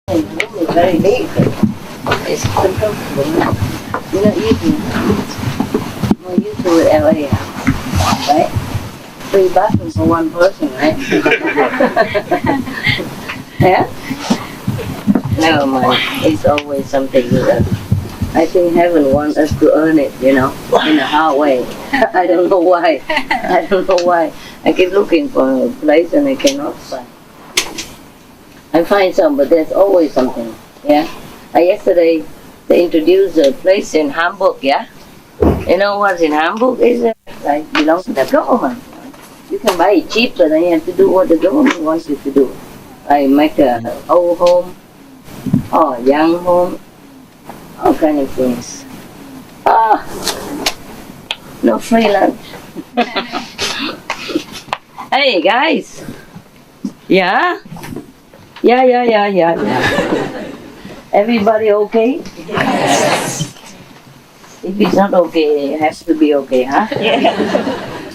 The room is very big. It's uncomfortable. You're not more used to it LA, right? 3 bathrooms for 1 person, right? Yeah? Never mind. It's always something good. I think heaven wants us to earn it, in a hard way. I don't know why. I keep looking for a place and I cannot find. I find some, but there's always something. Yeah. Yesterday they introduced a place in Hamburg. Yeah. You know what's in Hamburg is like belongs to the government. You can buy it cheap, but then you have to do what the government wants you to do. Like make an old home or young home. All kind of things. No free lunch. Hey guys. Yeah. Everybody okay? Yes. If it's not okay, it has to be okay, huh? Yeah.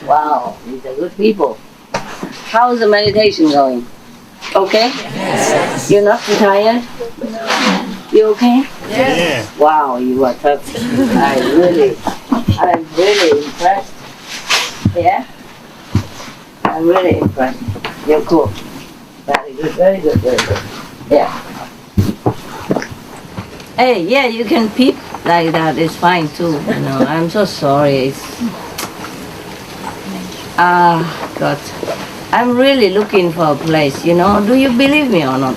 Wow, these are good people. How's the meditation going? Okay? Yes. You're not too tired? You okay? Yes. Wow, you are tough. I'm really impressed. Yeah? I'm really impressed. You're cool. Very good. Yeah. Hey, yeah, you can peep like that. It's fine too. I'm so sorry. God. I'm really looking for a place, Do you believe me or not?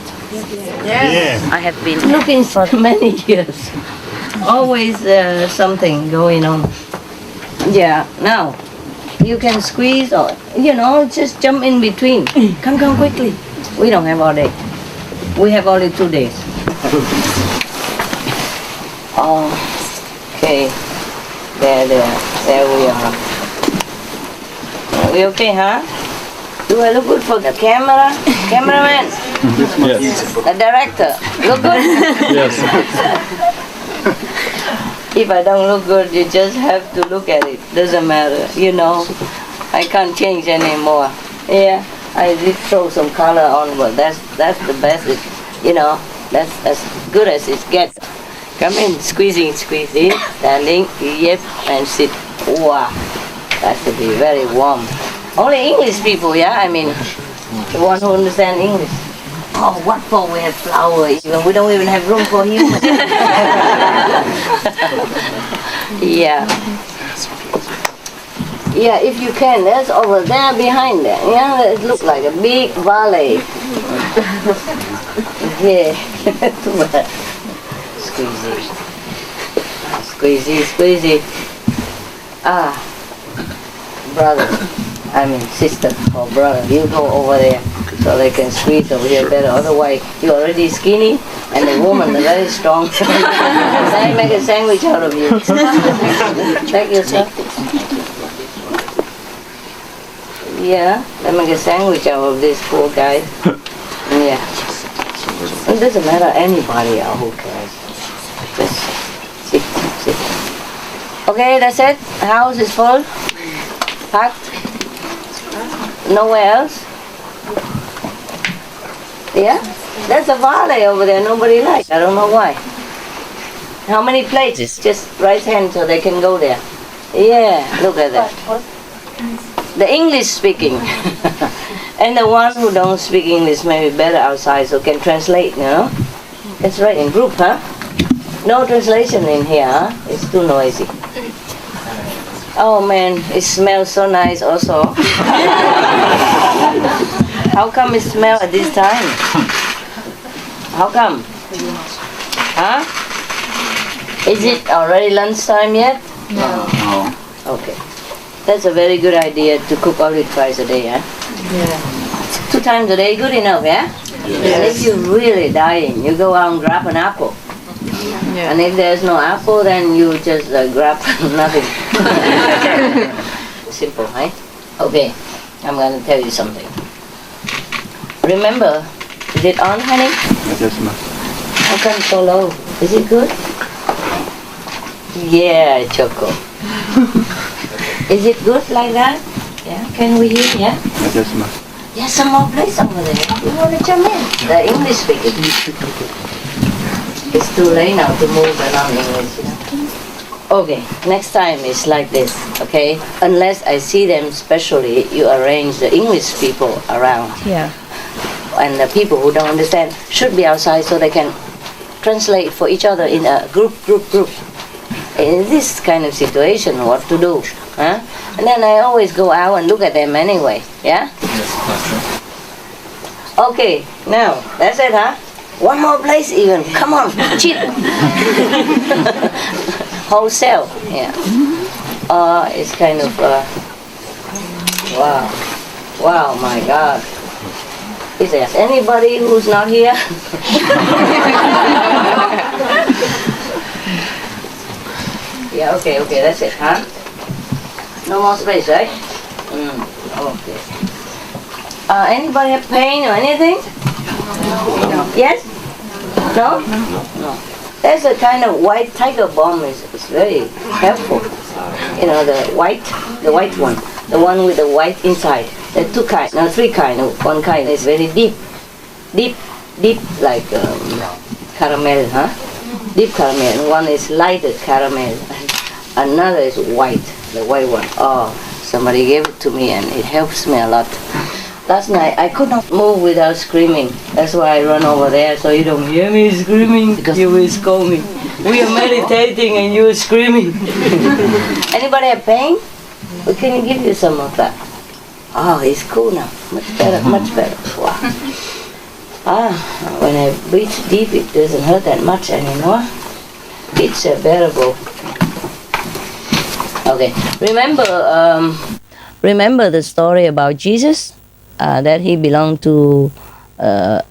Yes. I have been looking for many years. Always something going on. Yeah, now you can squeeze or, just jump in between. Come quickly. We don't have all day. We have only 2 days. Okay. There we are. Are we okay, huh? Do I look good for the camera? Cameraman? Yes. The director? Look good? Yes. If I don't look good, you just have to look at it. Doesn't matter, I can't change anymore. Yeah, I did throw some color on, but that's the best. That's as good as it gets. Come in, squeeze in, standing, yep, and sit. Wow, that should be very warm. Only English people, yeah? The one who understand English. Oh, what for? We have flowers. We don't even have room for humans. Yeah. Yeah, if you can, that's over there behind there. Yeah, it looks like a big valley. Yeah. Squeezy. Brother. Sister or brother, you go over there so they can squeeze over here better. Otherwise, you're already skinny and the woman is very strong. They make a sandwich out of you. Check yourself. Yeah, they make a sandwich out of this poor guy. Yeah. It doesn't matter anybody, who cares. Just sit. Okay, that's it. House is full. Packed. Nowhere else? Yeah? There's a valley over there nobody likes. I don't know why. How many places? Just raise hand so they can go there. Yeah, look at that. The English speaking. And the one who don't speak English maybe better outside so can translate, It's right in group, huh? No translation in here, huh? It's too noisy. Oh man, it smells so nice also. How come it smells at this time? How come? Huh? Is it already lunchtime yet? No. Okay. That's a very good idea to cook only twice a day, huh? Yeah. 2 times a day, good enough, yeah? Yes. And if you're really dying, you go out and grab an apple. Yeah. And if there's no apple, then you just grab nothing. Simple, right? Okay, I'm going to tell you something. Remember, is it on, honey? Yes, ma'am. How come so low? Is it good? Yeah, Choco. Is it good like that? Yeah, can we hear? Yeah? Yes, ma'am. There's some more place over there. You want to jump in? The English speaking. It's too late now to move around English. Okay, next time it's like this, okay? Unless I see them specially, you arrange the English people around. Yeah. And the people who don't understand should be outside so they can translate for each other in a group. In this kind of situation, what to do? Huh? And then I always go out and look at them anyway, yeah? Okay, now, that's it, huh? One more place even, come on, cheap. Wholesale, yeah. It's kind of, wow, my God. Is there anybody who's not here? Yeah, okay, that's it, huh? No more space, right? Okay. Anybody have pain or anything? No. Yes? No? No. There's a kind of white tiger balm. It's very helpful. You know, the white one. The one with the white inside. There are 2 kinds, no, 3 kinds. One kind is very deep, like caramel, huh? Deep caramel. And one is lighter caramel. Another is white, the white one. Oh, somebody gave it to me and it helps me a lot. Last night I could not move without screaming. That's why I run over there so you don't hear me screaming because you will scold me. We are meditating and you are screaming. Anybody have pain? We can give you some of that. Oh, it's cool now. Much better. Wow. When I breathe deep, it doesn't hurt that much anymore. It's bearable. Okay. Remember the story about Jesus? That he belonged to a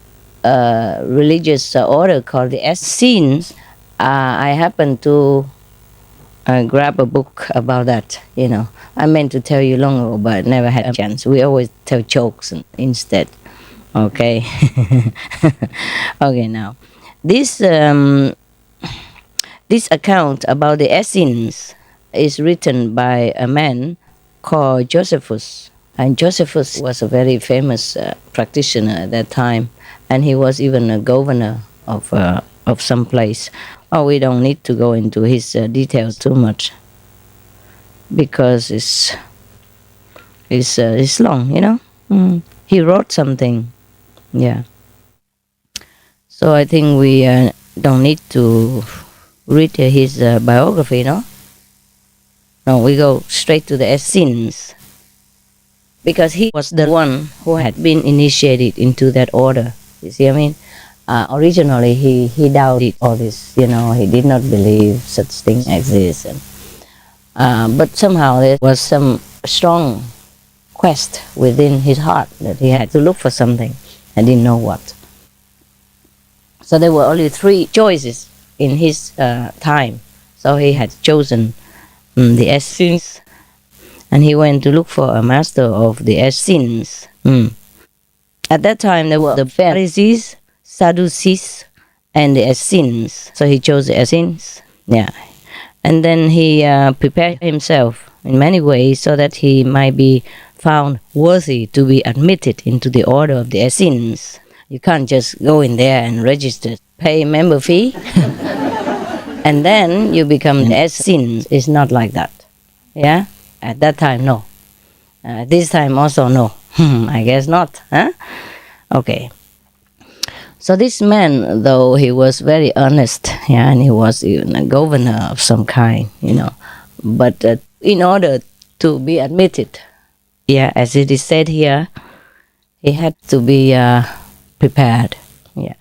religious order called the Essenes. I happened to grab a book about that, you know. I meant to tell you long ago, but never had a chance. We always tell jokes instead. Okay. Okay, now. This account about the Essenes is written by a man called Josephus. And Josephus was a very famous practitioner at that time, and he was even a governor of some place. Oh, we don't need to go into his details too much because it's long, you know. He wrote something, yeah. So I think we don't need to read his biography, no. No, we go straight to the Essenes. Because he was the one who had been initiated into that order. You see what I mean? Originally, he doubted all this, you know, he did not believe such things exist. But somehow there was some strong quest within his heart that he had to look for something and didn't know what. So there were only 3 choices in his time. So he had chosen the Essenes. And he went to look for a master of the Essenes. At that time, there were the Pharisees, Sadducees, and the Essenes. So he chose the Essenes. Yeah. And then he prepared himself in many ways so that he might be found worthy to be admitted into the order of the Essenes. You can't just go in there and register, pay member fee, and then you become an Essenes. It's not like that. Yeah? At that time, no. This time also, no. I guess not. Huh? Okay. So this man, though he was very earnest, yeah, and he was even a governor of some kind, you know, but in order to be admitted, yeah, as it is said here, he had to be prepared. Yeah.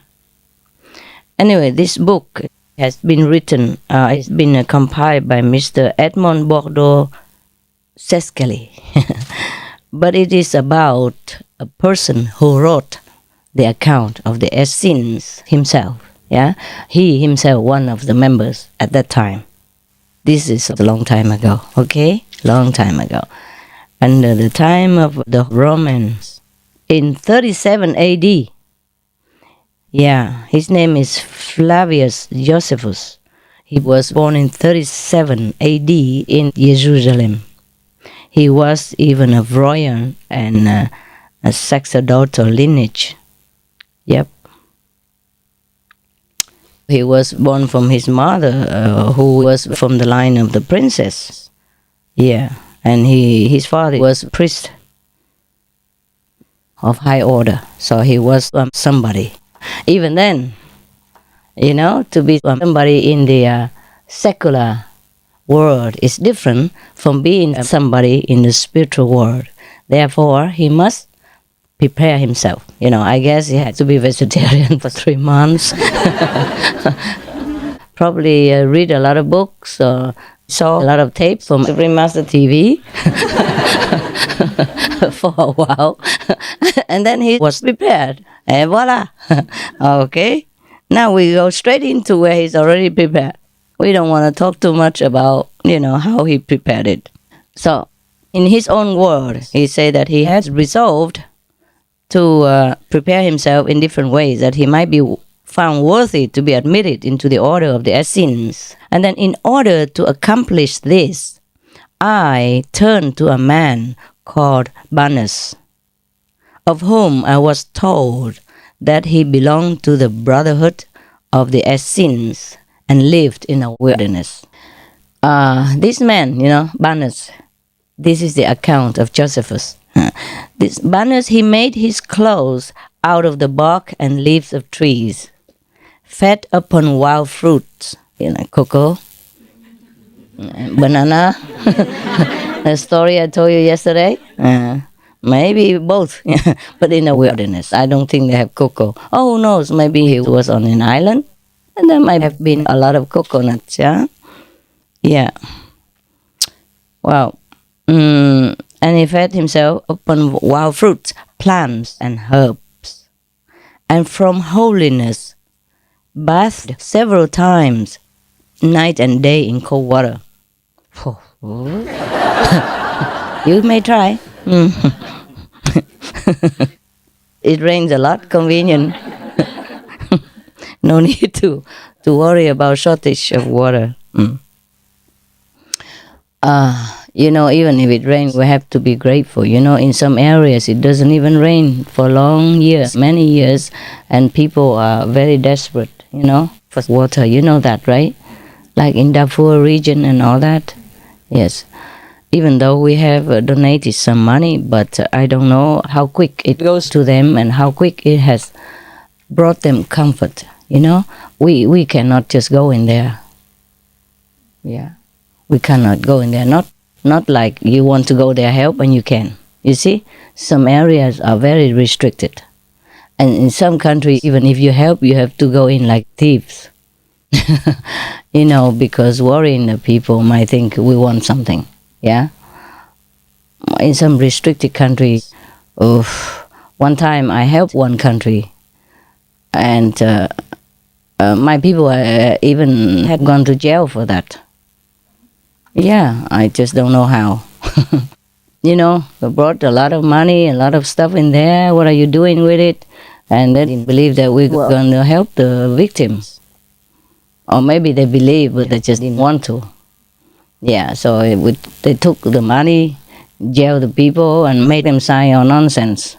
Anyway, this book has been written, it's been compiled by Mr. Edmond Bordeaux Sescali. But it is about a person who wrote the account of the Essenes himself. Yeah, he himself, one of the members at that time. This is a long time ago, okay? Long time ago. Under the time of the Romans, in 37 AD. Yeah, his name is Flavius Josephus. He was born in 37 AD in Jerusalem. He was even a warrior and a sacerdotal lineage. Yep. He was born from his mother, who was from the line of the princess. Yeah, and his father was a priest of high order, so he was somebody. Even then, to be somebody in the secular world is different from being somebody in the spiritual world. Therefore, he must prepare himself. I guess he had to be vegetarian for 3 months. Probably read a lot of books, or saw a lot of tapes from every master TV for a while. And then he was prepared. And voila. Okay. Now we go straight into where he's already prepared. We don't want to talk too much about, how he prepared it. So, in his own words, he said that he has resolved to prepare himself in different ways, that he might be found worthy to be admitted into the order of the Essenes. And then in order to accomplish this, I turned to a man called Banus, of whom I was told that he belonged to the brotherhood of the Essenes and lived in a wilderness. This man, Banus, this is the account of Josephus. This Banus, he made his clothes out of the bark and leaves of trees, fed upon wild fruits, cocoa, banana. The story I told you yesterday, maybe both, but in a wilderness. I don't think they have cocoa. Oh, who knows, maybe he was on an island, and there might have been a lot of coconuts, yeah? Yeah. Wow. And he fed himself upon wild fruits, plants, and herbs. And from holiness, bathed several times, night and day in cold water. You may try. It rains a lot, convenient. No need to worry about shortage of water. Even if it rains, we have to be grateful. In some areas it doesn't even rain for long years, many years, and people are very desperate, for water. You know that, right? Like in Darfur region and all that. Yes. Even though we have donated some money, but I don't know how quick it goes to them and how quick it has brought them comfort. We cannot just go in there. Yeah. We cannot go in there. Not like you want to go there help and you can. You see, some areas are very restricted. And in some countries, even if you help, you have to go in like thieves. Because worrying the people might think we want something. Yeah. In some restricted countries, one time I helped one country, and my people even had gone to jail for that. Yeah, I just don't know how. We brought a lot of money, a lot of stuff in there. What are you doing with it? And they didn't believe that we were going to help the victims. Or maybe they believed, but they just didn't want to. Yeah, so they took the money, jailed the people, and made them sign our nonsense.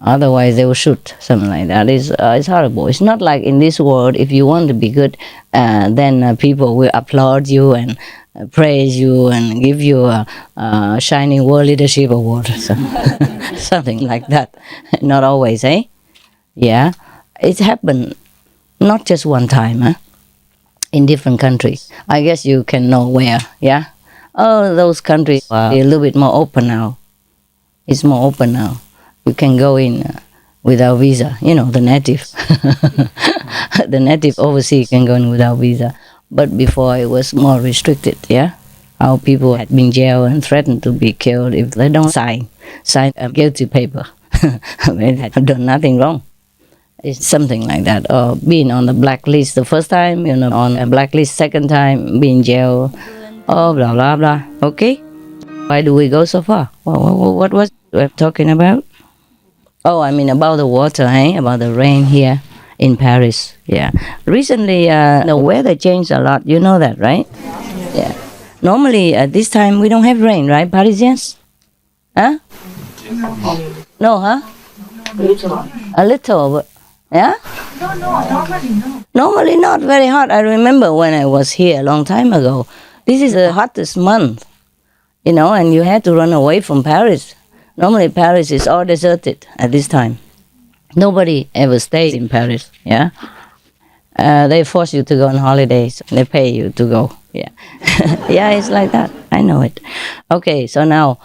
Otherwise they will shoot, something like that. It's horrible. It's not like in this world, if you want to be good, then people will applaud you and praise you and give you a shining world leadership award. So, something like that. Not always, eh? Yeah. It happened not just one time, in different countries. I guess you can know where, yeah? Oh, those countries are a little bit more open now. It's more open now. You can go in without visa. The native. The native overseas can go in without visa. But before it was more restricted, yeah? Our people had been jailed and threatened to be killed if they don't sign a guilty paper. They had done nothing wrong. It's something like that. Or being on the blacklist the first time, on a blacklist second time, being jailed. Oh, blah, blah, blah. Okay? Why do we go so far? What was we talking about? Oh, about the water, about the rain here in Paris. Yeah. Recently, the weather changed a lot. You know that, right? Yeah. Normally, at this time, we don't have rain, right, Parisians? Huh? No, huh? A little, but yeah? Normally not very hot. I remember when I was here a long time ago. This is the hottest month, you know, and you had to run away from Paris. Normally Paris is all deserted at this time. Nobody ever stays in Paris, yeah? They force you to go on holidays. They pay you to go, yeah. Yeah, it's like that. I know it. Okay, so now,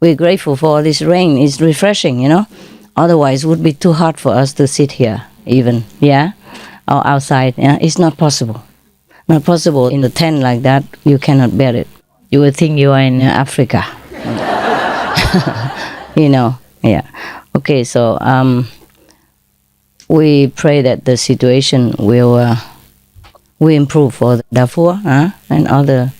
we're grateful for this rain. It's refreshing, you know? Otherwise, it would be too hot for us to sit here, even, yeah? Or outside, yeah? It's not possible. Not possible in the tent like that. You cannot bear it. You would think you are in Africa. You know, yeah. Okay, so we pray that the situation will improve for Darfur and other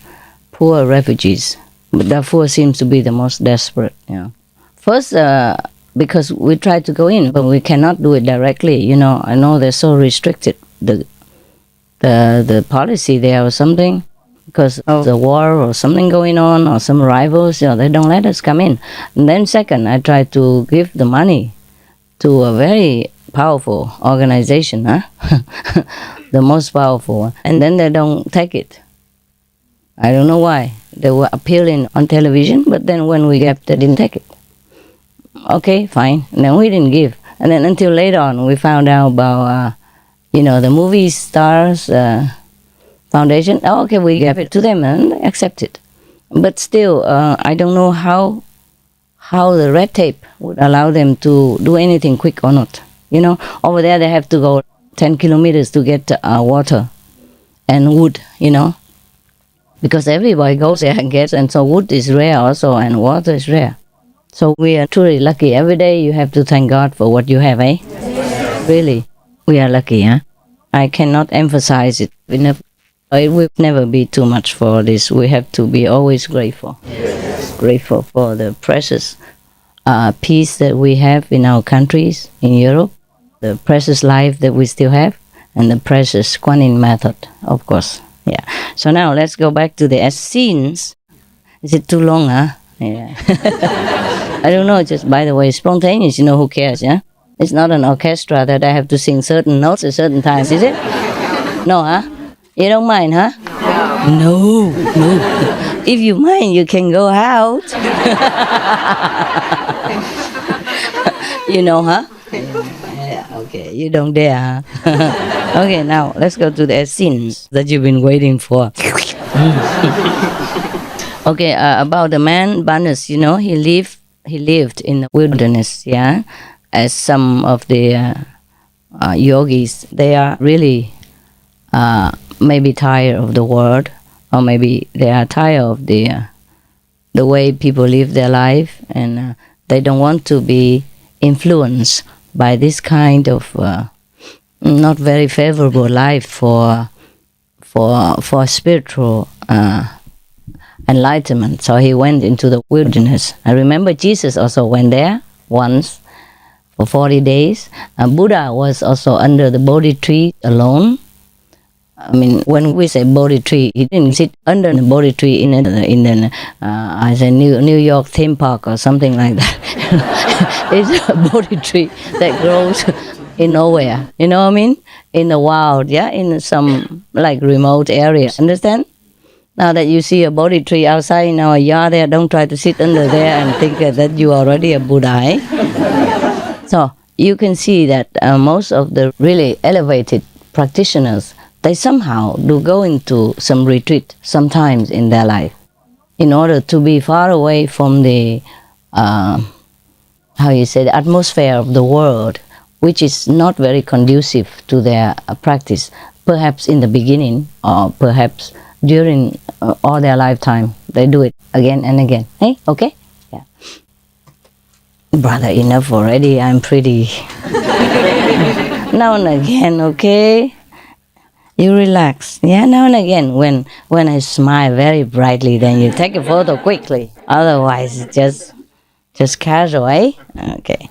poor refugees. But Darfur seems to be the most desperate. You know. First, because we tried to go in, but we cannot do it directly. You know, I know they're so restricted, the policy there or something, because of the war or something going on or some rivals. You know, they don't let us come in. And then second, I tried to give the money to a very powerful organization, the most powerful one, and then they don't take it. I don't know why. They were appealing on television, but then when we gave, they didn't take it. Okay, fine. And then we didn't give. And then until later on, we found out about, the movie stars foundation. Oh, okay, we gave it to them and they accepted. But still, I don't know how the red tape would allow them to do anything quick or not. You know, over there they have to go 10 kilometers to get water and wood, you know, because everybody goes there and gets, and so wood is rare also and water is rare. So we are truly lucky. Every day you have to thank God for what you have, eh? Yes. Really, we are lucky, huh? I cannot emphasize it enough. It will never be too much for this. We have to be always grateful. Yes. Grateful for the precious peace that we have in our countries, in Europe, the precious life that we still have, and the precious Kuan Yin method, of course. Yeah. So now let's go back to the Essenes. Is it too long, huh? Yeah. I don't know, just by the way, spontaneous, you know, who cares, yeah? It's not an orchestra that I have to sing certain notes at certain times, is it? No, huh? You don't mind, huh? No. If you mind, you can go out. You know, huh? Yeah, okay, you don't dare, huh? Okay, now let's go to the Essenes that you've been waiting for. Okay, about the man Banus, you know, he lived in the wilderness, yeah, as some of the yogis. They are really maybe tired of the world, or maybe they are tired of the way people live their life, and they don't want to be influenced by this kind of not very favorable life for spiritual enlightenment. So he went into the wilderness. I remember Jesus also went there once for 40 days. Buddha was also under the Bodhi tree alone. I mean, when we say Bodhi tree, he didn't sit under the Bodhi tree in the I say New York theme park or something like that. It's a Bodhi tree that grows in nowhere. You know what I mean? In the wild, yeah, in some like remote area. Understand? Now that you see a Bodhi tree outside in our yard there, don't try to sit under there and think that you are already a Buddha, eh? So you can see that most of the really elevated practitioners, they somehow do go into some retreat sometimes in their life in order to be far away from the, the atmosphere of the world, which is not very conducive to their practice, perhaps in the beginning or perhaps during all their lifetime. They do it again and again. Hey, okay? Yeah. Brother, enough already. I'm pretty. Now and again, okay? You relax. Yeah, now and again. When I smile very brightly, then you take a photo quickly. Otherwise, it's just casual, eh? Okay.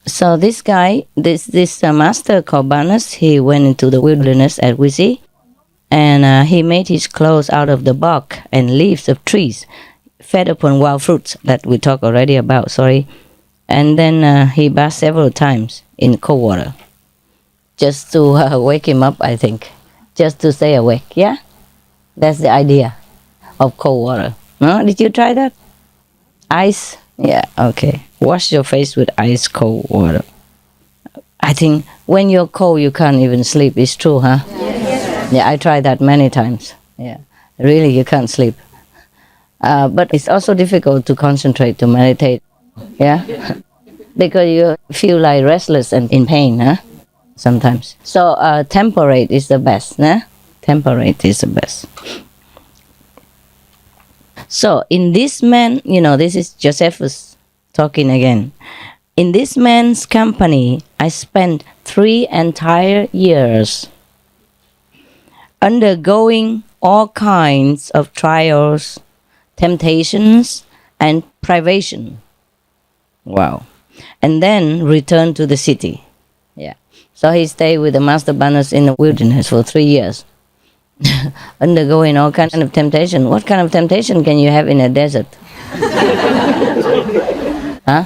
So this guy, this master called Banus, he went into the wilderness, as we see, and he made his clothes out of the bark and leaves of trees. fed upon wild fruits that we talked already about, sorry. And then he bathed several times in cold water. Just to wake him up, I think. Just to stay awake, yeah? That's the idea of cold water. No? Did you try that? Ice? Yeah, okay. Wash your face with ice cold water. I think when you're cold, you can't even sleep. It's true, huh? Yes. Yeah, I tried that many times. Yeah, really, you can't sleep. But it's also difficult to concentrate, to meditate. Yeah? Because you feel like restless and in pain, huh? Sometimes. So temperate is the best, nah? Temperate is the best. So in this man, this is Josephus talking again. In this man's company, I spent 3 entire years undergoing all kinds of trials, temptations, and privation. Wow. And then returned to the city. Yeah. So he stayed with the Master Banas in the wilderness for 3 years. Undergoing all kinds of temptation. What kind of temptation can you have in a desert? Huh?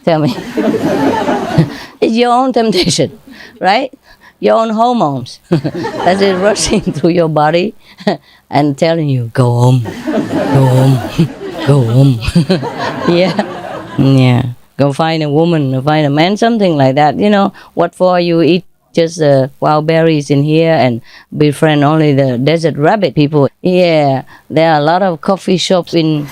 Tell me. It's your own temptation, right? Your own hormones. That's it rushing through your body and telling you, go home, go home, go home. Yeah. Go find a woman, find a man, something like that. What for you eat just wild berries in here and befriend only the desert rabbit people. Yeah, there are a lot of coffee shops in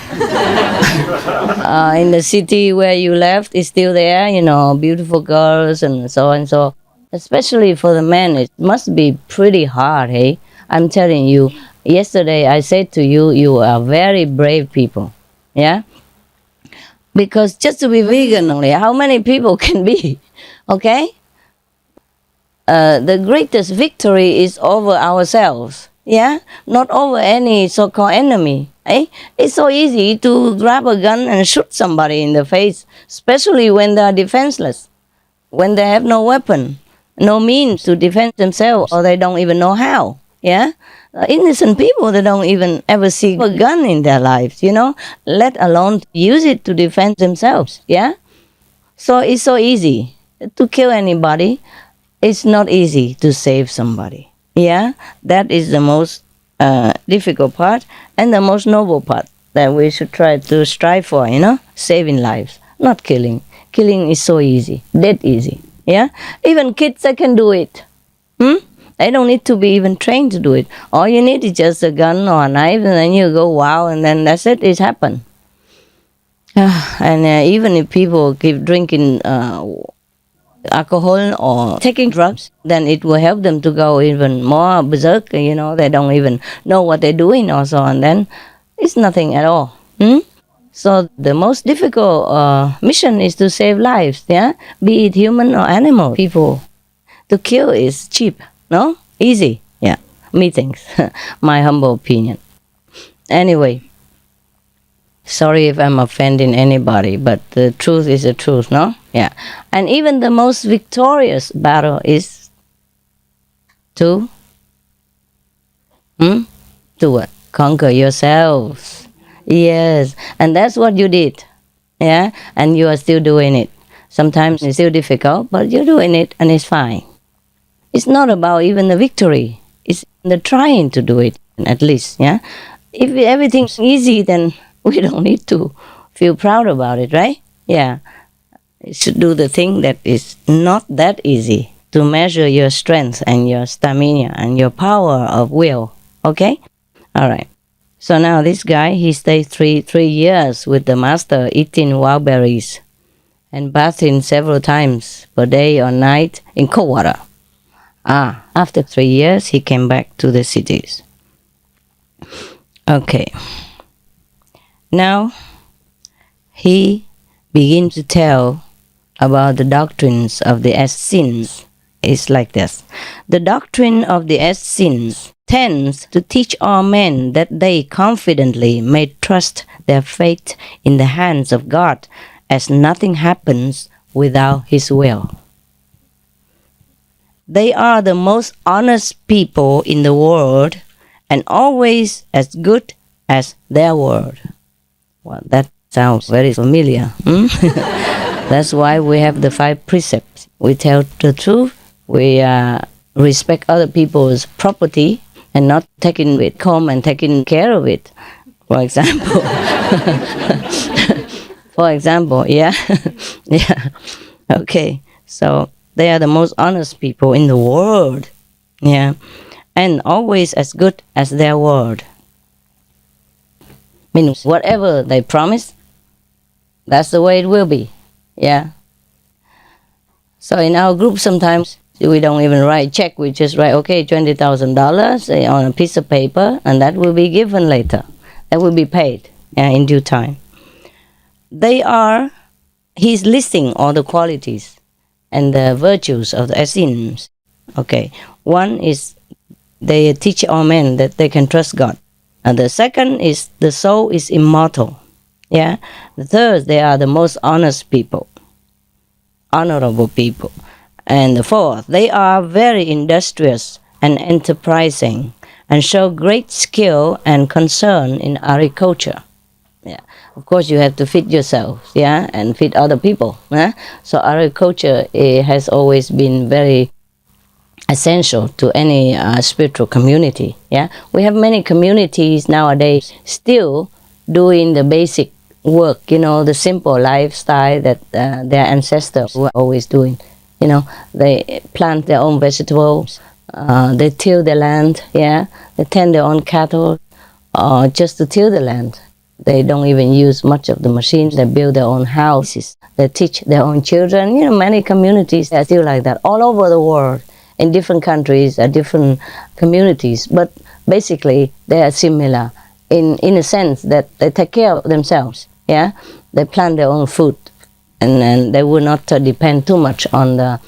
the city where you left. Is still there, beautiful girls and so and so. Especially for the men, it must be pretty hard, hey? I'm telling you, yesterday I said to you, you are very brave people, yeah? Because just to be vegan only, how many people can be, okay? The greatest victory is over ourselves, yeah? Not over any so-called enemy, eh? It's so easy to grab a gun and shoot somebody in the face, especially when they are defenseless, when they have no weapon, no means to defend themselves, or they don't even know how, yeah? Innocent people, they don't even ever see a gun in their lives, let alone use it to defend themselves, yeah? So it's so easy to kill anybody. It's not easy to save somebody, yeah? That is the most difficult part and the most noble part that we should try to strive for, saving lives, not killing. Killing is so easy, dead easy, yeah? Even kids, they can do it, They don't need to be even trained to do it. All you need is just a gun or a knife, and then you go, wow, and then that's it, it's happened. And even if people keep drinking alcohol or taking drugs, then it will help them to go even more berserk, they don't even know what they're doing also, and then it's nothing at all. So the most difficult mission is to save lives, yeah? Be it human or animal, people. To kill is cheap. No? Easy. Yeah. Me thinks. My humble opinion. Anyway. Sorry if I'm offending anybody, but the truth is the truth, no? Yeah. And even the most victorious battle is to what? Conquer yourselves. Yes. And that's what you did. Yeah? And you are still doing it. Sometimes it's still difficult, but you're doing it and it's fine. It's not about even the victory. It's the trying to do it, at least, yeah? If everything's easy, then we don't need to feel proud about it, right? Yeah. You should do the thing that is not that easy to measure your strength and your stamina and your power of will, okay? All right. So now this guy, he stayed three years with the master, eating wild berries and bathing several times per day or night in cold water. After 3 years, he came back to the cities. Okay. Now, he begins to tell about the doctrines of the Essenes. It's like this. The doctrine of the Essenes tends to teach all men that they confidently may trust their faith in the hands of God, as nothing happens without His will. They are the most honest people in the world and always as good as their word. Well, that sounds very familiar. That's why we have the 5 precepts. We tell the truth. We respect other people's property and not taking it home and taking care of it. For example. For example, yeah. Yeah. Okay. So they are the most honest people in the world. Yeah. And always as good as their word. Means whatever they promise, that's the way it will be. Yeah. So in our group sometimes we don't even write check. We just write, okay, $20,000 on a piece of paper, and that will be given later. That will be paid in due time. He's listing all the qualities and the virtues of the Essenes. Okay. One is they teach all men that they can trust God. And the second is the soul is immortal. Yeah. The third, they are the most honest people, honorable people. And the fourth, they are very industrious and enterprising and show great skill and concern in agriculture. Yeah. Of course, you have to feed yourself, yeah, and feed other people. So agriculture has always been very essential to any spiritual community. Yeah, we have many communities nowadays still doing the basic work, the simple lifestyle that their ancestors were always doing. They plant their own vegetables, they till the land, yeah, they tend their own cattle, just to till the land. They don't even use much of the machines. They build their own houses. They teach their own children. Many communities are still like that all over the world. In different countries, different communities, but basically they are similar in a sense that they take care of themselves. Yeah, they plant their own food, and they will not depend too much on the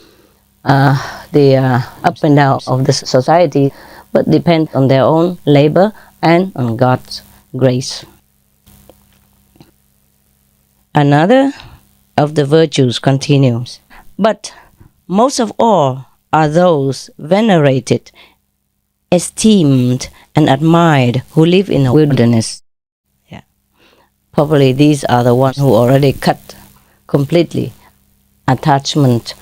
up and down of the society, but depend on their own labor and on God's grace. Another of the virtues continues, but most of all are those venerated, esteemed, and admired who live in the wilderness. Yeah. Probably these are the ones who already cut completely attachment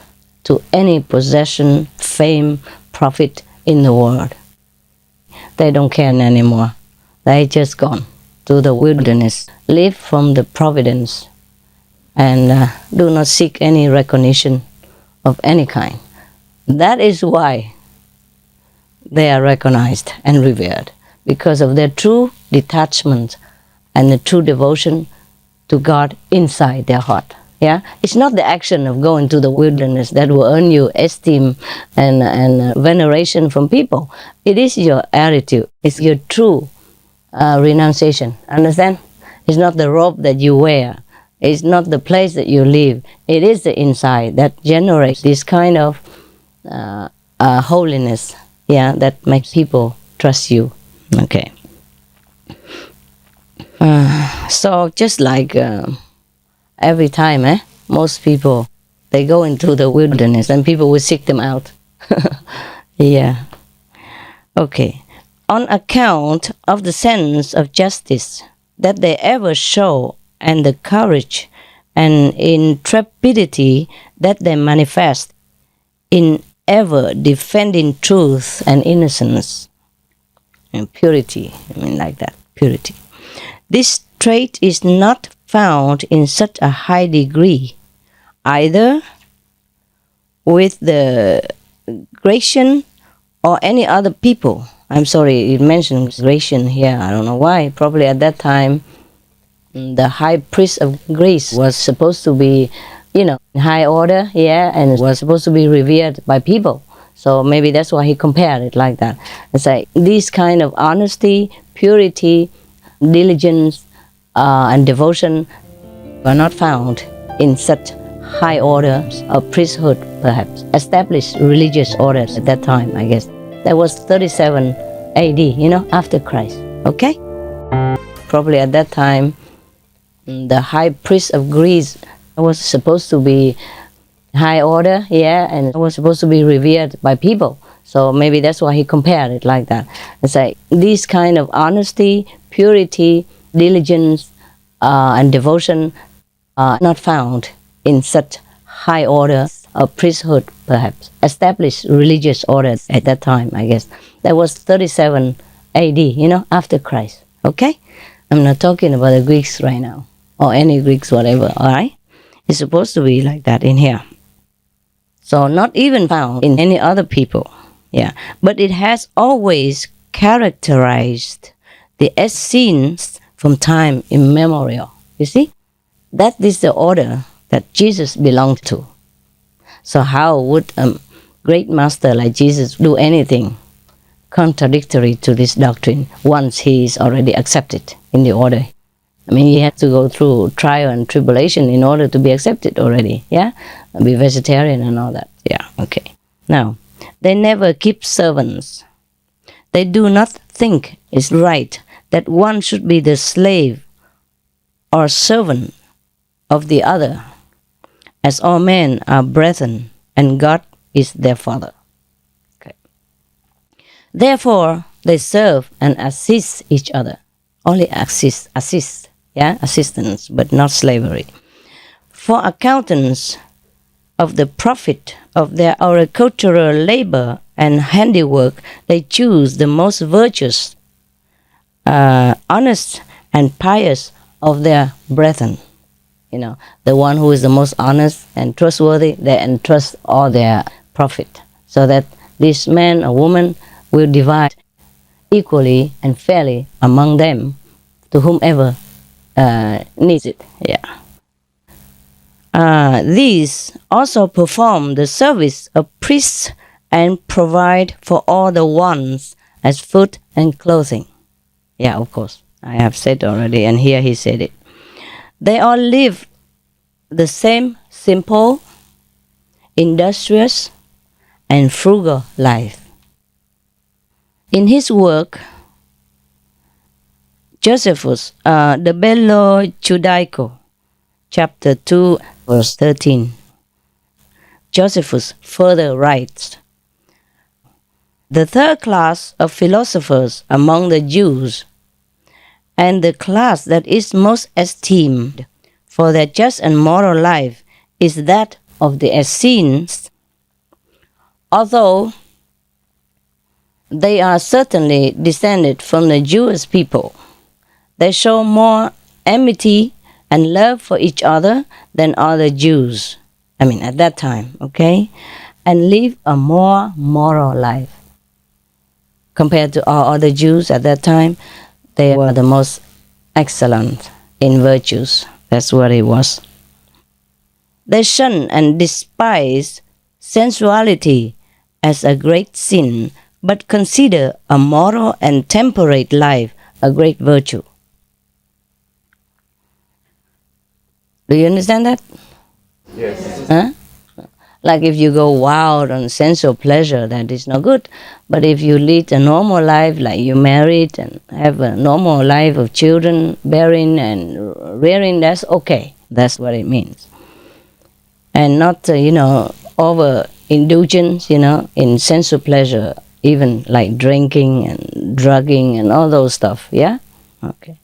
to any possession, fame, profit in the world. They don't care anymore. They just gone to the wilderness, live from the providence, and do not seek any recognition of any kind. That is why they are recognized and revered, because of their true detachment and the true devotion to God inside their heart. Yeah, it's not the action of going to the wilderness that will earn you esteem and veneration from people. It is your attitude. It's your true renunciation. Understand? It's not the robe that you wear. It's not the place that you live. It is the inside that generates this kind of holiness, yeah, that makes people trust you. Okay. So just like every time, most people, they go into the wilderness and people will seek them out. Yeah. Okay. On account of the sense of justice that they ever show, and the courage and intrepidity that they manifest in ever defending truth and innocence and purity, like that, purity. This trait is not found in such a high degree, either with the Grecian or any other people. I'm sorry, it mentions Grecian here, I don't know why. Probably at that time, the high priest of Greece was supposed to be, high order, yeah, and was supposed to be revered by people. So maybe that's why he compared it like that. It's like this kind of honesty, purity, diligence, and devotion were not found in such high orders of priesthood, perhaps. Established religious orders at that time, I guess. That was 37 AD, after Christ. Okay? Probably at that time, the high priest of Greece was supposed to be high order, yeah, and was supposed to be revered by people. So maybe that's why he compared it like that. It's like this kind of honesty, purity, diligence, and devotion are not found in such high order of priesthood, perhaps established religious orders at that time. I guess that was 37 AD, after Christ. Okay, I'm not talking about the Greeks right now, or any Greeks, whatever. All right, it's supposed to be like that in here. So not even found in any other people. Yeah, but it has always characterized the Essenes from time immemorial. You see, that is the order that Jesus belonged to. So how would a great master like Jesus do anything contradictory to this doctrine once he is already accepted in the order? I mean, he had to go through trial and tribulation in order to be accepted already, yeah? And be vegetarian and all that, yeah, okay. Now, they never keep servants. They do not think it's right that one should be the slave or servant of the other, as all men are brethren, and God is their Father. Okay. Therefore, they serve and assist each other. Only assist, assistance, but not slavery. For accountants of the profit of their agricultural labor and handiwork, they choose the most virtuous, honest, and pious of their brethren. The one who is the most honest and trustworthy, they entrust all their profit, so that this man or woman will divide equally and fairly among them to whomever needs it. Yeah. These also perform the service of priests and provide for all the wants as food and clothing. Yeah, of course. I have said already, and here he said it. They all live the same simple, industrious, and frugal life. In his work, Josephus, the Bello Judaico, chapter 2, verse 13, Josephus further writes, the third class of philosophers among the Jews, and the class that is most esteemed for their just and moral life, is that of the Essenes. Although they are certainly descended from the Jewish people, they show more enmity and love for each other than other Jews. I mean, at that time, okay? And live a more moral life. Compared to all other Jews at that time, they were the most excellent in virtues. That's what it was. They shun and despise sensuality as a great sin, but consider a moral and temperate life a great virtue. Do you understand that? Yes. Huh? Like if you go wild on sensual pleasure, that is not good. But if you lead a normal life, like you married and have a normal life of children bearing and rearing, that's okay. That's what it means. And not, over-indulgence, in sensual pleasure, even like drinking and drugging and all those stuff, yeah? Okay.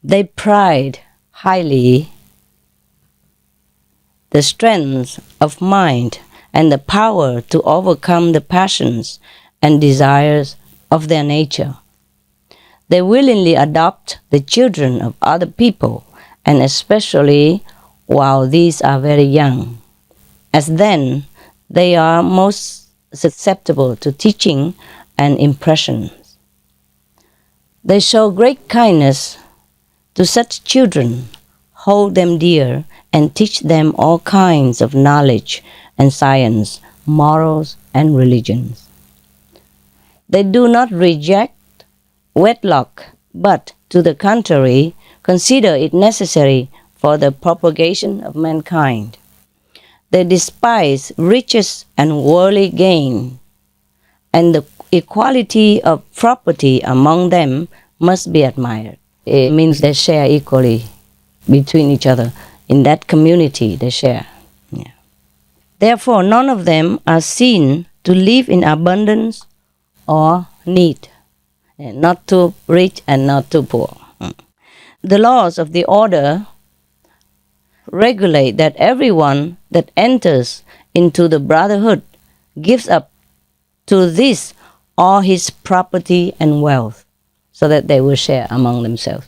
They pride highly the strength of mind and the power to overcome the passions and desires of their nature. They willingly adopt the children of other people, and especially while these are very young, as then they are most susceptible to teaching and impressions. They show great kindness to such children, hold them dear, and teach them all kinds of knowledge and science, morals and religions. They do not reject wedlock, but, to the contrary, consider it necessary for the propagation of mankind. They despise riches and worldly gain, and the equality of property among them must be admired. It means they share equally between each other. In that community, they share. Yeah. Therefore, none of them are seen to live in abundance or need, not too rich and not too poor. the laws of the order regulate that everyone that enters into the brotherhood gives up to this all his property and wealth, so that they will share among themselves.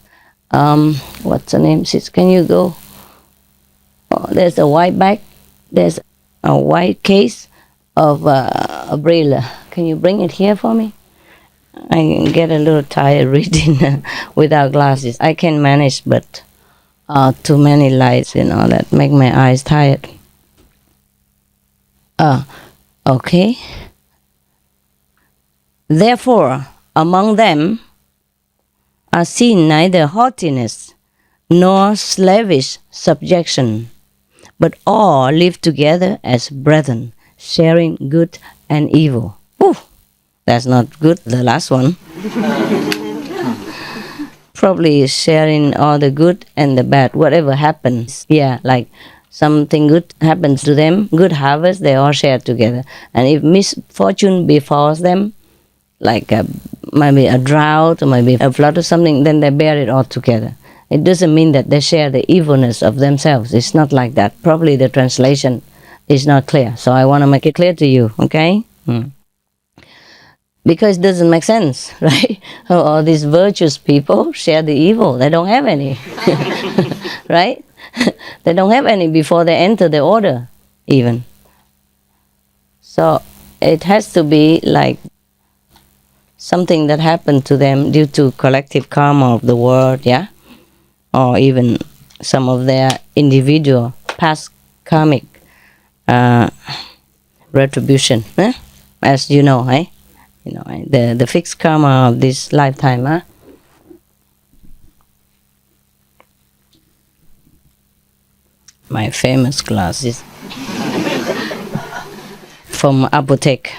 What's the name, sis? Can you go? Oh, there's a white bag. There's a white case of a braille. Can you bring it here for me? I get a little tired reading without glasses. I can manage, but too many lights, that make my eyes tired. Okay. Therefore, among them are seen neither haughtiness nor slavish subjection, but all live together as brethren, sharing good and evil. Ooh, that's not good, the last one. Probably sharing all the good and the bad, whatever happens. Yeah, like something good happens to them, good harvest, they all share together. And if misfortune befalls them, like maybe a drought or maybe a flood or something, then they bear it all together. It doesn't mean that they share the evilness of themselves. It's not like that. Probably the translation is not clear. So I want to make it clear to you, okay? Because it doesn't make sense, right? All these virtuous people share the evil. They don't have any, right? They don't have any before they enter the order, even. So it has to be like something that happened to them due to collective karma of the world, yeah? Or even some of their individual past karmic retribution, as you know, eh? The fixed karma of this lifetime, huh? My famous glasses from apotheke.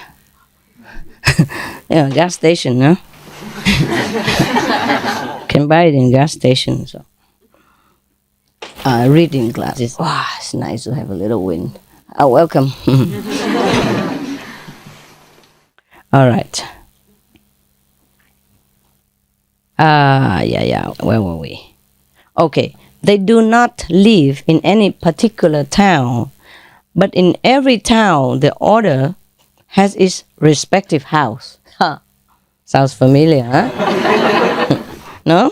Yeah, gas station, huh? Can buy it in gas station. So, reading glasses. Wow, it's nice to have a little wind. Welcome. All right. Where were we? Okay. They do not live in any particular town, but in every town the order has its respective house. Sounds familiar, huh? No?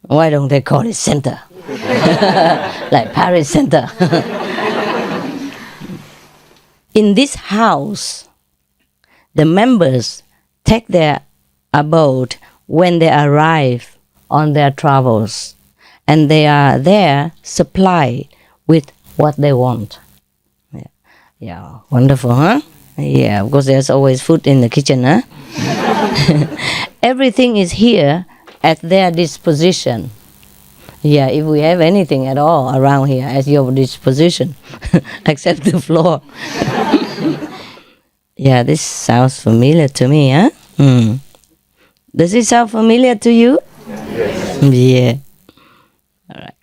Why don't they call it center? Like Paris Center. In this house, the members take their abode when they arrive on their travels, and they are there supplied with what they want. Yeah, wonderful, huh? Yeah, of course there's always food in the kitchen, huh? Everything is here at their disposition. Yeah, if we have anything at all around here at your disposition, except the floor. Yeah, this sounds familiar to me, huh? Does it sound familiar to you? Yes. Yeah. All right.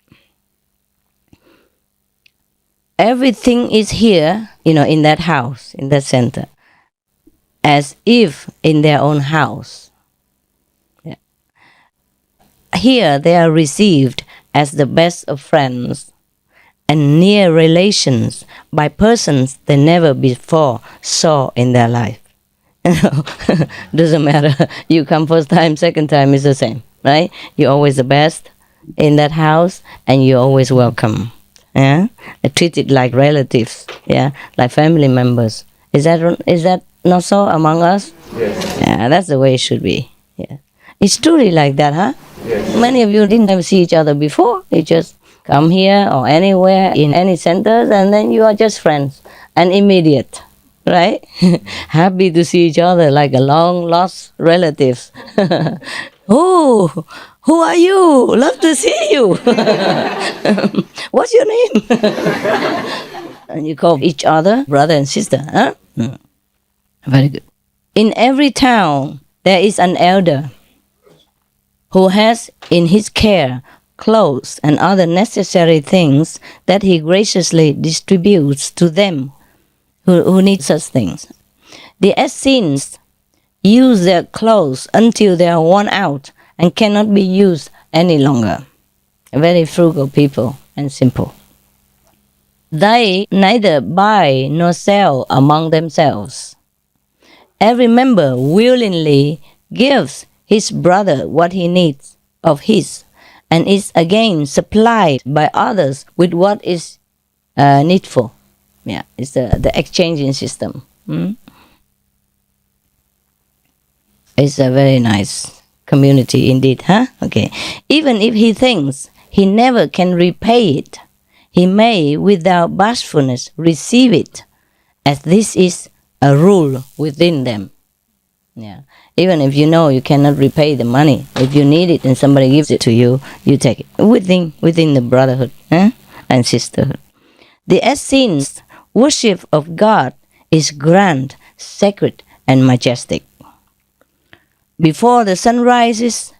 Everything is here, in that house, in that center, as if in their own house. Yeah. Here they are received as the best of friends and near relations by persons they never before saw in their life. Doesn't matter. You come first time, second time, is the same, right? You're always the best in that house, and you're always welcome. Yeah, they're treated like relatives. Yeah, like family members. Is that not so among us? Yes. Yeah, that's the way it should be. Yeah, it's truly like that, huh? Yes. Many of you didn't ever see each other before. You just come here or anywhere in any centers, and then you are just friends and immediate. Right? Happy to see each other like a long lost relatives. Oh, who are you? Love to see you. What's your name? And you call each other brother and sister, huh? Very good. In every town there is an elder who has in his care clothes and other necessary things that he graciously distributes to them who need such things. The Essenes use their clothes until they are worn out and cannot be used any longer. very frugal people and simple. They neither buy nor sell among themselves. Every member willingly gives his brother what he needs of his, and is again supplied by others with what is needful. Yeah, it's the exchanging system. It's a very nice community indeed, huh? Okay. Even if he thinks he never can repay it, he may, without bashfulness, receive it, as this is a rule within them. Yeah. Even if you know you cannot repay the money, if you need it and somebody gives it to you, you take it within the brotherhood and sisterhood. The Essenes worship of God is grand, sacred, and majestic. Before the sun rises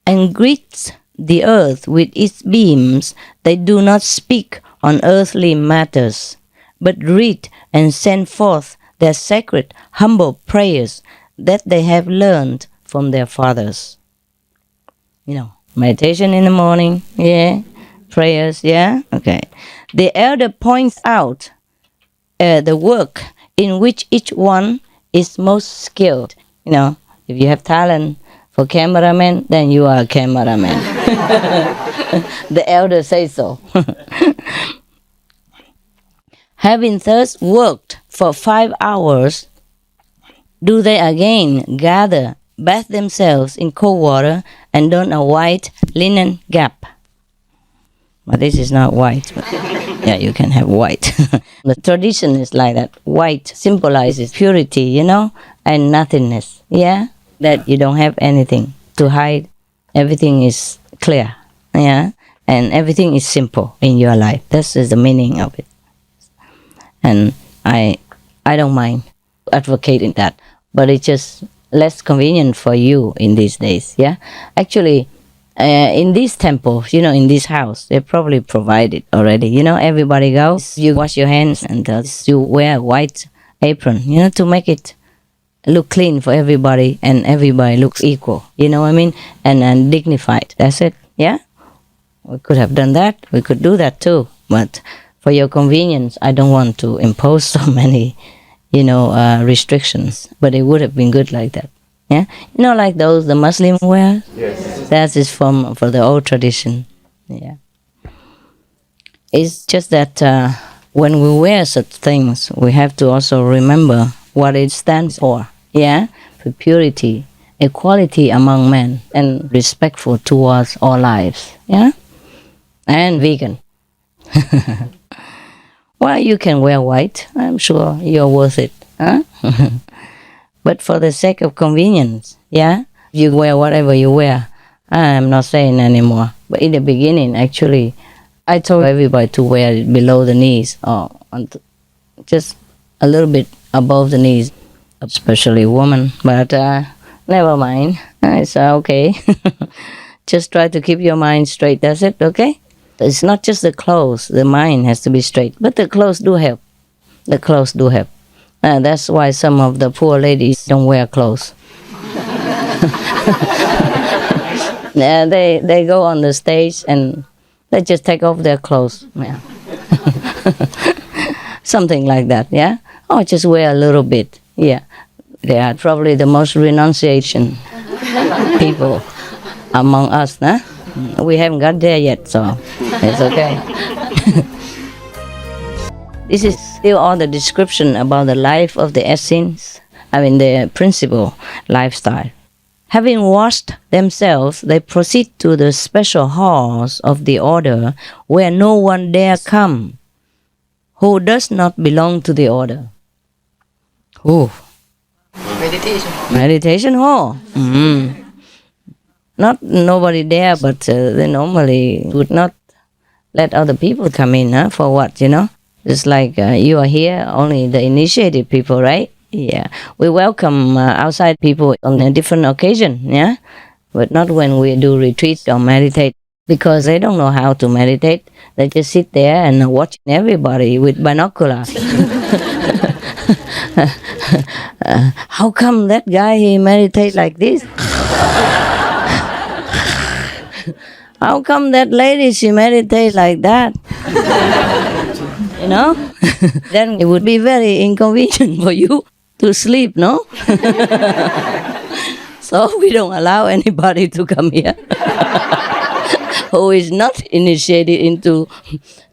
and greets the earth with its beams, they do not speak on earthly matters, but read and send forth their sacred, humble prayers that they have learned from their fathers. You know, meditation in the morning, yeah, prayers, yeah, okay. The elder points out the work in which each one is most skilled. You know, if you have talent for cameraman, then you are a cameraman. The elder says so. Having thus worked for 5 hours, do they again gather, bathe themselves in cold water, and don a white linen gap. Well, this is not white, but yeah, you can have white. The tradition is like that. White symbolizes purity, you know, and nothingness, yeah? That you don't have anything to hide. Everything is clear, yeah? And everything is simple in your life. This is the meaning of it. And I don't mind advocating that, but it's just less convenient for you in these days, yeah? Actually, in these temples, you know, in this house, they probably provide it already. You know, everybody goes, you wash your hands, and you wear a white apron, you know, to make it look clean for everybody, and everybody looks equal, you know what I mean? And dignified. That's it, yeah? We could have done that. We could do that too. But for your convenience, I don't want to impose so many, you know, restrictions. But it would have been good like that. Yeah, you know, like those the Muslim wear. Yes. That is for the old tradition. Yeah. It's just that when we wear such things, we have to also remember what it stands for. Yeah, for purity, equality among men, and respectful towards all lives. Yeah, and vegan. Well, you can wear white. I'm sure you're worth it. Huh? But for the sake of convenience, yeah, you wear whatever you wear. I'm not saying anymore. But in the beginning, actually, I told everybody to wear it below the knees, or just a little bit above the knees, especially women. But never mind. It's okay. Just try to keep your mind straight. That's it, okay? It's not just the clothes. The mind has to be straight. But the clothes do help. The clothes do help. That's why some of the poor ladies don't wear clothes. They go on the stage and they just take off their clothes. Yeah. Something like that, yeah? Or just wear a little bit, yeah. They are probably the most renunciation people among us, huh? We haven't got there yet, so it's okay. This is still all the description about the life of the Essenes, the principal lifestyle. Having washed themselves, they proceed to the special halls of the order where no one dare come who does not belong to the order. Ooh. Meditation hall. Mm-hmm. Not nobody there, but they normally would not let other people come in, huh? For what, you know? It's like you are here, only the initiated people, right? Yeah. We welcome outside people on a different occasion, yeah? But not when we do retreat or meditate, because they don't know how to meditate. They just sit there and watch everybody with binoculars. How come that guy, he meditate like this? How come that lady, she meditates like that? You know? Then it would be very inconvenient for you to sleep, no? So we don't allow anybody to come here who is not initiated into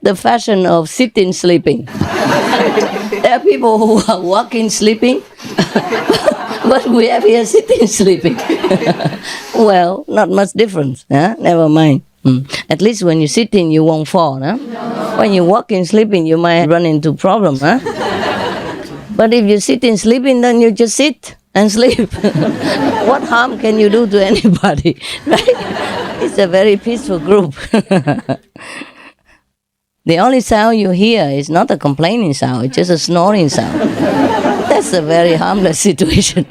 the fashion of sitting sleeping. There are people who are walking sleeping, but we have here sitting sleeping. Well, not much difference. Huh? Never mind. At least when you're sitting, you won't fall. Huh? When you're walking sleeping, you might run into problems. Huh? But if you're sitting sleeping, then you just sit and sleep. What harm can you do to anybody? Right? It's a very peaceful group. The only sound you hear is not a complaining sound, it's just a snoring sound. That's a very harmless situation.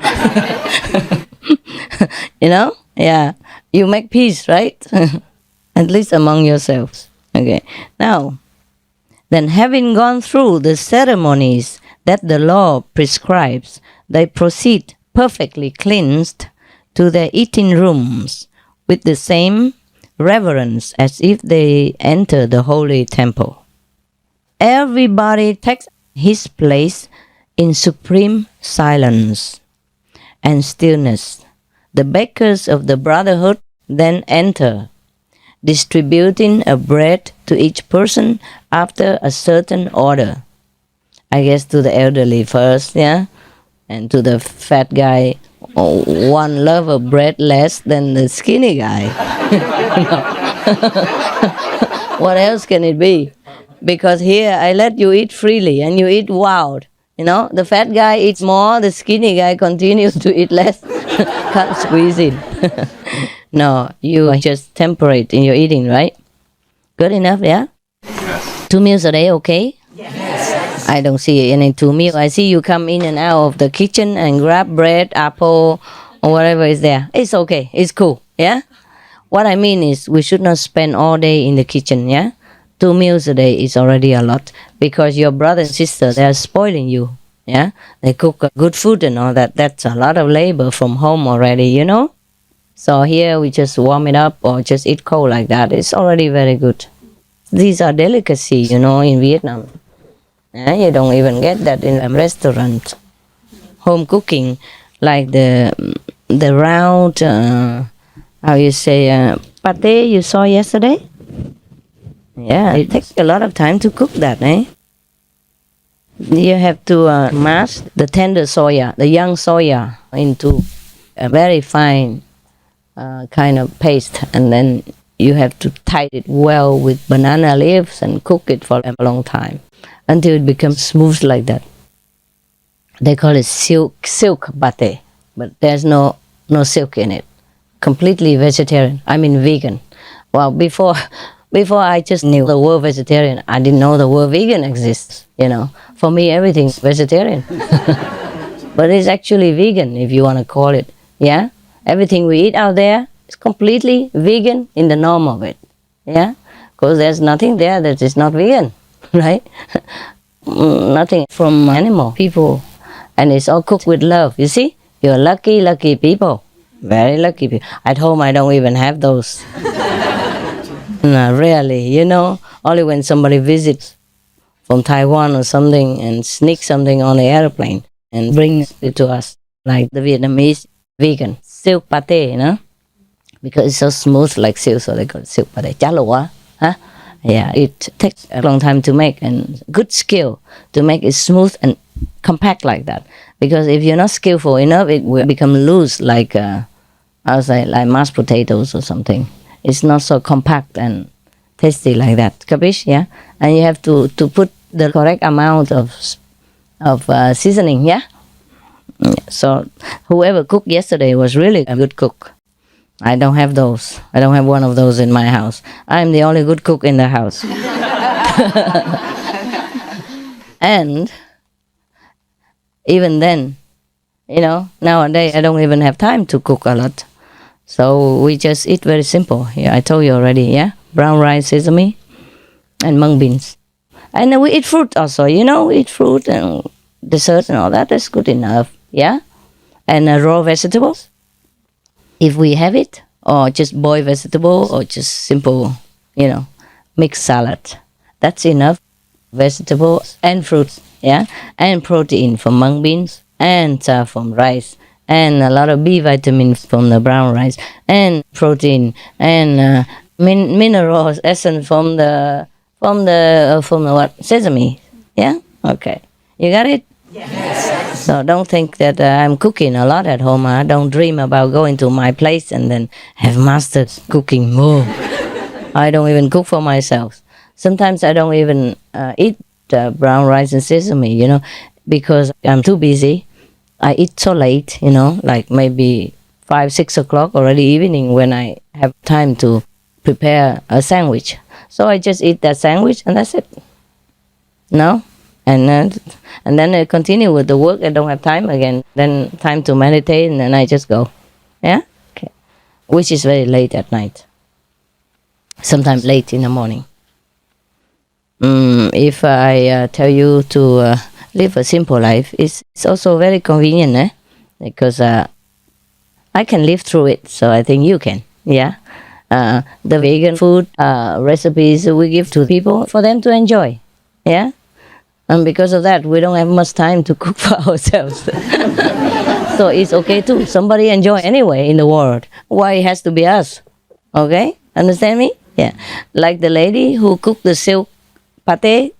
You know? Yeah. You make peace, right? At least among yourselves. Okay. Now, then having gone through the ceremonies that the law prescribes, they proceed perfectly cleansed to their eating rooms with the same reverence as if they enter the holy temple. Everybody takes his place in supreme silence and stillness. The bakers of the brotherhood then enter, distributing a bread to each person after a certain order. I guess to the elderly first, yeah? And to the fat guy, one loaf of bread less than the skinny guy. What else can it be? Because here I let you eat freely and you eat wild. You know, the fat guy eats more, the skinny guy continues to eat less. Can't squeeze in. No, you are just temperate in your eating, right? Good enough, yeah? Yes. 2 meals a day, okay? Yes. I don't see any 2 meals. I see you come in and out of the kitchen and grab bread, apple, or whatever is there. It's okay. It's cool, yeah? What I mean is we should not spend all day in the kitchen, yeah? 2 meals a day is already a lot because your brother and sister, they are spoiling you, yeah? They cook good food and all that. That's a lot of labor from home already, you know? So here we just warm it up or just eat cold like that. It's already very good. These are delicacies, you know, in Vietnam. Yeah, you don't even get that in a restaurant. Home cooking, like the round, how you say, pate you saw yesterday? Yeah, it takes a lot of time to cook that, eh? You have to mash the tender soya, the young soya, into a very fine kind of paste, and then you have to tie it well with banana leaves and cook it for a long time until it becomes smooth like that. They call it silk pate, but there's no silk in it. Completely vegetarian. I mean vegan. Well, before I just knew the word vegetarian, I didn't know the word vegan exists. You know, for me everything's vegetarian, but it's actually vegan if you want to call it. Yeah, everything we eat out there is completely vegan in the norm of it. Yeah, because there's nothing there that is not vegan, right? Nothing from animal, people, and it's all cooked with love. You see, you're lucky people, very lucky people. At home, I don't even have those. No, rarely, you know, only when somebody visits from Taiwan or something and sneak something on the airplane and bring it to us, like the Vietnamese vegan silk pate, you know, because it's so smooth like silk, so they call it silk pate. Chả lụa, huh? Yeah, it takes a long time to make and good skill to make it smooth and compact like that. Because if you're not skillful enough, it will become loose like, I would say, like mashed potatoes or something. It's not so compact and tasty like that. Capiche? Yeah? And you have to put the correct amount of seasoning, yeah? So whoever cooked yesterday was really a good cook. I don't have those. I don't have one of those in my house. I'm the only good cook in the house. And even then, you know, nowadays I don't even have time to cook a lot. So we just eat very simple. Yeah, I told you already, yeah? Brown rice, sesame, and mung beans. And then we eat fruit also, you know? We eat fruit and dessert and all that. That's good enough, yeah? And raw vegetables, if we have it, or just boiled vegetable, or just simple, mixed salad. That's enough. Vegetables and fruits, and protein from mung beans, and from rice, and a lot of B vitamins from the brown rice, and protein, and minerals essence from the what, sesame. Yeah, okay, you got it. Yes. So don't think that I'm cooking a lot at home. I don't dream about going to my place and then have mastered cooking more. I don't even cook for myself. Sometimes I don't even eat brown rice and sesame, because I'm too busy. I eat so late, like maybe 5, 6 o'clock already evening when I have time to prepare a sandwich. So I just eat that sandwich and that's it. No? And then I continue with the work. I don't have time again. Then time to meditate and then I just go. Yeah? Okay. Which is very late at night. Sometimes late in the morning. If I tell you to live a simple life, it's also very convenient, because I can live through it, so I think you can. Yeah, the vegan food recipes we give to people for them to enjoy. Yeah, and because of that, we don't have much time to cook for ourselves. So it's okay too. Somebody enjoy anyway in the world. Why it has to be us? Okay, understand me? Yeah, like the lady who cooked the silk pate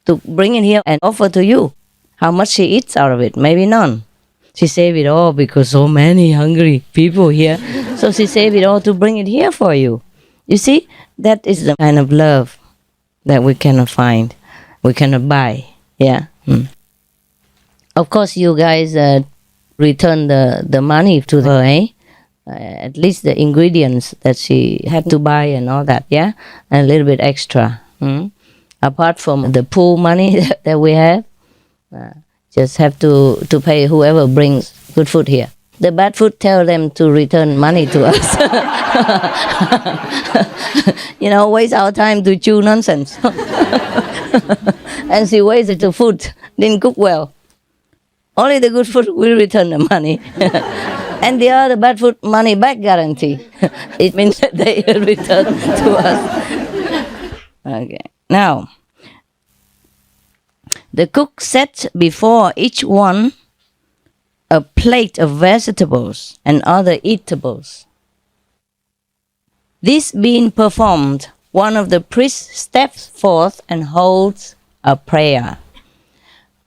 to bring it here and offer to you. How much she eats out of it? Maybe none. She saved it all because so many hungry people here. So she saved it all to bring it here for you. You see, that is the kind of love that we cannot find, we cannot buy. Yeah. Of course, you guys return the money to her, at least the ingredients that she had to buy and all that, yeah, and a little bit extra. Apart from the pool money that we have, just have to pay whoever brings good food here. The bad food, tell them to return money to us. Waste our time to chew nonsense. And she wasted the food, didn't cook well. Only the good food will return the money. And the other bad food, money back guarantee. It means that they will return to us. Okay. Now, the cook set before each one a plate of vegetables and other eatables. This being performed, one of the priests steps forth and holds a prayer.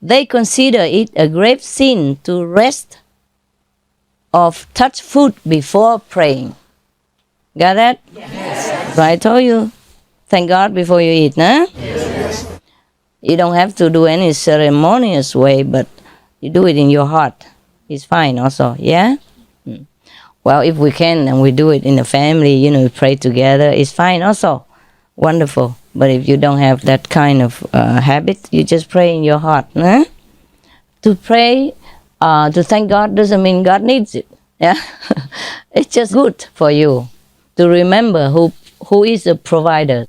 They consider it a grave sin to rest or touch food before praying. Got that? Yes. So I told you, thank God before you eat, huh? Yes. You don't have to do any ceremonious way, but you do it in your heart. It's fine also, yeah? Well, if we can and we do it in the family, we pray together, it's fine also. Wonderful. But if you don't have that kind of habit, you just pray in your heart. Huh? To pray, to thank God doesn't mean God needs it. Yeah, it's just good for you to remember who is the provider.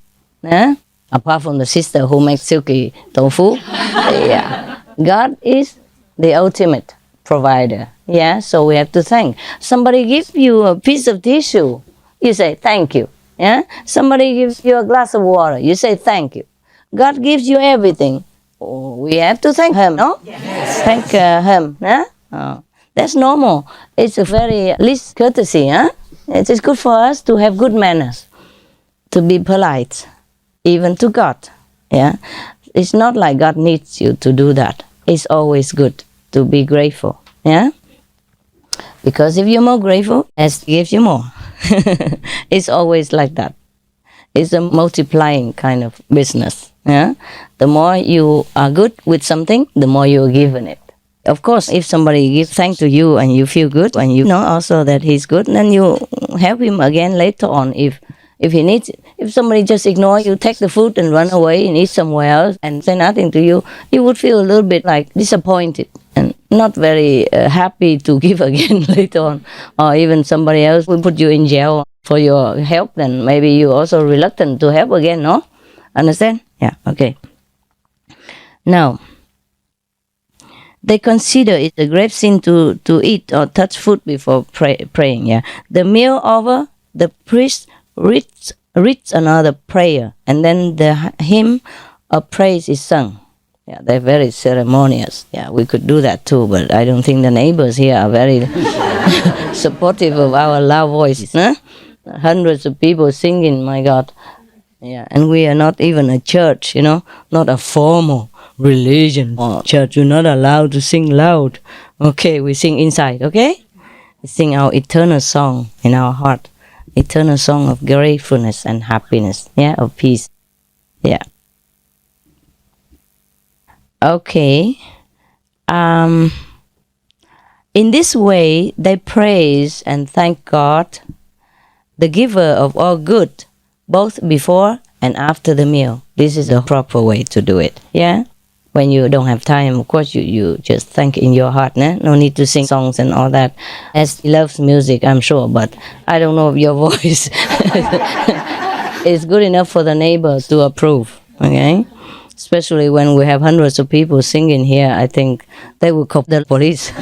Huh? Apart from the sister who makes silky tofu, yeah, God is the ultimate provider. Yeah, so we have to thank. Somebody gives you a piece of tissue, you say thank you. Yeah, somebody gives you a glass of water, you say thank you. God gives you everything. Oh, we have to thank Him, no? Yes. Thank Him. Yeah? Oh, that's normal. It's a very least courtesy. Huh? It is good for us to have good manners, to be polite, even to God. Yeah, it's not like God needs you to do that. It's always good to be grateful. Yeah, because if you're more grateful, He gives you more. It's always like that. It's a multiplying kind of business. Yeah, the more you are good with something, the more you are given it. Of course, if somebody gives thanks to you and you feel good, and you know also that he's good, then you help him again later on if he needs it. If somebody just ignores you, take the food and run away and eat somewhere else and say nothing to you, you would feel a little bit like disappointed and not very happy to give again later on. Or even somebody else will put you in jail for your help, then maybe you're also reluctant to help again, no? Understand? Yeah, okay. Now, they consider it a grave sin to eat or touch food before praying. Yeah, the meal over, the priest reads another prayer, and then the hymn of praise is sung. Yeah, they're very ceremonious. Yeah, we could do that too, but I don't think the neighbors here are very supportive of our loud voices. Huh? Hundreds of people singing, my God. Yeah, and we are not even a church, not a formal religion or church. You're not allowed to sing loud. Okay, we sing inside, okay? We sing our eternal song in our heart. Eternal song of gratefulness and happiness, yeah, of peace. Yeah. Okay. In this way, they praise and thank God, the giver of all good, both before and after the meal. This is the proper way to do it, yeah? When you don't have time, of course, you just thank in your heart, no need to sing songs and all that. As he loves music, I'm sure, but I don't know if your voice is good enough for the neighbors to approve, okay? Especially when we have hundreds of people singing here, I think they will call the police.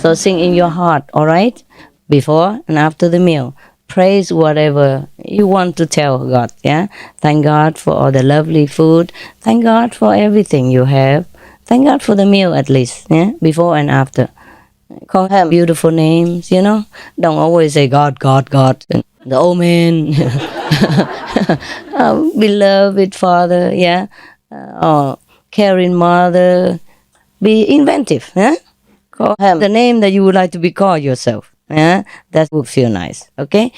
So sing in your heart, all right? Before and after the meal. Praise whatever you want to tell God, yeah? Thank God for all the lovely food. Thank God for everything you have. Thank God for the meal at least, yeah? Before and after. Call him beautiful names, Don't always say God, God, God. The old man. Beloved Father, yeah? Or caring Mother. Be inventive, yeah? Call him the name that you would like to be called yourself. Yeah, that would feel nice, okay?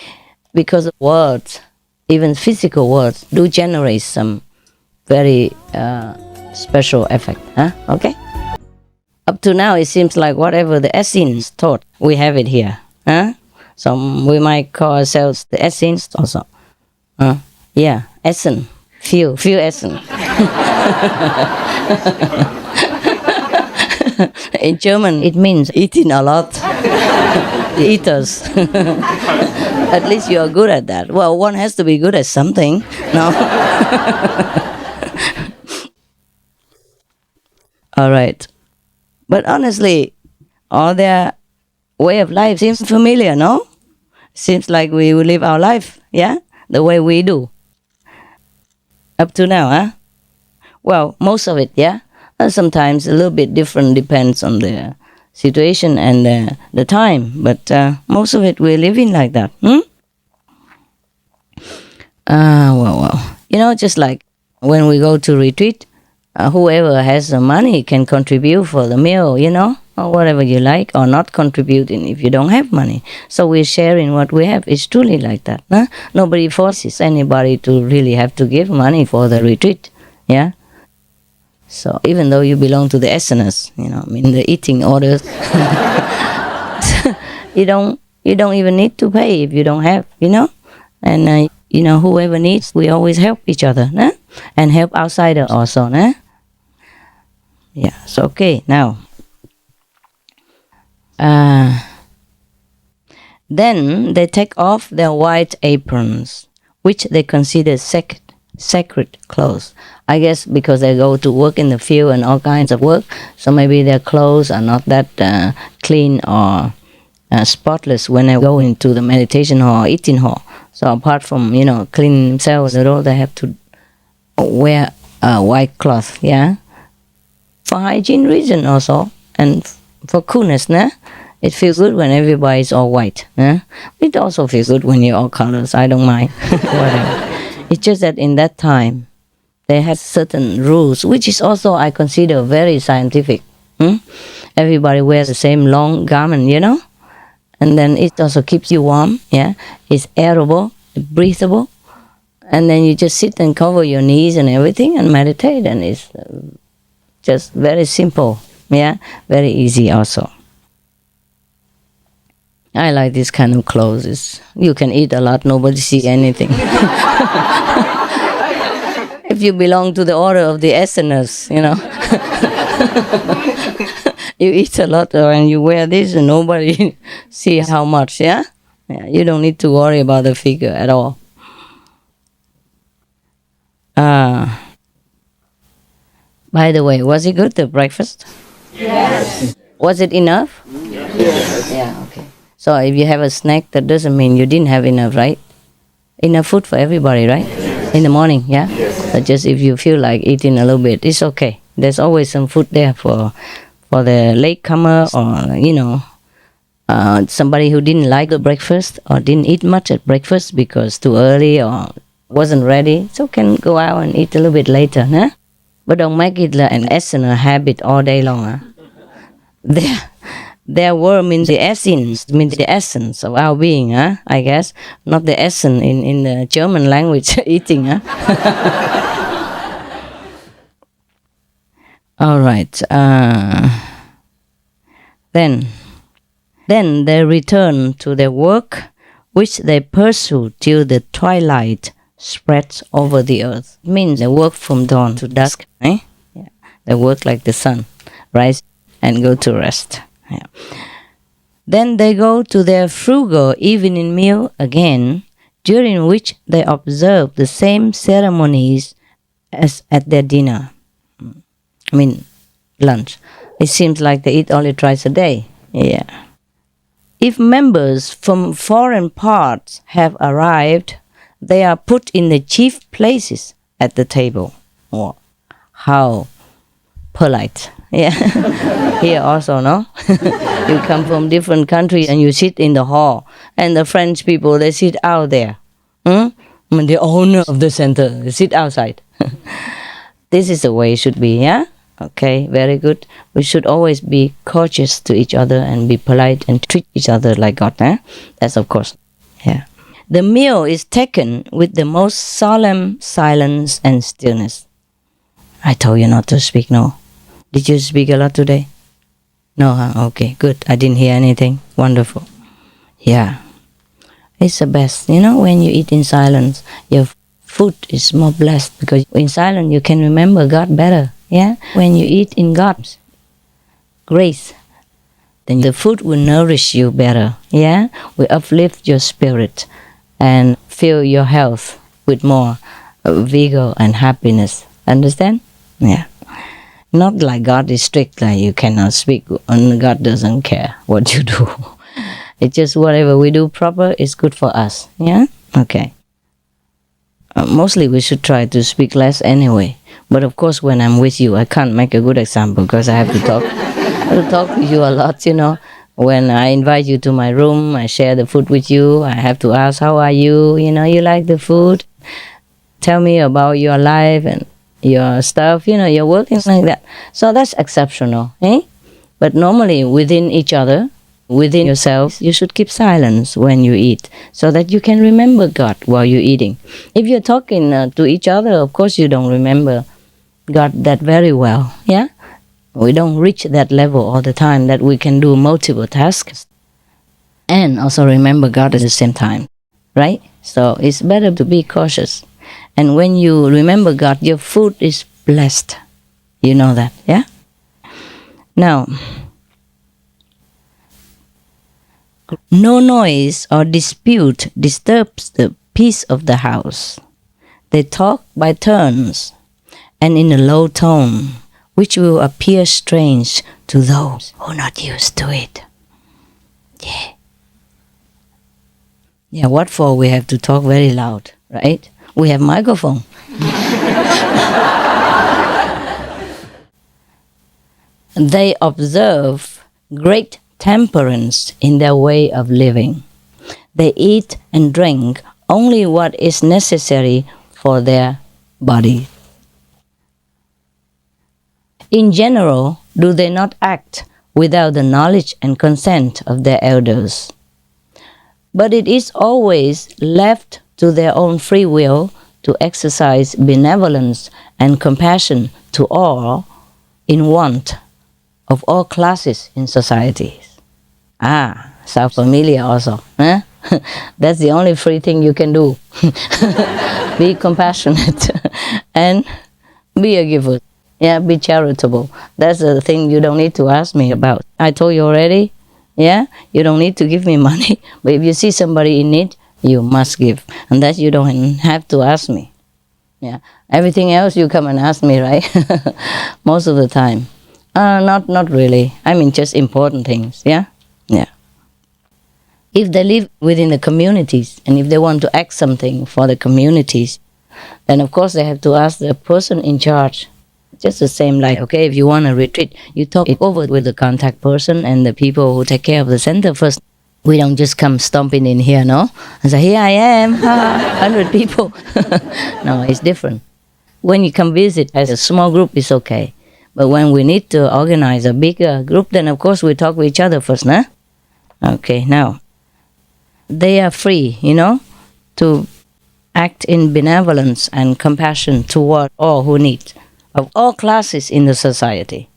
Because words, even physical words, do generate some very special effect, okay? Up to now, it seems like whatever the Essenes taught, we have it here, So we might call ourselves the Essenes also. Yeah, Essen, feel Essen. In German, it means eating a lot. Eaters. At least you are good at that. Well, one has to be good at something, no? All right. But honestly, all their way of life seems familiar, no? Seems like we will live our life, yeah? The way we do. Up to now, Well, most of it, yeah? Sometimes a little bit different, depends on the situation and the time, but most of it we're living like that. Well, just like when we go to retreat, whoever has the money can contribute for the meal, or whatever you like, or not contributing if you don't have money. So we're sharing what we have. It's truly like that. Nobody forces anybody to really have to give money for the retreat, yeah? So even though you belong to the Essenes, the eating orders, you don't even need to pay if you don't have, And whoever needs, we always help each other, and help outsider also, Yeah. So okay, now. Then they take off their white aprons, which they consider sacred clothes. I guess because they go to work in the field and all kinds of work, so maybe their clothes are not that clean or spotless when they go into the meditation hall or eating hall. So apart from, cleaning themselves at all, they have to wear a white cloth, yeah? For hygiene reason also, and for coolness, It feels good when everybody's all white, It also feels good when you're all colors, I don't mind. Whatever. It's just that in that time, they had certain rules, which is also, I consider, very scientific. Everybody wears the same long garment, And then it also keeps you warm, yeah? It's airable, breathable. And then you just sit and cover your knees and everything and meditate. And it's just very simple, yeah? Very easy also. I like this kind of clothes. You can eat a lot, nobody sees anything. If you belong to the order of the Essenes, you eat a lot and you wear this and nobody see how much, yeah? You don't need to worry about the figure at all. By the way, was it good, the breakfast? Yes. Was it enough? Yes. Yeah, okay. So if you have a snack, that doesn't mean you didn't have enough, right? Enough food for everybody, right? In the morning, yeah? Yes. But just if you feel like eating a little bit, it's okay. There's always some food there for the latecomer, or, somebody who didn't like the breakfast or didn't eat much at breakfast because too early or wasn't ready, so can go out and eat a little bit later, huh? But don't make it an essence or habit all day long, huh? Their word means the essence, means the essence of our being, huh? I guess. Not the essence in the German language, eating, huh? All right. Then they return to their work, which they pursue till the twilight spreads over the earth. It means they work from dawn to dusk. Eh? Yeah. They work like the sun, rise and go to rest. Yeah. Then they go to their frugal evening meal again, during which they observe the same ceremonies as at their dinner. I mean, lunch. It seems like they eat only twice a day. Yeah. If members from foreign parts have arrived, they are put in the chief places at the table. Oh, how polite. Yeah. Here also, no? You come from different countries and you sit in the hall, and the French people, they sit out there. I mean, the owner of the center, they sit outside. This is the way it should be, yeah? Okay, very good. We should always be courteous to each other and be polite and treat each other like God, eh? That's of course, yeah. The meal is taken with the most solemn silence and stillness. I told you not to speak, no? Did you speak a lot today? No, huh? Okay, good. I didn't hear anything. Wonderful. Yeah. It's the best. When you eat in silence, your food is more blessed because in silence you can remember God better. Yeah? When you eat in God's grace, then the food will nourish you better. Yeah? Will uplift your spirit and fill your health with more vigor and happiness. Understand? Yeah. Not like God is strict, like you cannot speak and God doesn't care what you do. It's just whatever we do proper is good for us. Yeah? Okay. Mostly we should try to speak less anyway. But of course when I'm with you, I can't make a good example because I have to talk. I have to talk to you a lot, When I invite you to my room, I share the food with you. I have to ask, how are you? You like the food? Tell me about your life and your stuff, your work, things like that. So that's exceptional, eh? But normally within each other, within yourself, you should keep silence when you eat so that you can remember God while you're eating. If you're talking to each other, of course you don't remember God that very well, yeah? We don't reach that level all the time that we can do multiple tasks and also remember God at the same time, right? So it's better to be cautious. And when you remember God, your food is blessed. You know that, yeah? Now, no noise or dispute disturbs the peace of the house. They talk by turns and in a low tone, which will appear strange to those who are not used to it. Yeah. Yeah, what for we have to talk very loud, right? We have microphone. They observe great temperance in their way of living. They eat and drink only what is necessary for their body. In general, do they not act without the knowledge and consent of their elders? But it is always left to their own free will to exercise benevolence and compassion to all in want of all classes in society. Sound familiar also, huh? That's the only free thing you can do. Be compassionate and be a giver. Yeah, be charitable. That's the thing you don't need to ask me about. I told you already, yeah? You don't need to give me money, but if you see somebody in need, you must give. And that you don't have to ask me. Yeah. Everything else you come and ask me, right? Most of the time. Not really. I mean just important things, yeah? Yeah. If they live within the communities and if they want to act something for the communities, then of course they have to ask the person in charge. Just the same like, okay, if you want a retreat, you talk it over with the contact person and the people who take care of the center first. We don't just come stomping in here, no? And say, here I am, 100 people. No, it's different. When you come visit as a small group, it's okay. But when we need to organize a bigger group, then of course we talk with each other first, nah? Okay, now, they are free, to act in benevolence and compassion toward all who need, of all classes in the society.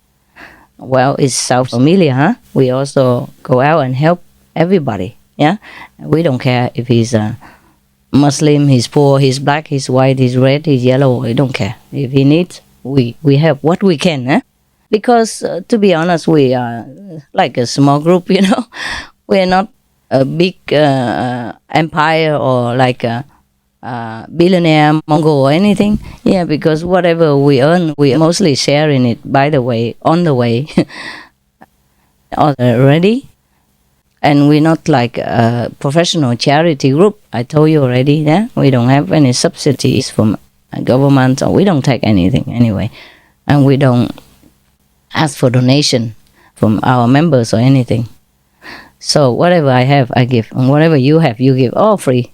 Well, it's self-familiar, huh? We also go out and help everybody, yeah? We don't care if he's a Muslim, he's poor, he's black, he's white, he's red, he's yellow, we don't care. If he needs, we help what we can, eh? Because, to be honest, we are like a small group, We are not a big empire or like a billionaire Mongol or anything. Yeah, because whatever we earn, we mostly share in it by the way, on the way, already. And we're not like a professional charity group. I told you already, yeah? We don't have any subsidies from government, or we don't take anything anyway. And we don't ask for donation from our members or anything. So whatever I have, I give. And whatever you have, you give. All free.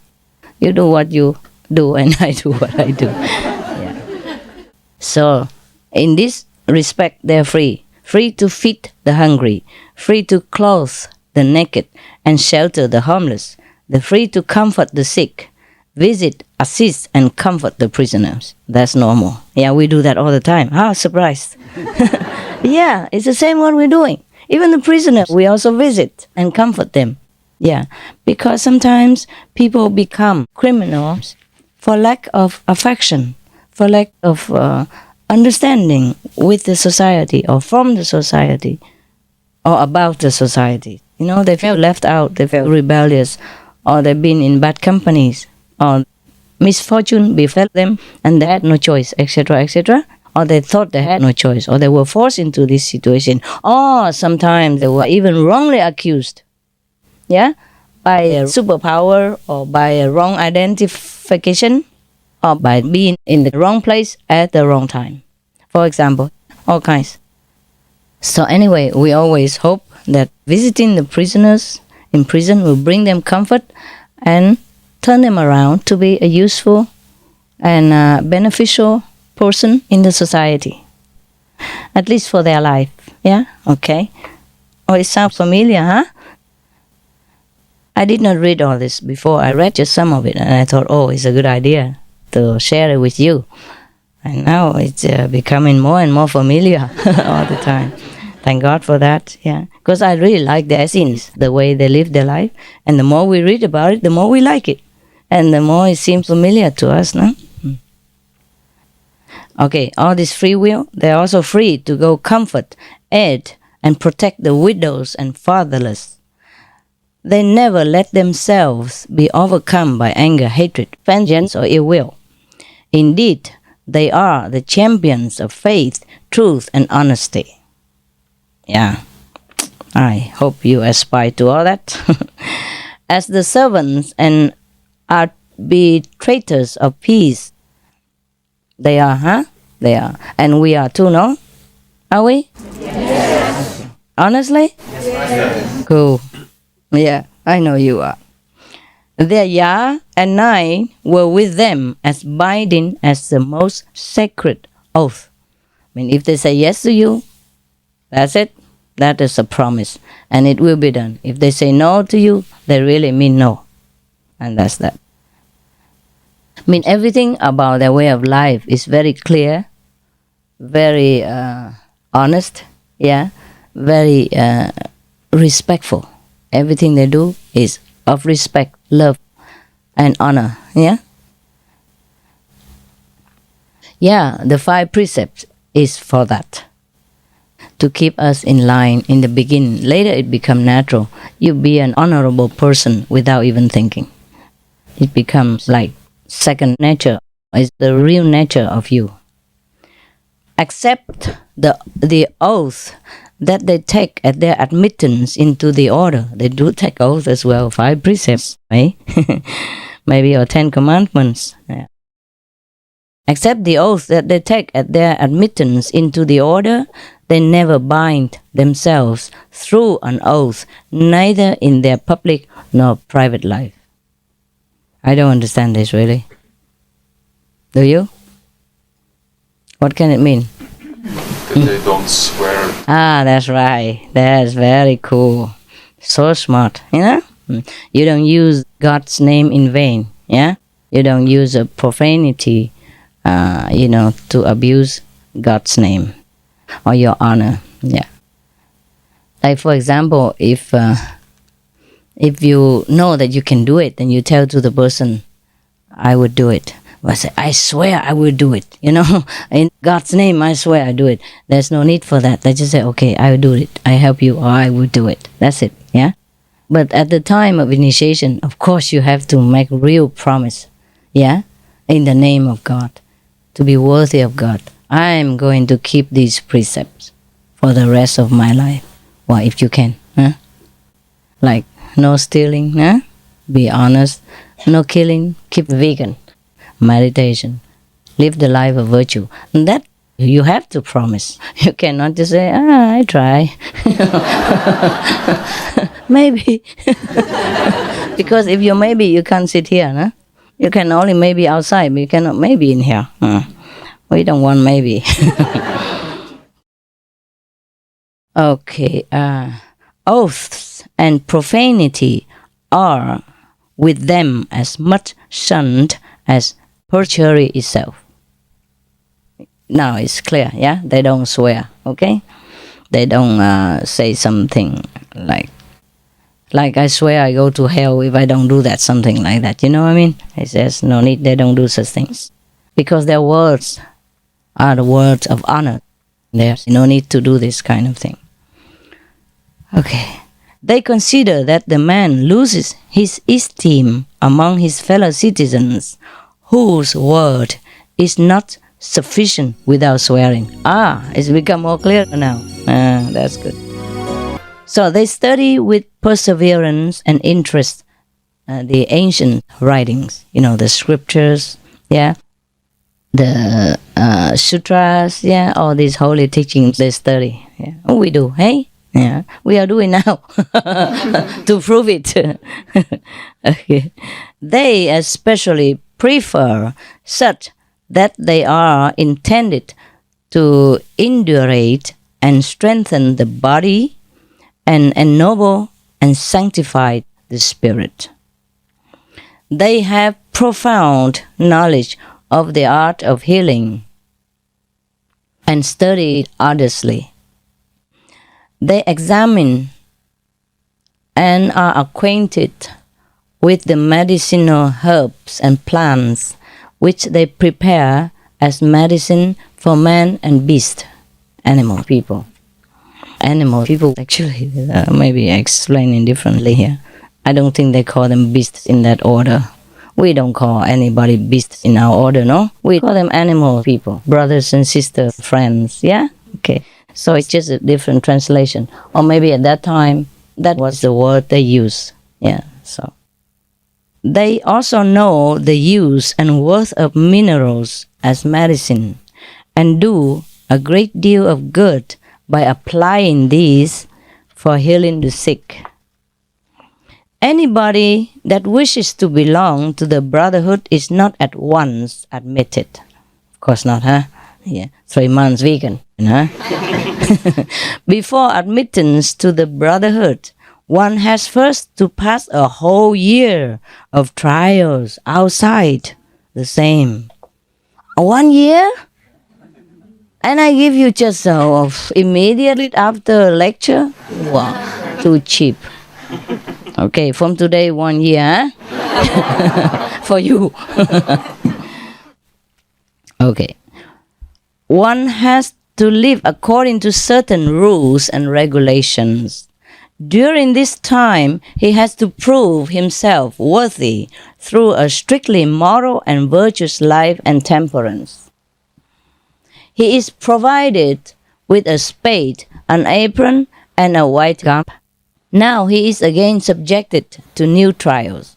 You do what you do and I do what I do. Yeah. So in this respect, they're free. Free to feed the hungry. Free to clothe the naked and shelter the homeless. They're free to comfort the sick. Visit, assist, and comfort the prisoners. That's normal. Yeah, we do that all the time. Ah, surprised. Yeah, it's the same what we're doing. Even the prisoners, we also visit and comfort them. Yeah, because sometimes people become criminals for lack of affection, for lack of understanding with the society or from the society or about the society. They feel left out, they feel rebellious, or they've been in bad companies, or misfortune befell them and they had no choice, etc., etc. Or they thought they had no choice, or they were forced into this situation, or sometimes they were even wrongly accused, yeah, by a superpower, or by a wrong identification, or by being in the wrong place at the wrong time. For example, all kinds. So anyway, we always hope that visiting the prisoners in prison will bring them comfort and turn them around to be a useful and beneficial person in the society, at least for their life. Yeah, okay. Oh, it sounds familiar, huh? I did not read all this before. I read just some of it, and I thought, oh, it's a good idea to share it with you. And now it's becoming more and more familiar all the time. Thank God for that, yeah. Because I really like the Essenes, the way they live their life. And the more we read about it, the more we like it. And the more it seems familiar to us, no? Okay, all this free will, they're also free to go comfort, aid, and protect the widows and fatherless. They never let themselves be overcome by anger, hatred, vengeance, or ill will. Indeed, they are the champions of faith, truth, and honesty. Yeah, I hope you aspire to all that. As the servants and arbitrators of peace, they are, huh? They are. And we are too, no? Are we? Yes. Okay. Honestly? Yes. Cool. Yeah, I know you are. Their Ya and Nine were with them as binding as the most sacred oath. I mean, if they say yes to you, that's it. That is a promise. And it will be done. If they say no to you, they really mean no. And that's that. I mean, everything about their way of life is very clear, very honest, yeah, very respectful. Everything they do is of respect, love, and honor, yeah? Yeah, the 5 precepts is for that. To keep us in line in the beginning. Later it becomes natural. You be an honorable person without even thinking. It becomes like second nature. It's the real nature of you. Accept the oath that they take at their admittance into the order. They do take oath as well, 5 precepts, right? Maybe, or 10 commandments. Yeah. Except the oath that they take at their admittance into the order, they never bind themselves through an oath, neither in their public nor private life. I don't understand this really. Do you? What can it mean? They don't swear. Ah, that's right. That's very cool. So smart, you know? You don't use God's name in vain, yeah? You don't use a profanity, to abuse God's name or your honor, yeah. Like, for example, if you know that you can do it, then you tell to the person, I would do it. But say, I swear I will do it, in God's name, I swear I do it. There's no need for that. They just say, okay, I will do it. I help you, or I will do it. That's it, yeah? But at the time of initiation, of course, you have to make real promise, yeah? In the name of God, to be worthy of God. I am going to keep these precepts for the rest of my life. Well, if you can, huh? Like, no stealing, huh? Be honest. No killing, keep vegan. Meditation, live the life of virtue. And that you have to promise. You cannot just say, I try. Maybe. Because if you maybe, you can't sit here, no? You can only maybe outside, but you cannot maybe in here. We don't want maybe. Okay. Oaths and profanity are with them as much shunned as perjury itself. Now it's clear, yeah? They don't swear, okay? They don't say something like I swear I go to hell if I don't do that, something like that. You know what I mean? It says no need, they don't do such things. Because their words are the words of honor. There's no need to do this kind of thing. Okay. They consider that the man loses his esteem among his fellow citizens whose word is not sufficient without swearing. It's become more clear now. That's good. So they study with perseverance and interest the ancient writings, the scriptures, yeah, the sutras, yeah, all these holy teachings they study. Yeah. We do, hey? Yeah, we are doing now to prove it. Okay. They especially prefer such that they are intended to indurate and strengthen the body and ennoble and sanctify the spirit. They have profound knowledge of the art of healing and study it arduously. They examine and are acquainted with the medicinal herbs and plants which they prepare as medicine for man and beast, animal people. Animal people, actually, maybe explaining differently here. I don't think they call them beasts in that order. We don't call anybody beasts in our order, no? We call them animal people, brothers and sisters, friends, yeah? Okay. So it's just a different translation. Or maybe at that time, that was the word they used. Yeah, so. They also know the use and worth of minerals as medicine and do a great deal of good by applying these for healing the sick. Anybody that wishes to belong to the brotherhood is not at once admitted. Of course not, huh? Yeah, 3 months vegan, huh? Before admittance to the brotherhood, one has first to pass a whole year of trials outside the same. 1 year? And I give you just immediately after lecture? Wow, too cheap. Okay, from today 1 year, huh? For you. Okay. One has to live according to certain rules and regulations. During this time, he has to prove himself worthy through a strictly moral and virtuous life and temperance. He is provided with a spade, an apron, and a white garment. Now he is again subjected to new trials.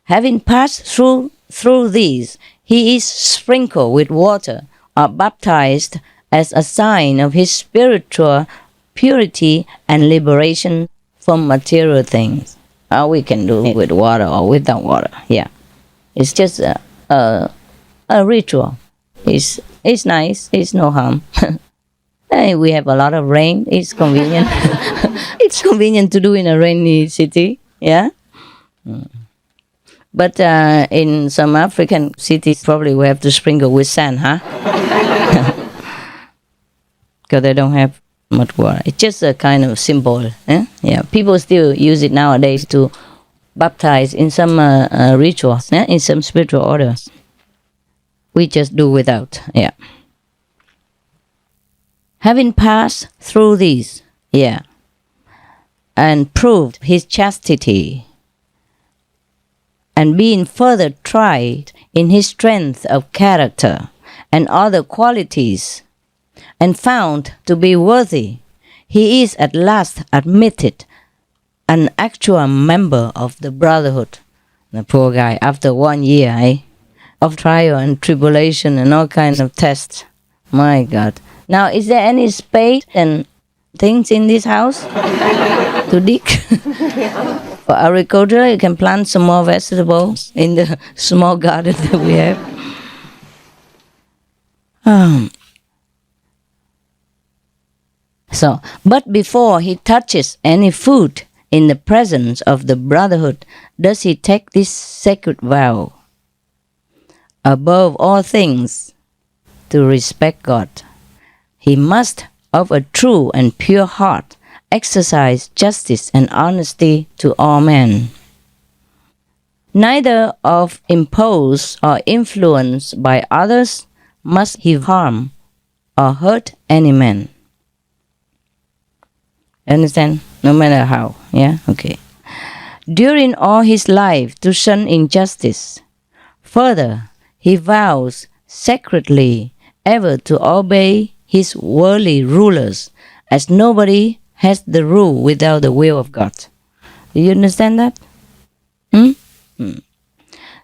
Having passed through these, he is sprinkled with water or baptized as a sign of his spiritual purity and liberation from material things. We can do it with water or without water. Yeah, it's just a ritual. It's nice. It's no harm. We have a lot of rain. It's convenient. It's convenient to do in a rainy city. Yeah. But in some African cities, probably we have to sprinkle with sand, huh? Because they don't have much water. It's just a kind of symbol. Yeah. People still use it nowadays to baptize in some rituals, in some spiritual orders. We just do without. Yeah. Having passed through these, and proved his chastity, and being further tried in his strength of character and other qualities, and found to be worthy, he is at last admitted an actual member of the brotherhood. The poor guy, after 1 year of trial and tribulation and all kinds of tests. My God. Now, is there any spade and things in this house to dig? For agriculture, you can plant some more vegetables in the small garden that we have. But before he touches any food in the presence of the brotherhood, does he take this sacred vow? Above all things, to respect God, he must, of a true and pure heart, exercise justice and honesty to all men. Neither of imposed or influenced by others must he harm or hurt any man. Understand? No matter how. Yeah? Okay. During all his life to shun injustice. Further, he vows sacredly ever to obey his worldly rulers, as nobody has the rule without the will of God. Do you understand that?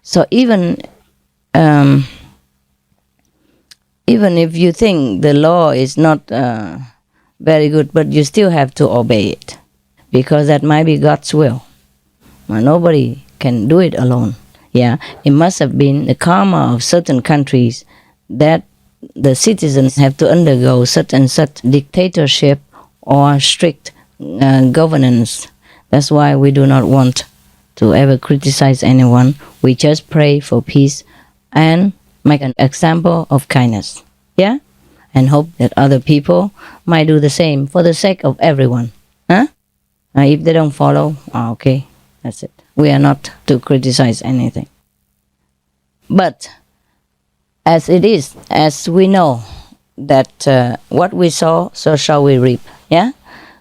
So even if you think the law is not very good, but you still have to obey it, because that might be God's will. Nobody can do it alone. Yeah, it must have been the karma of certain countries that the citizens have to undergo such and such dictatorship or strict governance. That's why we do not want to ever criticize anyone. We just pray for peace and make an example of kindness. Yeah? And hope that other people might do the same for the sake of everyone. If they don't follow, okay, that's it. We are not to criticize anything. But as it is, as we know that what we sow, so shall we reap. Yeah?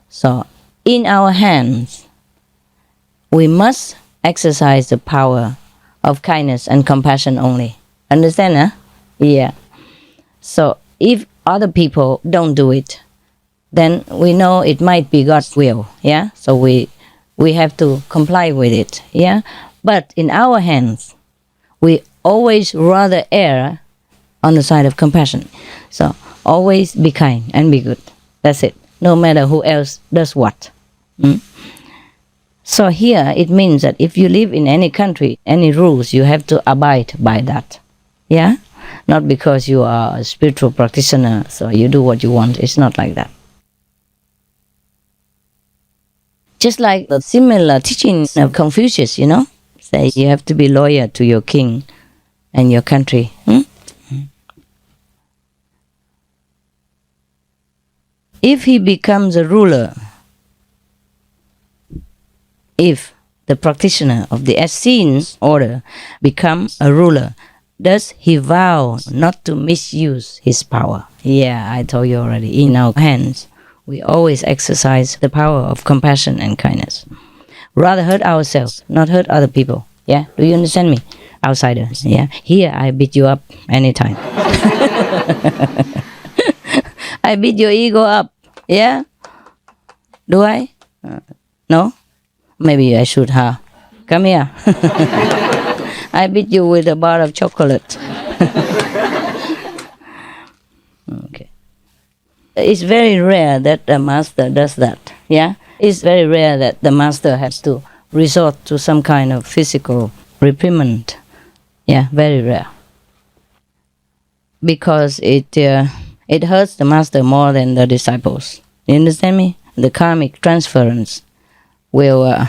So in our hands, we must exercise the power of kindness and compassion only. Understand, huh? Yeah. So if other people don't do it, then we know it might be God's will. Yeah? So we have to comply with it. Yeah? But in our hands, we always rather err on the side of compassion. So always be kind and be good. That's it. No matter who else does what. So here it means that if you live in any country, any rules, you have to abide by that. Yeah? Not because you are a spiritual practitioner, so you do what you want. It's not like that. Just like the similar teaching of Confucius, say you have to be loyal to your king and your country. If he becomes a ruler, if the practitioner of the Essenes order become a ruler, does he vow not to misuse his power? Yeah, I told you already. In our hands, we always exercise the power of compassion and kindness. Rather hurt ourselves, not hurt other people. Yeah, do you understand me? Outsiders. Yeah, here I beat you up anytime. I beat your ego up. Yeah, Do I? No? Maybe I should have. Come here. I beat you with a bar of chocolate. Okay. It's very rare that the master does that. Yeah? It's very rare that the master has to resort to some kind of physical reprimand. Yeah, very rare. Because it hurts the master more than the disciples. You understand me? The karmic transference will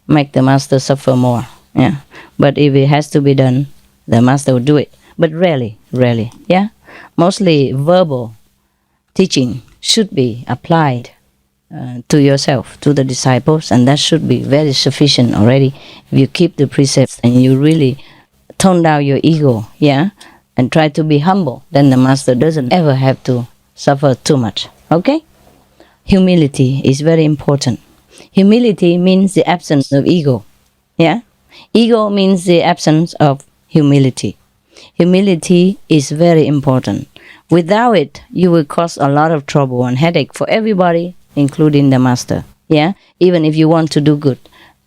make the master suffer more. Yeah. But if it has to be done, the master will do it. But rarely. Yeah. Mostly verbal teaching should be applied to yourself, to the disciples, and that should be very sufficient already. If you keep the precepts and you really tone down your ego, yeah, and try to be humble, then the master doesn't ever have to suffer too much. Okay? Humility is very important. Humility means the absence of ego. Yeah? Ego means the absence of humility. Humility is very important. Without it, you will cause a lot of trouble and headache for everybody, including the master. Yeah? Even if you want to do good,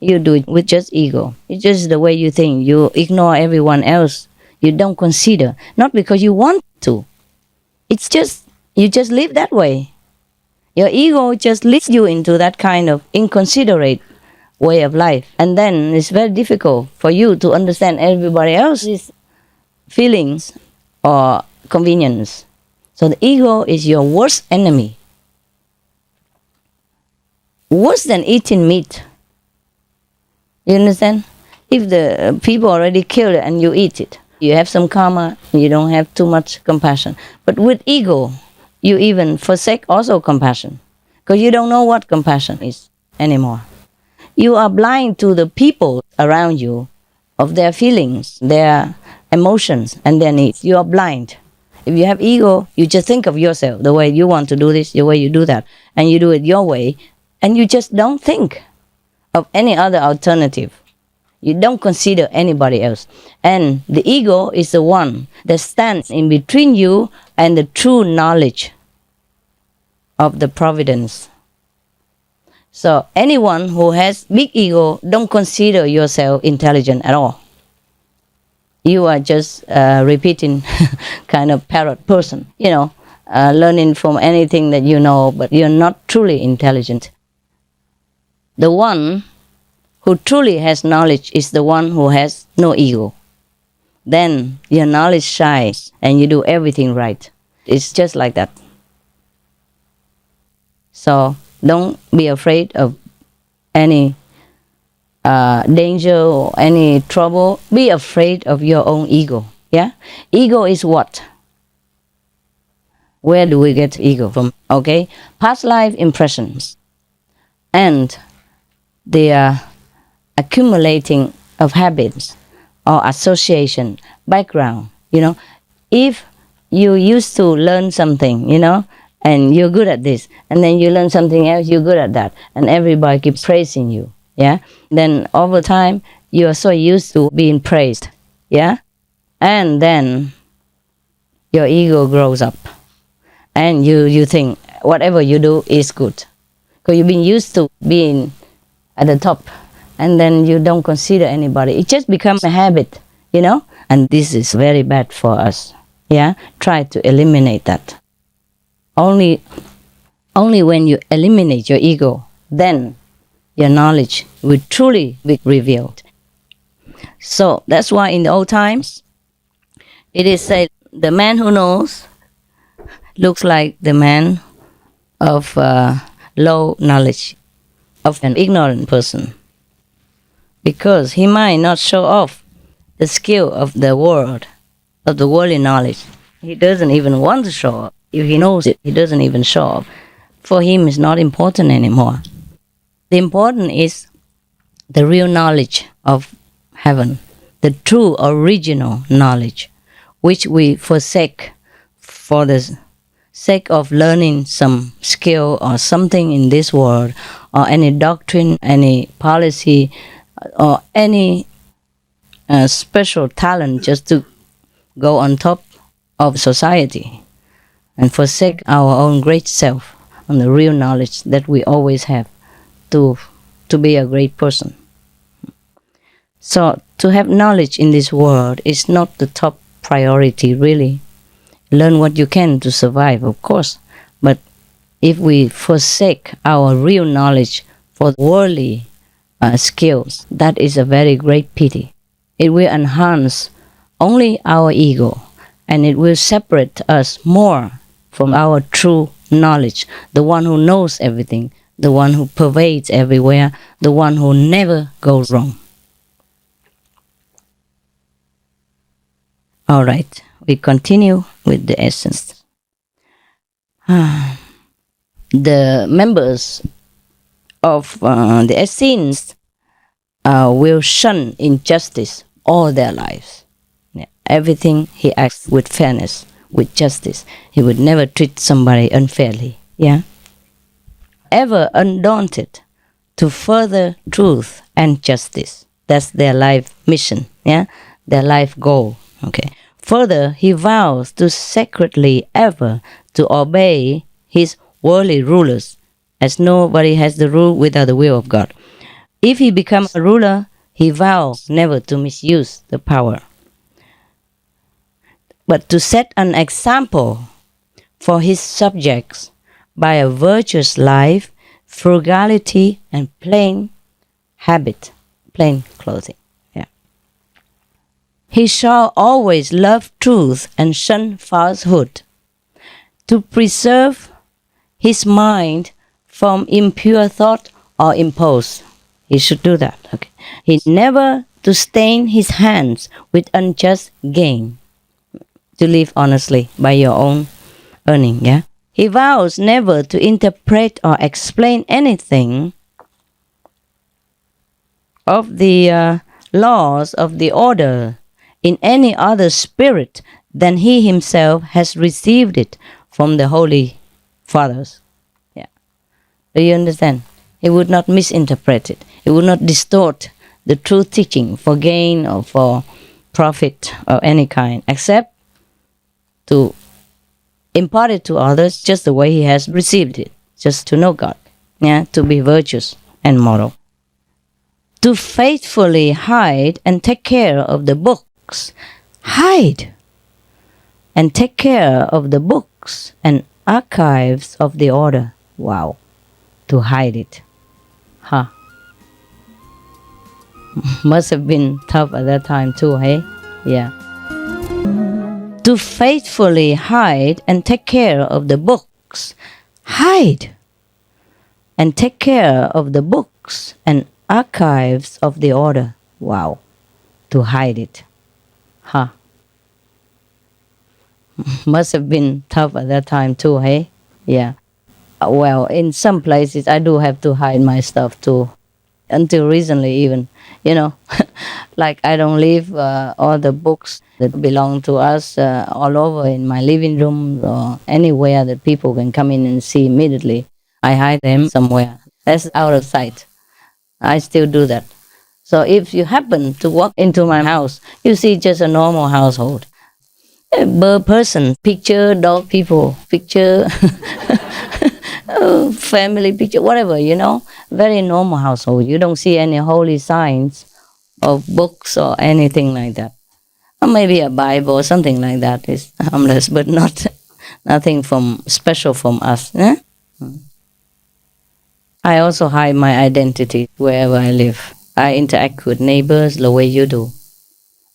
you do it with just ego. It's just the way you think. You ignore everyone else. You don't consider. Not because you want to. It's just, you just live that way. Your ego just leads you into that kind of inconsiderate way of life. And then it's very difficult for you to understand everybody else's feelings or convenience. So the ego is your worst enemy. Worse than eating meat. You understand? If the people already killed it and you eat it, you have some karma, you don't have too much compassion. But with ego, you even forsake also compassion. Because you don't know what compassion is anymore. You are blind to the people around you, of their feelings, their emotions, and their needs. You are blind. If you have ego, you just think of yourself, the way you want to do this, the way you do that, and you do it your way, and you just don't think of any other alternative. You don't consider anybody else. And the ego is the one that stands in between you and the true knowledge of the providence. So anyone who has big ego, don't consider yourself intelligent at all. You are just repeating kind of parrot person, learning from anything that you know, but you're not truly intelligent. The one who truly has knowledge is the one who has no ego. Then your knowledge shines and you do everything right. It's just like that. So don't be afraid of any danger or any trouble. Be afraid of your own ego. Yeah? Ego is what? Where do we get ego from? Okay? Past life impressions. And the accumulating of habits or association, background. If you used to learn something, and you're good at this, and then you learn something else, you're good at that, and everybody keeps praising you, yeah? Then over time, you are so used to being praised, yeah? And then your ego grows up, and you think whatever you do is good. Because you've been used to being at the top, and then you don't consider anybody. It just becomes a habit, And this is very bad for us, yeah? Try to eliminate that. Only when you eliminate your ego, then your knowledge will truly be revealed. So that's why in the old times, it is said, the man who knows looks like the man of low knowledge, of an ignorant person. Because he might not show off the skill of the world, of the worldly knowledge. He doesn't even want to show off. If he knows it, he doesn't even show off. For him, it's not important anymore. The important is the real knowledge of heaven, the true original knowledge, which we forsake for the sake of learning some skill or something in this world, or any doctrine, any policy, or any special talent just to go on top of society, and forsake our own great self and the real knowledge that we always have. to be a great person. So to have knowledge in this world is not the top priority, really. Learn what you can to survive, of course. But if we forsake our real knowledge for worldly skills, that is a very great pity. It will enhance only our ego, and it will separate us more from our true knowledge, the one who knows everything, the one who pervades everywhere, the one who never goes wrong. All right, we continue with the essence. The members of the Essenes will shun injustice all their lives. Yeah. Everything he acts with fairness, with justice. He would never treat somebody unfairly. Yeah. Ever undaunted to further truth and justice. That's their life mission. Yeah, their life goal. Okay. Further, he vows to sacredly ever to obey his worldly rulers, as nobody has the rule without the will of God. If he becomes a ruler, he vows never to misuse the power, but to set an example for his subjects by a virtuous life, frugality, and plain habit, plain clothing. Yeah. He shall always love truth and shun falsehood, to preserve his mind from impure thought or impulse. He should do that. Okay. He never to stain his hands with unjust gain, to live honestly by your own earning. Yeah. He vows never to interpret or explain anything of the laws of the order in any other spirit than he himself has received it from the Holy Fathers. Yeah. Do you understand? He would not misinterpret it. He would not distort the true teaching for gain or for profit of any kind, except to impart it to others just the way he has received it, just to know God, yeah, to be virtuous and moral. To faithfully hide and take care of the books. Hide and take care of the books and archives of the order. Wow. To hide it. Huh. Must have been tough at that time too, hey? Yeah. To faithfully hide and take care of the books. Hide and take care of the books and archives of the order. Wow. To hide it. Huh. Must have been tough at that time too, hey? Yeah. Well, in some places I do have to hide my stuff too. Until recently even, you know. Like I don't leave all the books that belong to us all over in my living room or anywhere that people can come in and see immediately. I hide them somewhere. That's out of sight. I still do that. So if you happen to walk into my house, you see just a normal household. A bird person, picture, dog people, picture, family picture, whatever, you know. Very normal household. You don't see any holy signs of books or anything like that. Or maybe a Bible or something like that is harmless, but nothing special from us. Eh? I also hide my identity wherever I live. I interact with neighbors the way you do.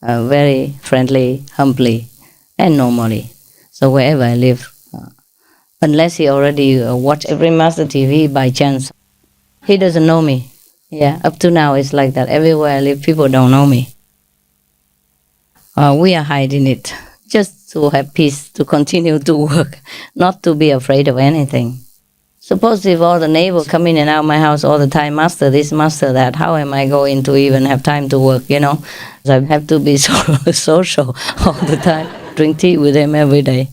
Very friendly, humbly, and normally. So wherever I live, unless he already watched every Master TV by chance, he doesn't know me. Yeah, up to now it's like that. Everywhere I live, people don't know me. We are hiding it just to have peace, to continue to work, not to be afraid of anything. Suppose if all the neighbors come in and out of my house all the time, master this, master that, how am I going to even have time to work, you know? I have to be social all the time, drink tea with them every day.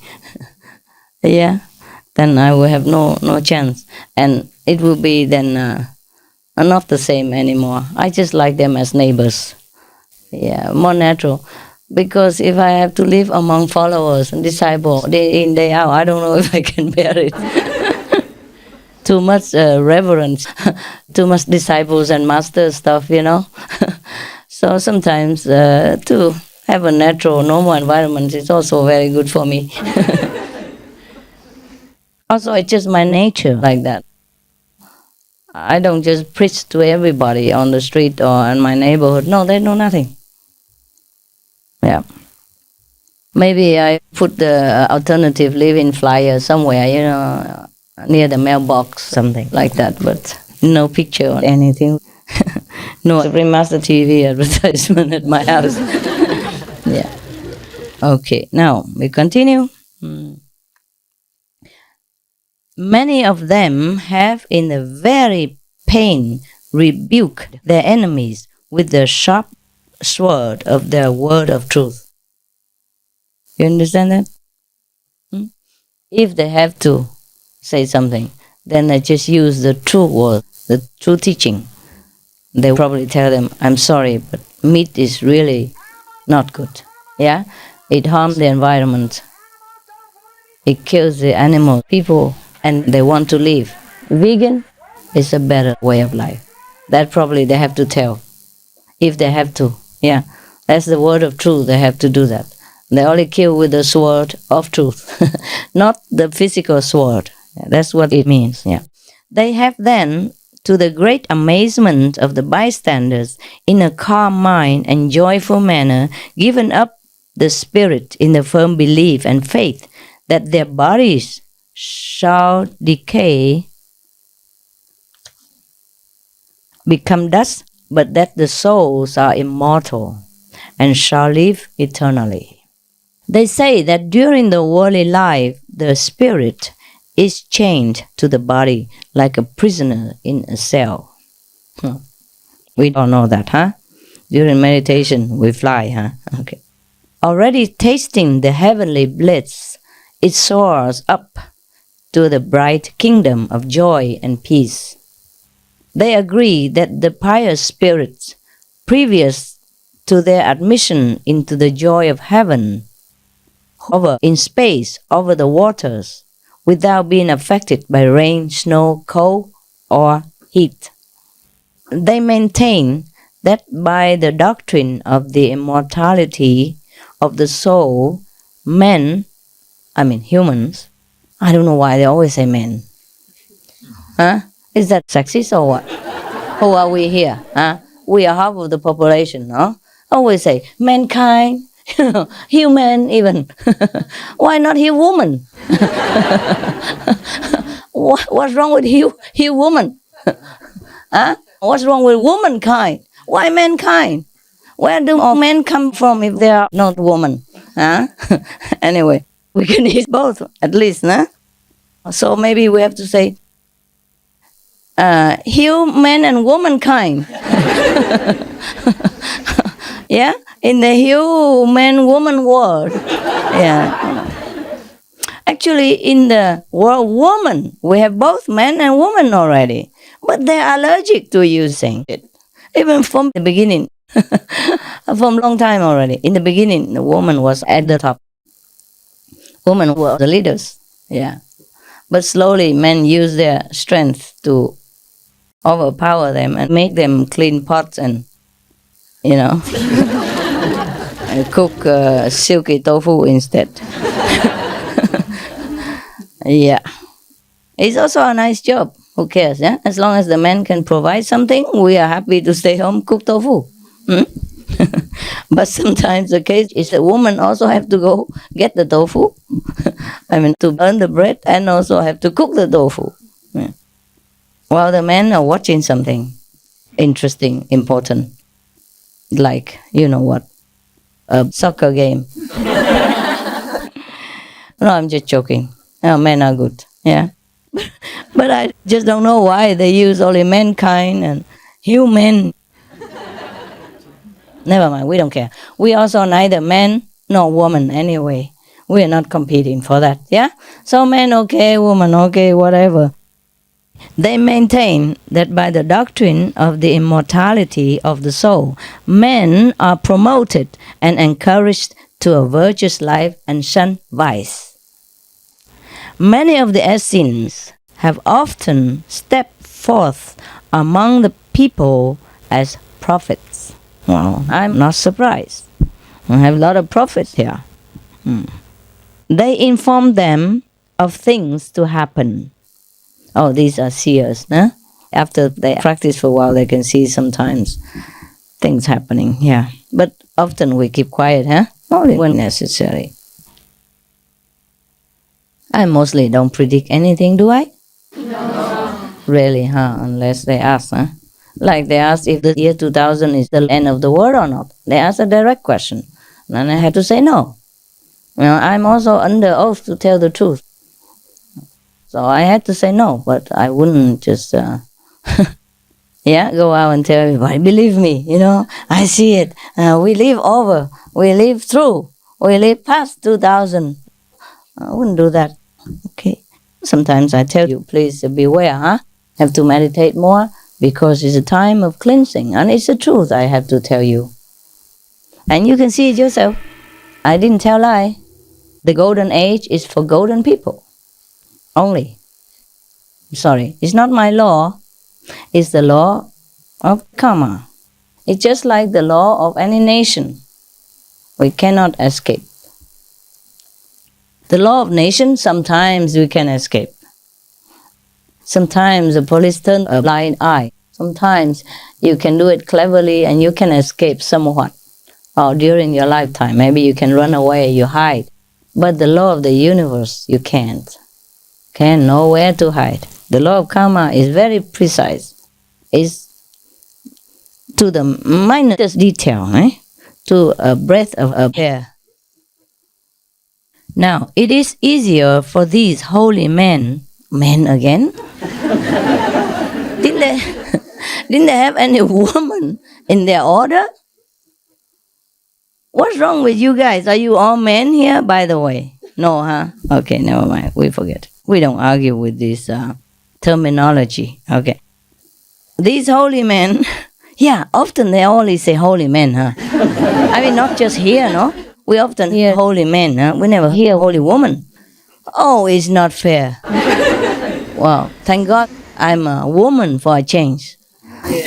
Yeah, then I will have no chance. And it will be then not the same anymore. I just like them as neighbors. Yeah, more natural. Because if I have to live among followers and disciples day in, day out, I don't know if I can bear it. too much reverence, too much disciples and master stuff, you know. So sometimes to have a natural, normal environment is also very good for me. Also, it's just my nature like that. I don't just preach to everybody on the street or in my neighborhood. No, they know nothing. Yeah. Maybe I put the alternative living flyer somewhere, you know, near the mailbox, something like that, but no picture or anything. No Supreme Master TV advertisement at my house. Yeah. Okay, now we continue. Many of them have in the very pain rebuked their enemies with the sharp sword of their word of truth. You understand that? If they have to say something, then they just use the true word, the true teaching. They probably tell them, I'm sorry, but meat is really not good. Yeah? It harms the environment. It kills the animal, people, and they want to live. Vegan is a better way of life. That probably they have to tell. If they have to. Yeah. That's the word of truth. They have to do that. They only kill with the sword of truth. Not the physical sword. That's what it means. Yeah. They have then, to the great amazement of the bystanders, in a calm mind and joyful manner, given up the spirit in the firm belief and faith that their bodies shall decay, become dust, but that the souls are immortal and shall live eternally. They say that during the worldly life, the spirit is chained to the body like a prisoner in a cell. We all know that, huh? During meditation, we fly, huh? Okay. Already tasting the heavenly bliss, it soars up to the bright kingdom of joy and peace. They agree that the pious spirits, previous to their admission into the joy of heaven, hover in space over the waters without being affected by rain, snow, cold, or heat. They maintain that by the doctrine of the immortality of the soul, humans, I don't know why they always say men. Huh? Is that sexist or what? Who are we here? Huh? We are half of the population, no? Always say mankind, human even. Why not he woman? What's wrong with he woman? Huh? What's wrong with womankind? Why mankind? Where do all men come from if they are not woman? Huh? Anyway, we can use both at least, nah? So maybe we have to say human and womankind. Yeah? In the human-woman world. Yeah. Actually, in the world woman, we have both man and woman already. But they are allergic to using it. Even from the beginning. From a long time already. In the beginning, the woman was at the top. Women were the leaders. Yeah. But slowly, men use their strength to overpower them and make them clean pots and, and cook silky tofu instead. Yeah. It's also a nice job. Who cares? Yeah? As long as the man can provide something, we are happy to stay home, cook tofu. But sometimes the case is the woman also have to go get the tofu. To earn the bread and also have to cook the tofu. Yeah. While the men are watching something interesting, important, like, a soccer game. No, I'm just joking. Men are good, yeah. But I just don't know why they use only mankind and human. Never mind, we don't care. We also neither man nor woman anyway. We are not competing for that, yeah? So man okay, woman okay, whatever. They maintain that by the doctrine of the immortality of the soul, men are promoted and encouraged to a virtuous life and shun vice. Many of the Essenes have often stepped forth among the people as prophets. Well, I'm not surprised. I have a lot of prophets here. They inform them of things to happen. Oh, these are seers, huh? After they practice for a while, they can see sometimes things happening, yeah. But often we keep quiet, huh? Only when necessary. I mostly don't predict anything, do I? No. Really, huh? Unless they ask, huh? Like they asked if the year 2000 is the end of the world or not. They asked a direct question. And I had to say no. You know, I'm also under oath to tell the truth. So I had to say no, but I wouldn't just, go out and tell everybody, believe me, I see it. We live over, we live through, we live past 2000. I wouldn't do that, okay? Sometimes I tell you, please beware, huh? Have to meditate more because it's a time of cleansing, and it's the truth I have to tell you. And you can see it yourself. I didn't tell lie. The golden age is for golden people. Only. Sorry, it's not my law. It's the law of karma. It's just like the law of any nation. We cannot escape. The law of nation, sometimes we can escape. Sometimes the police turn a blind eye. Sometimes you can do it cleverly and you can escape somewhat. Or during your lifetime, maybe you can run away, you hide. But the law of the universe, you can't. Can nowhere to hide. The law of karma is very precise. It's to the minutest detail, to a breath of a hair. Now, it is easier for these holy men again? Didn't they have any woman in their order? What's wrong with you guys? Are you all men here, by the way? No, huh? Okay, never mind. We forget. We don't argue with this terminology. Okay. These holy men, often they only say holy men, huh? I mean, not just here, no? We often hear holy men, huh? We never hear holy woman. Oh, it's not fair. Wow, thank God I'm a woman for a change.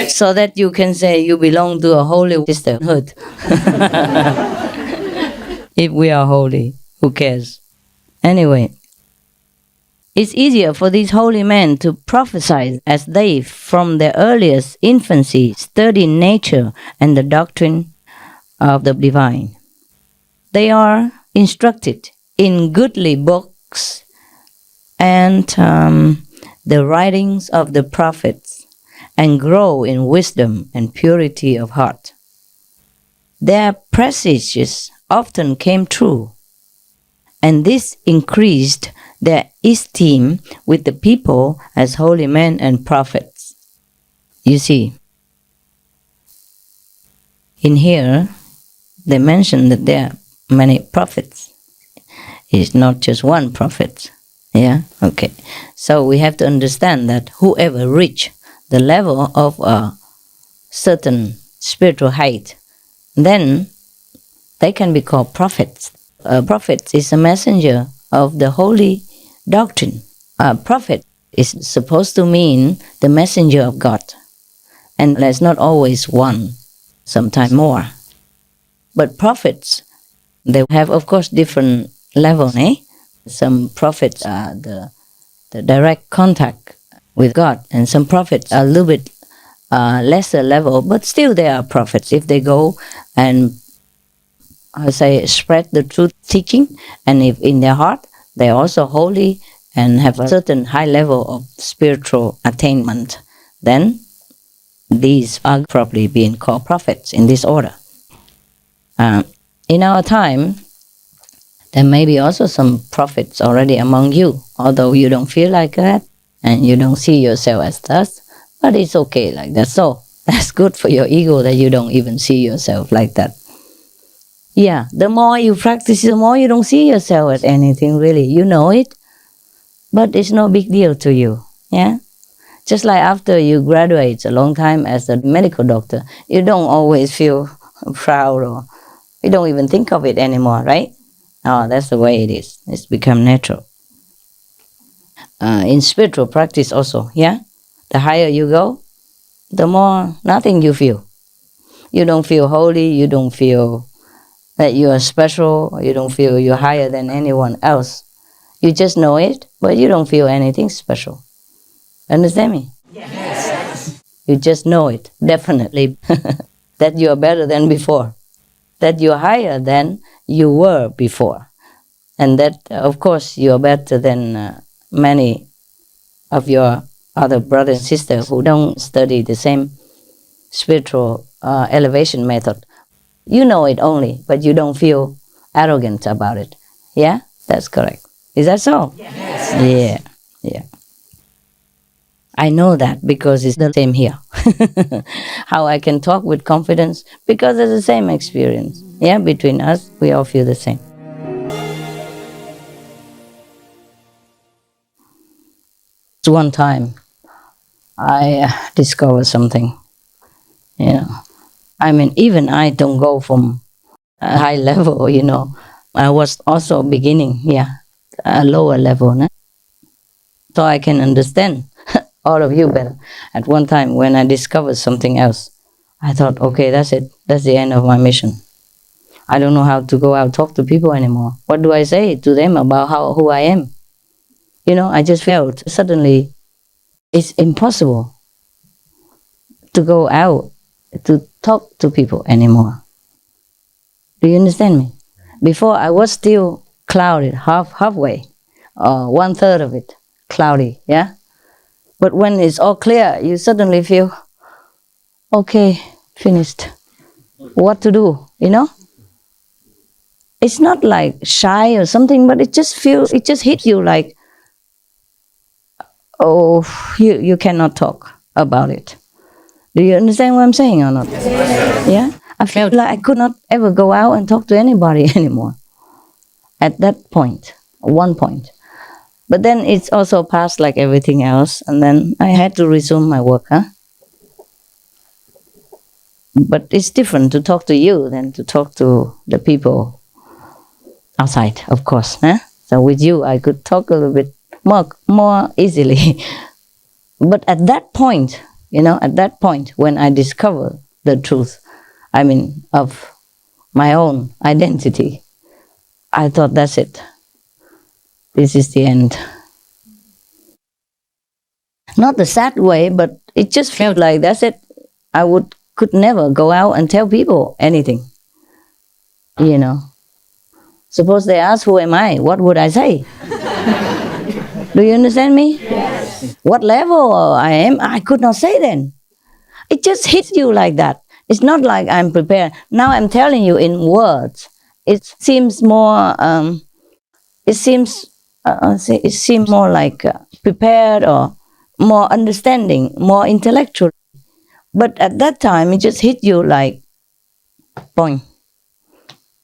So that you can say you belong to a holy sisterhood. If we are holy, who cares? Anyway, it's easier for these holy men to prophesy as they, from their earliest infancy, study nature and the doctrine of the divine. They are instructed in goodly books and the writings of the prophets, and grow in wisdom and purity of heart. Their presages often came true, and this increased their esteem with the people as holy men and prophets. You see, in here, they mention that there are many prophets. It's not just one prophet. Yeah? Okay. So we have to understand that whoever reach the level of a certain spiritual height, then they can be called prophets. A prophet is a messenger of the holy doctrine. A prophet is supposed to mean the messenger of God. And there's not always one, sometimes more. But prophets, they have, of course, different levels, Some prophets are the direct contact with God, and some prophets are a little bit lesser level, but still they are prophets. If they go and, spread the truth teaching, and if in their heart they're also holy and have a certain high level of spiritual attainment, then these are probably being called prophets in this order. In our time, there may be also some prophets already among you, although you don't feel like that and you don't see yourself as that, but it's okay like that. So that's good for your ego that you don't even see yourself like that. Yeah, the more you practice, the more you don't see yourself as anything really. You know it, but it's no big deal to you. Yeah? Just like after you graduate a long time as a medical doctor, you don't always feel proud or you don't even think of it anymore, right? Oh, that's the way it is. It's become natural. in spiritual practice also, yeah? The higher you go, the more nothing you feel. You don't feel holy, you don't feel that you are special, you don't feel you're higher than anyone else. You just know it, but you don't feel anything special. Understand me? Yes. You just know it, definitely, that you are better than before, that you're higher than you were before, and that, of course, you are better than many of your other brothers and sisters who don't study the same spiritual elevation method. You know it only, but you don't feel arrogant about it. Yeah? That's correct. Is that so? Yes. Yeah. I know that because it's the same here. How I can talk with confidence? Because it's the same experience. Yeah, between us, we all feel the same. One time, I discovered something. I mean, even I don't go from a high level, I was also beginning, a lower level. No? So I can understand all of you better. At one time, when I discovered something else, I thought, okay, that's it. That's the end of my mission. I don't know how to go out and talk to people anymore. What do I say to them about who I am? I just felt suddenly it's impossible to go out to talk to people anymore. Do you understand me? Before I was still clouded, halfway, or 1/3 of it, cloudy, yeah? But when it's all clear, you suddenly feel, okay, finished. What to do, It's not like shy or something, but it just hits you like, oh, you cannot talk about it. Do you understand what I'm saying or not? Yeah? I felt like I could not ever go out and talk to anybody anymore. At that point, one point. But then it's also passed like everything else, and then I had to resume my work, But it's different to talk to you than to talk to the people outside, of course. So with you, I could talk a little bit more easily. But at that point, when I discovered the truth, of my own identity, I thought, that's it. This is the end. Not the sad way, but it just felt like, that's it. I could never go out and tell people anything. Suppose they ask, who am I? What would I say? Do you understand me? Yes. What level I am, I could not say then. It just hits you like that. It's not like I'm prepared. Now I'm telling you in words. It seems more. It seems more like prepared or more understanding, more intellectual. But at that time, it just hit you like, boing.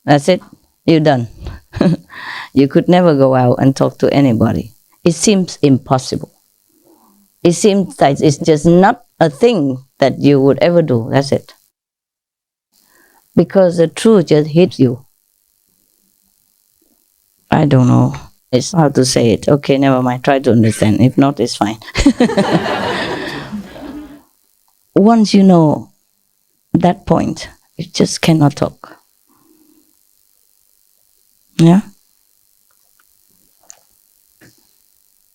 That's it. You're done. You could never go out and talk to anybody. It seems impossible. It seems like it's just not a thing that you would ever do. That's it. Because the truth just hits you. I don't know. It's how to say it. Okay, never mind. Try to understand. If not, it's fine. Once you know that point, you just cannot talk. Yeah?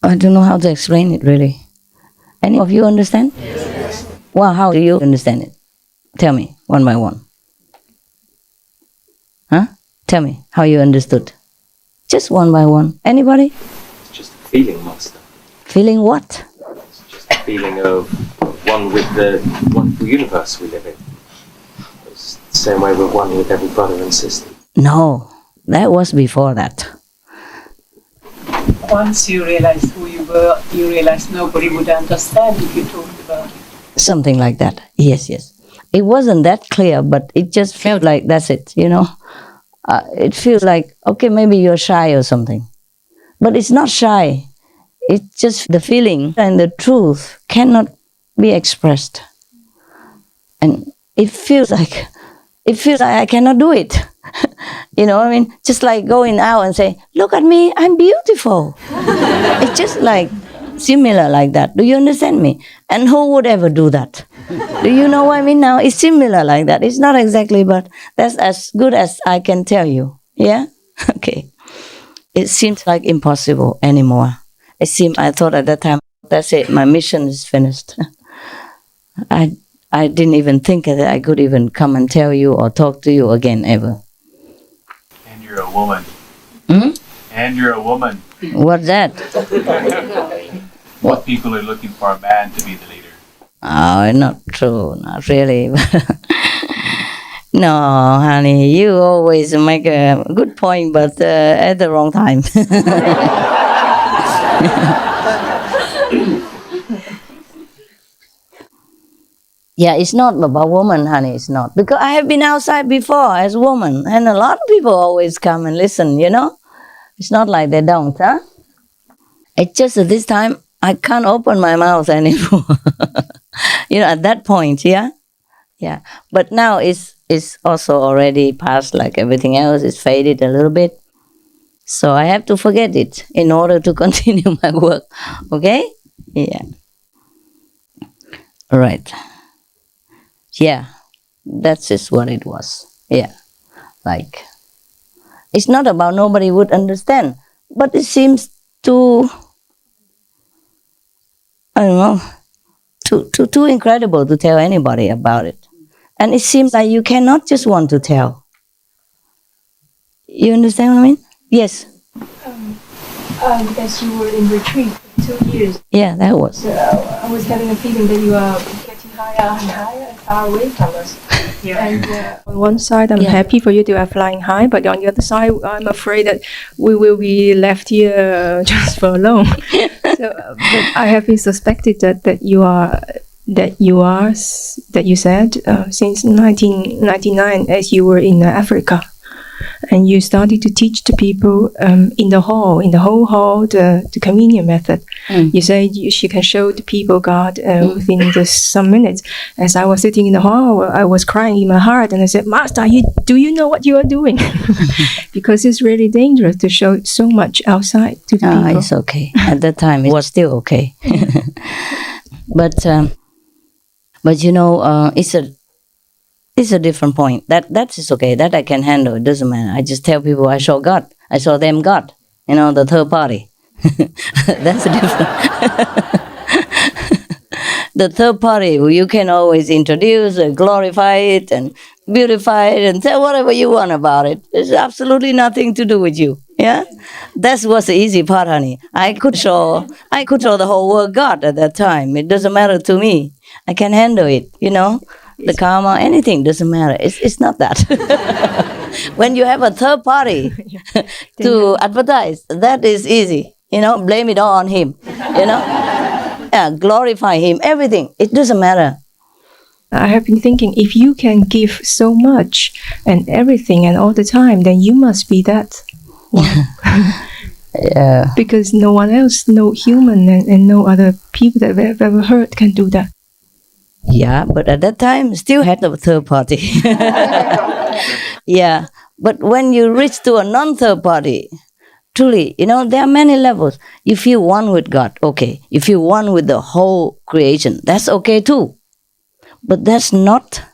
I don't know how to explain it, really. Any of you understand? Yes. Well, how do you understand it? Tell me, one by one. Huh? Tell me how you understood. Just one by one. Anybody? It's just a feeling, Master. Feeling what? It's just a feeling of one with the wonderful universe we live in. It's the same way we're one with every brother and sister. No, that was before that. Once you realized who you were, you realized nobody would understand if you talked about it. Something like that. Yes. It wasn't that clear, but it just felt like, that's it, It feels like, okay, maybe you're shy or something. But it's not shy. It's just the feeling and the truth cannot be expressed. And it feels like I cannot do it. Just like going out and say, look at me, I'm beautiful. It's just like, Similar like that. Do you understand me? And who would ever do that? Do you know what I mean now? It's similar like that. It's not exactly, but that's as good as I can tell you. Yeah? Okay. It seems like impossible anymore. I thought at that time, that's it, my mission is finished. I didn't even think that I could even come and tell you or talk to you again ever. And you're a woman. And you're a woman. What's that? What people are looking for a man to be the leader. Oh, not true, not really. No, honey, you always make a good point, but at the wrong time. Yeah, it's not about woman, honey, it's not. Because I have been outside before as a woman, and a lot of people always come and listen, you know? It's not like they don't, huh? It's just that this time, I can't open my mouth anymore. You know, at that point, yeah? Yeah. But now it's also already past, like everything else. It's faded a little bit. So I have to forget it in order to continue my work. Okay? Yeah. All right. Yeah. That's just what it was. Yeah. Like, it's not about nobody would understand, but it seems too, I don't know, too incredible to tell anybody about it. And it seems like you cannot just want to tell. You understand what I mean? Yes. Because you were in retreat for 2 years. Yeah, that was. So I was having a feeling that you are getting higher and higher and far away from us. Yeah. And on one side, I'm happy for you to are flying high, but on the other side, I'm afraid that we will be left here just for alone. So, but I have been suspected that you said since 1999, as you were in Africa, and you started to teach the people in the whole hall, the communion method. You said she can show the people God within just some minutes. As I was sitting in the hall, I was crying in my heart, and I said, Master, do you know what you are doing? Because it's really dangerous to show so much outside to the people. It's okay. At that time, it was still okay. But you know, it's a different point. That is okay. That I can handle. It doesn't matter. I just tell people I saw God. I saw them God. You know, the third party. That's different. The third party, you can always introduce, glorify it, and beautify it, and tell whatever you want about it. There's absolutely nothing to do with you. Yeah, that was the easy part, honey. I could show the whole world God at that time. It doesn't matter to me. I can handle it. You know. The karma, anything, doesn't matter. It's not that. When you have a third party to advertise, that is easy. You know, blame it all on him. You know, yeah, glorify him, everything. It doesn't matter. I have been thinking, if you can give so much and everything and all the time, then you must be that one. Yeah. Because no one else, no human and no other people that I've ever heard can do that. Yeah, but at that time, still had a third party. Yeah, but when you reach to a non-third party, truly, you know, there are many levels. You feel one with God, okay. You feel one with the whole creation, that's okay too. But that's not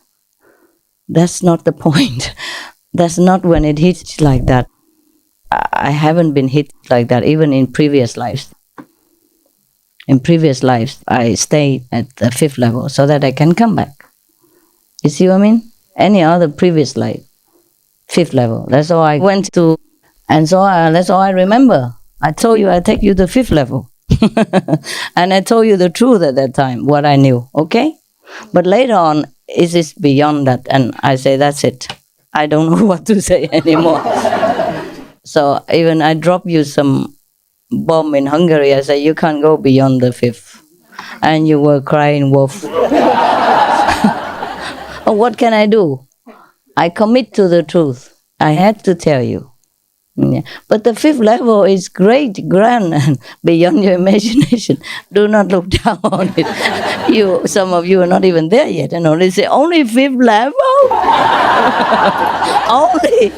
the point. That's not when it hits like that. I haven't been hit like that, even in previous lives. In previous lives, I stayed at the 5th level so that I can come back. You see what I mean? Any other previous life, 5th level. That's all I went to, and so that's all I remember. I told you I take you to 5th level. And I told you the truth at that time, what I knew, okay? But later on, it is beyond that, and I say, that's it. I don't know what to say anymore. So even I drop you some bomb in Hungary, I say, you can't go beyond the 5th. And you were crying wolf. Oh, what can I do? I commit to the truth. I had to tell you. Yeah. But the 5th level is great, grand, and beyond your imagination. Do not look down on it. Some of you are not even there yet, and only say, only 5th level? Only.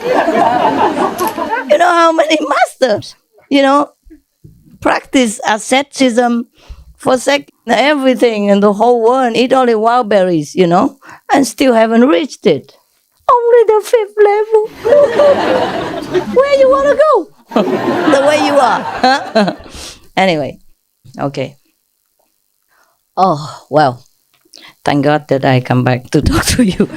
You know how many masters? You know, practice asceticism, forsake everything in the whole world, eat only wild berries, and still haven't reached it. Only the 5th level. Where you want to go? The way you are. Anyway, okay. Oh, well, thank God that I come back to talk to you.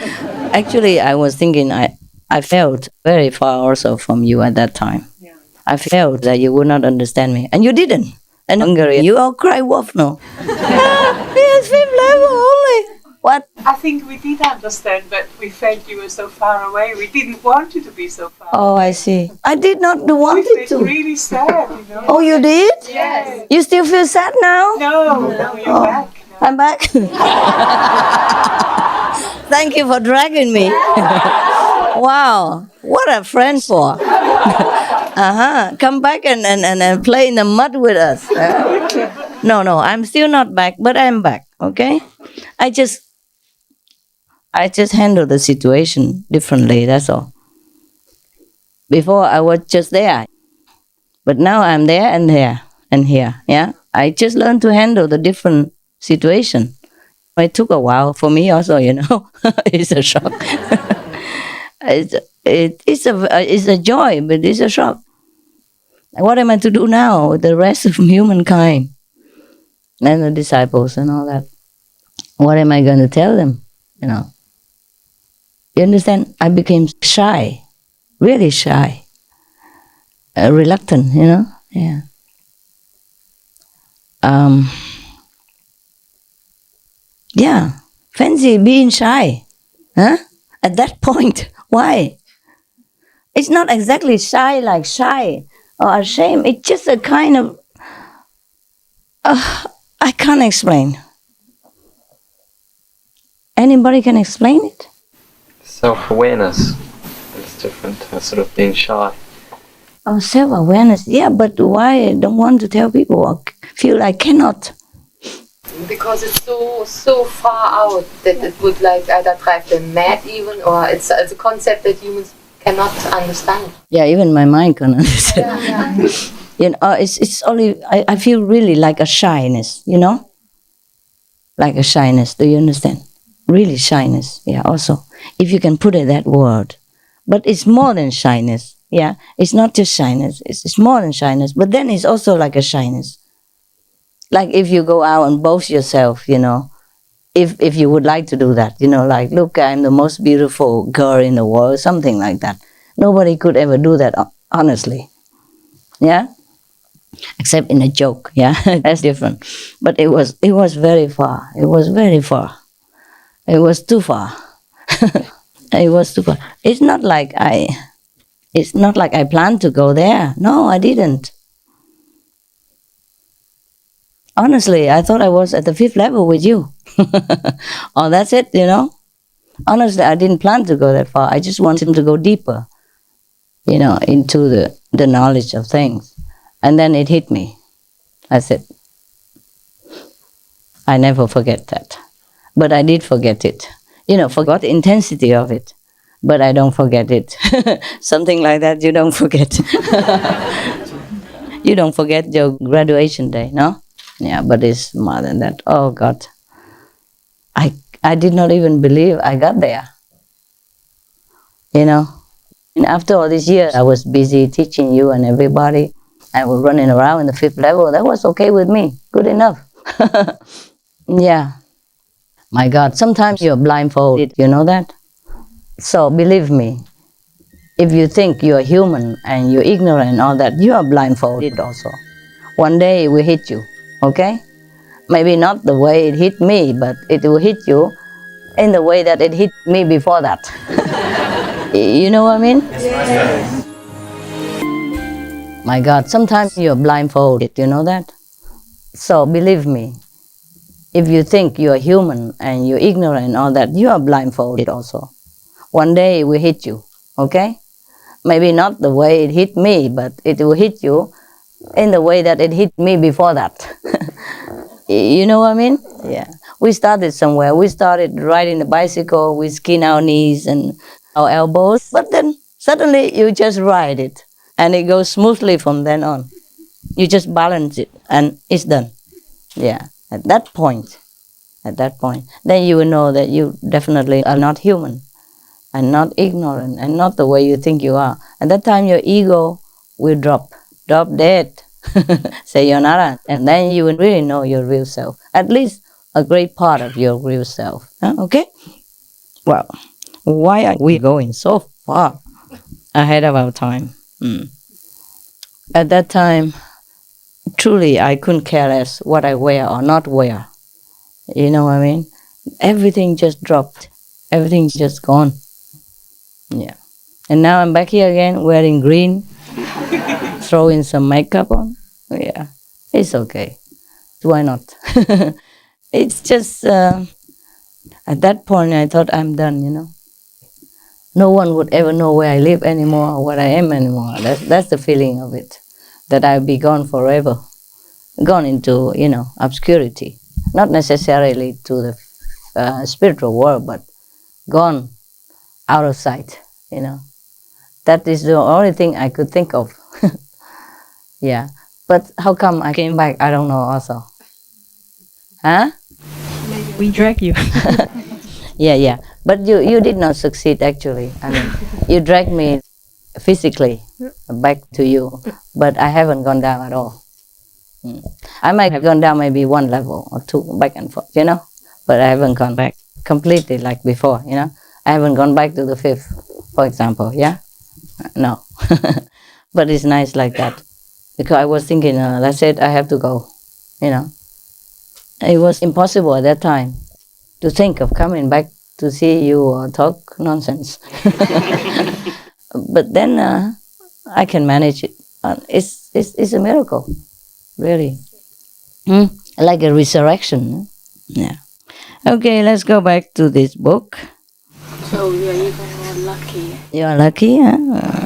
Actually, I was thinking I felt very far also from you at that time. Yeah. I felt that you would not understand me. And you didn't. And Hungary, you all cry wolf now. Yes, 5th level only. What? I think we did understand, but we felt you were so far away. We didn't want you to be so far Oh, away. I see. I did not want We it felt to. really sad, Oh, you did? Yes. You still feel sad now? No, you're back. No. I'm back. Thank you for dragging me. Wow, what a friend for. Come back and play in the mud with us. No, I'm still not back, but I'm back, okay? I just handle the situation differently, that's all. Before I was just there, but now I'm there and there and here, yeah? I just learned to handle the different situation. It took a while for me also, It's a shock. It's a joy, but it's a shock. What am I to do now with the rest of humankind and the disciples and all that? What am I going to tell them? You understand? I became shy, really shy, reluctant. Yeah. Yeah, fancy being shy, huh? At that point, why? It's not exactly shy like shy or ashamed. It's just a kind of, I can't explain. Anybody can explain it? Self-awareness is different to sort of being shy. Oh, self-awareness. Yeah, but why I don't want to tell people or feel I cannot? Because it's so far out that it would either drive them mad even, or it's a concept that humans cannot understand. Yeah, even my mind can't understand. Yeah. It's only, I feel really like a shyness, Like a shyness, do you understand? Really shyness, yeah, also. If you can put it that word. But it's more than shyness, yeah. It's not just shyness, it's more than shyness, but then it's also like a shyness. Like if you go out and boast yourself, if you would like to do that, like, look, I'm the most beautiful girl in the world, something like that. Nobody could ever do that, honestly. Yeah? Except in a joke, yeah? That's different. But it was very far. It was very far. It was too far. It was too far. It's not like I planned to go there. No, I didn't. Honestly, I thought I was at the 5th level with you. Oh, that's it, Honestly, I didn't plan to go that far. I just wanted to go deeper, into the knowledge of things. And then it hit me. That's it. I never forget that. But I did forget it. Forgot the intensity of it. But I don't forget it. Something like that, you don't forget. You don't forget your graduation day, no? Yeah, but it's more than that. Oh, God. I did not even believe I got there. And after all these years, I was busy teaching you and everybody. I was running around in the 5th level. That was okay with me. Good enough. Yeah. My God, sometimes you're blindfolded, you know that? So believe me, if you think you're human and you're ignorant and all that, you are blindfolded also. One day it will hit you, okay? Maybe not the way it hit me, but it will hit you in the way that it hit me before that. You know what I mean? Yes. My God, sometimes you're blindfolded, you know that? So believe me, if you think you're human and you're ignorant and all that, you are blindfolded also. One day it will hit you, okay? Maybe not the way it hit me, but it will hit you in the way that it hit me before that. You know what I mean? Yeah. We started somewhere. We started riding the bicycle. We skin our knees and our elbows. But then suddenly you just ride it. And it goes smoothly from then on. You just balance it and it's done. Yeah, at that point, then you will know that you definitely are not human and not ignorant and not the way you think you are. At that time, your ego will drop dead. Sayonara. And then you will really know your real self. At least a great part of your real self. Okay? Well, why are we going so far ahead of our time? At that time, truly, I couldn't care less what I wear or not wear. You know what I mean? Everything just dropped. Everything's just gone. Yeah. And now I'm back here again wearing green, throwing some makeup on. Yeah. It's okay. Why not? It's just, at that point I thought I'm done, you know. No one would ever know where I live anymore or what I am anymore. That's the feeling of it. That I'll be gone forever. Gone into, you know, obscurity. Not necessarily to the spiritual world, but gone out of sight, you know. That is the only thing I could think of. Yeah. But how come I came back? I don't know also. Huh? Maybe we drag you. Yeah. But you did not succeed actually. I mean, you dragged me physically back to you, but I haven't gone down at all. I might have gone down maybe 1 level or 2 back and forth, you know, but I haven't gone back completely like before, you know. I haven't gone back to the 5th, for example, yeah? No. But it's nice like that. Because I was thinking, that's it, I have to go, you know. It was impossible at that time to think of coming back to see you or talk nonsense. But then I can manage it. It's a miracle, really. Like a resurrection. Yeah. Okay, let's go back to this book. So you are even more lucky. You are lucky, huh?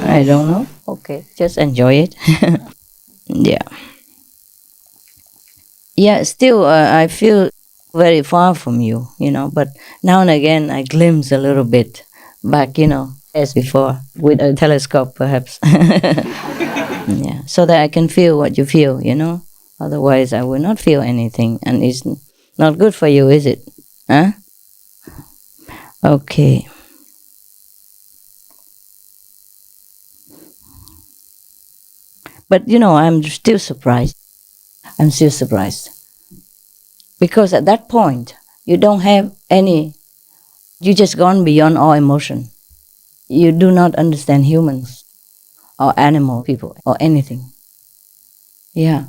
I don't know. Okay, just enjoy it. Yeah. Yeah, still I feel very far from you, you know, but now and again I glimpse a little bit back, you know, as before, with a telescope perhaps. Yeah, so that I can feel what you feel, you know. Otherwise I will not feel anything, and it's not good for you, is it? Huh? Okay. But, you know, I'm still surprised. Because at that point, you don't have any, you just gone beyond all emotion. You do not understand humans or animal people or anything. Yeah.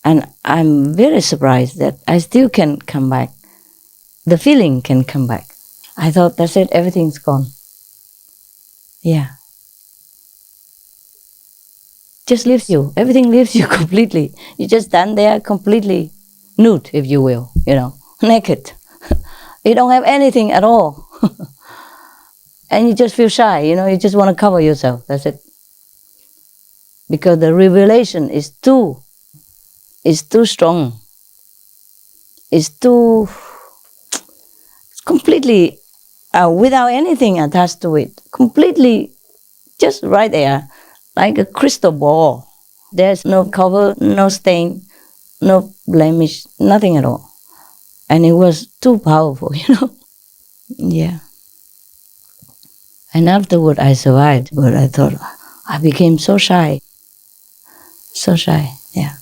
And I'm very surprised that I still can come back. The feeling can come back. I thought, that's it, everything's gone. Yeah. Just leaves you. Everything leaves you completely. You just stand there completely nude, if you will, you know, naked. You don't have anything at all. And you just feel shy, you know, you just want to cover yourself. That's it. Because the revelation is too strong. It's completely without anything attached to it. Completely just right there. Like a crystal ball. There's no cover, no stain, no blemish, nothing at all. And it was too powerful, you know. Yeah. And afterward I survived, but I thought I became so shy. So shy, yeah.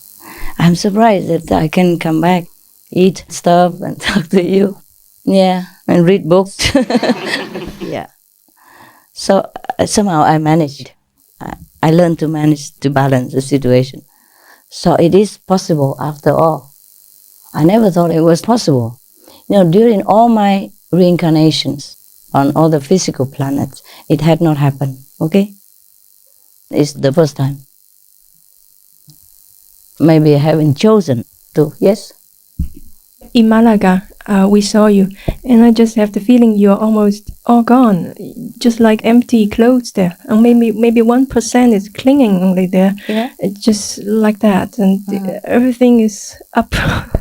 I'm surprised that I can come back, eat stuff and talk to you. Yeah, and read books. Yeah. So somehow I managed. I learned to manage to balance the situation. So it is possible after all. I never thought it was possible. You know, during all my reincarnations on all the physical planets, it had not happened, okay? It's the first time. Maybe I haven't chosen to, yes? In Malaga, we saw you, and I just have the feeling you're almost all gone, just like empty clothes there, and maybe 1% is clinging only there. Yeah. It's just like that, and everything is up.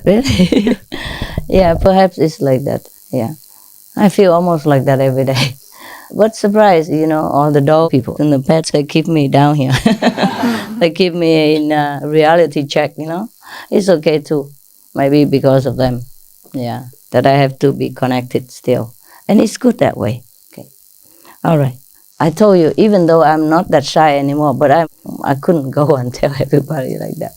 Really? Yeah, perhaps it's like that. Yeah, I feel almost like that every day. What surprise, all the dog people and the pets, they keep me down here. They keep me in reality check, It's okay too. Maybe because of them. Yeah. That I have to be connected still. And it's good that way. Okay. All right. I told you, even though I'm not that shy anymore, but I couldn't go and tell everybody like that.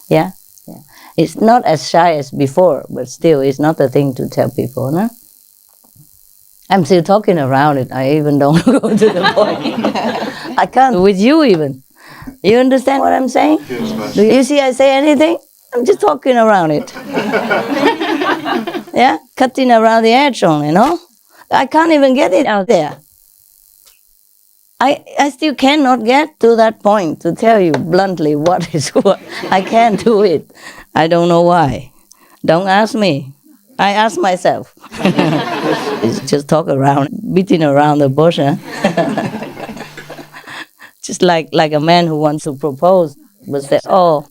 Yeah? Yeah. It's not as shy as before, but still, it's not a thing to tell people, no? I'm still talking around it. I even don't go to the point. I can't with you even. You understand what I'm saying? Do you see I say anything? I'm just talking around it. Yeah? Cutting around the edge only, I can't even get it out there. I still cannot get to that point to tell you bluntly what is what. I can't do it. I don't know why. Don't ask me. I ask myself. It's just talk around, beating around the bush. Huh? Just like a man who wants to propose, but say, "Oh,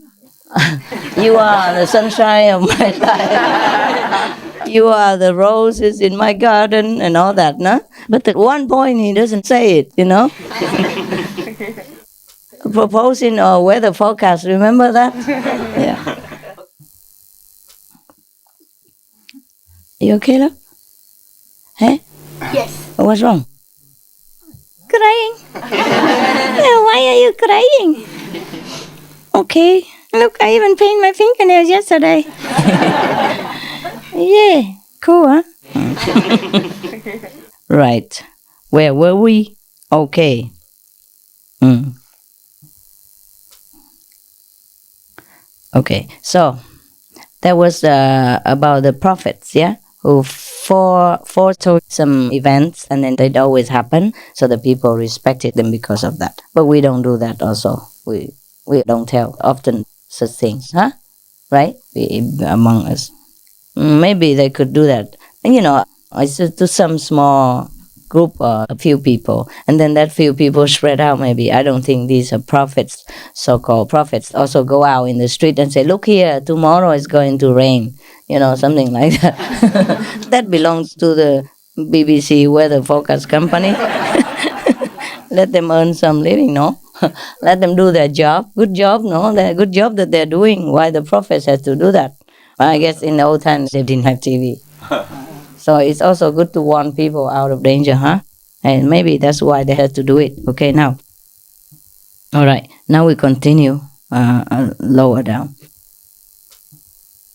you are the sunshine of my life. You are the roses in my garden," and all that, no? But at one point he doesn't say it, Proposing or weather forecast, remember that? Yeah. You okay, love? Hey? Yes. What's wrong? Crying. Why are you crying? Okay. Look, I even painted my fingernails yesterday. Yeah. Cool, huh? Right. Where were we? Okay. Okay. So, that was about the prophets, yeah? Who foretold some events, and then they'd always happen, so the people respected them because of that. But we don't do that also. We don't tell often such things, huh? Right? Among us. Maybe they could do that. And it's to some small group or a few people, and then that few people spread out maybe. I don't think these are prophets, so-called prophets, also go out in the street and say, "Look here, tomorrow is going to rain." Something like that. That belongs to the BBC weather forecast company. Let them earn some living, no? Let them do their job. Good job, no? Good job that they're doing. Why the prophets have to do that? Well, I guess in the old times they didn't have TV. So it's also good to warn people out of danger, huh? And maybe that's why they had to do it. Okay, now. All right, now we continue lower down.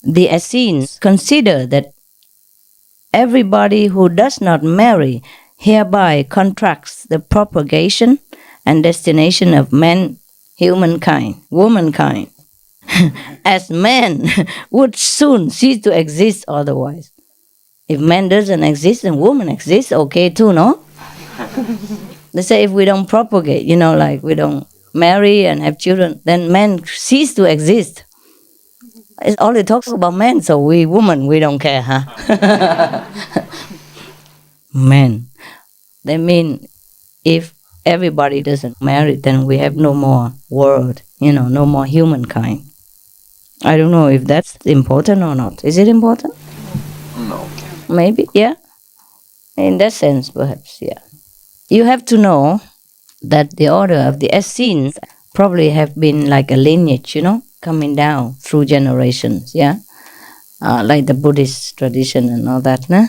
The Essenes consider that everybody who does not marry hereby contracts the propagation and destination of man, humankind, womankind, as man would soon cease to exist otherwise. If man doesn't exist, then woman exists, okay too, no? They say if we don't propagate, like we don't marry and have children, then man cease to exist. It only talks about men, so we women, we don't care, huh? Men. They mean if everybody doesn't marry, then we have no more world, no more humankind. I don't know if that's important or not. Is it important? No. Maybe, yeah. In that sense, perhaps, yeah. You have to know that the order of the Essenes probably have been like a lineage, coming down through generations, yeah? Like the Buddhist tradition and all that, nah?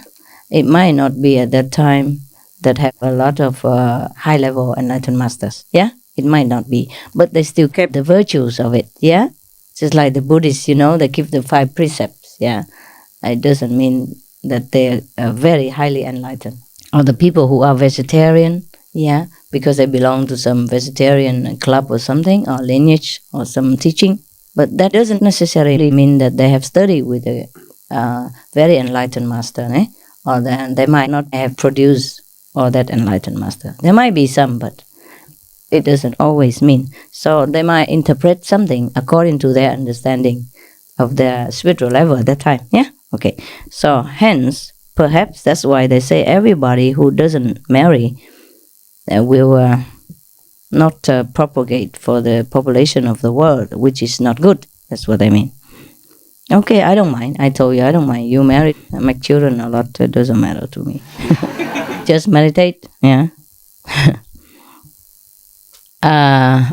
It might not be at that time that have a lot of high-level enlightened masters, yeah? It might not be, but they still kept the virtues of it, yeah? Just like the Buddhists, they keep the 5 precepts, yeah? It doesn't mean that they're very highly enlightened. Or the people who are vegetarian, yeah, because they belong to some vegetarian club or something, or lineage, or some teaching. But that doesn't necessarily mean that they have studied with a very enlightened master, eh? Or then they might not have produced all that enlightened master. There might be some, but it doesn't always mean. So they might interpret something according to their understanding of their spiritual level at that time, yeah? Okay, so hence, perhaps that's why they say everybody who doesn't marry will not propagate for the population of the world, which is not good. That's what I mean. Okay, I don't mind. I told you, I don't mind. You married, make children a lot, it doesn't matter to me. Just meditate, yeah.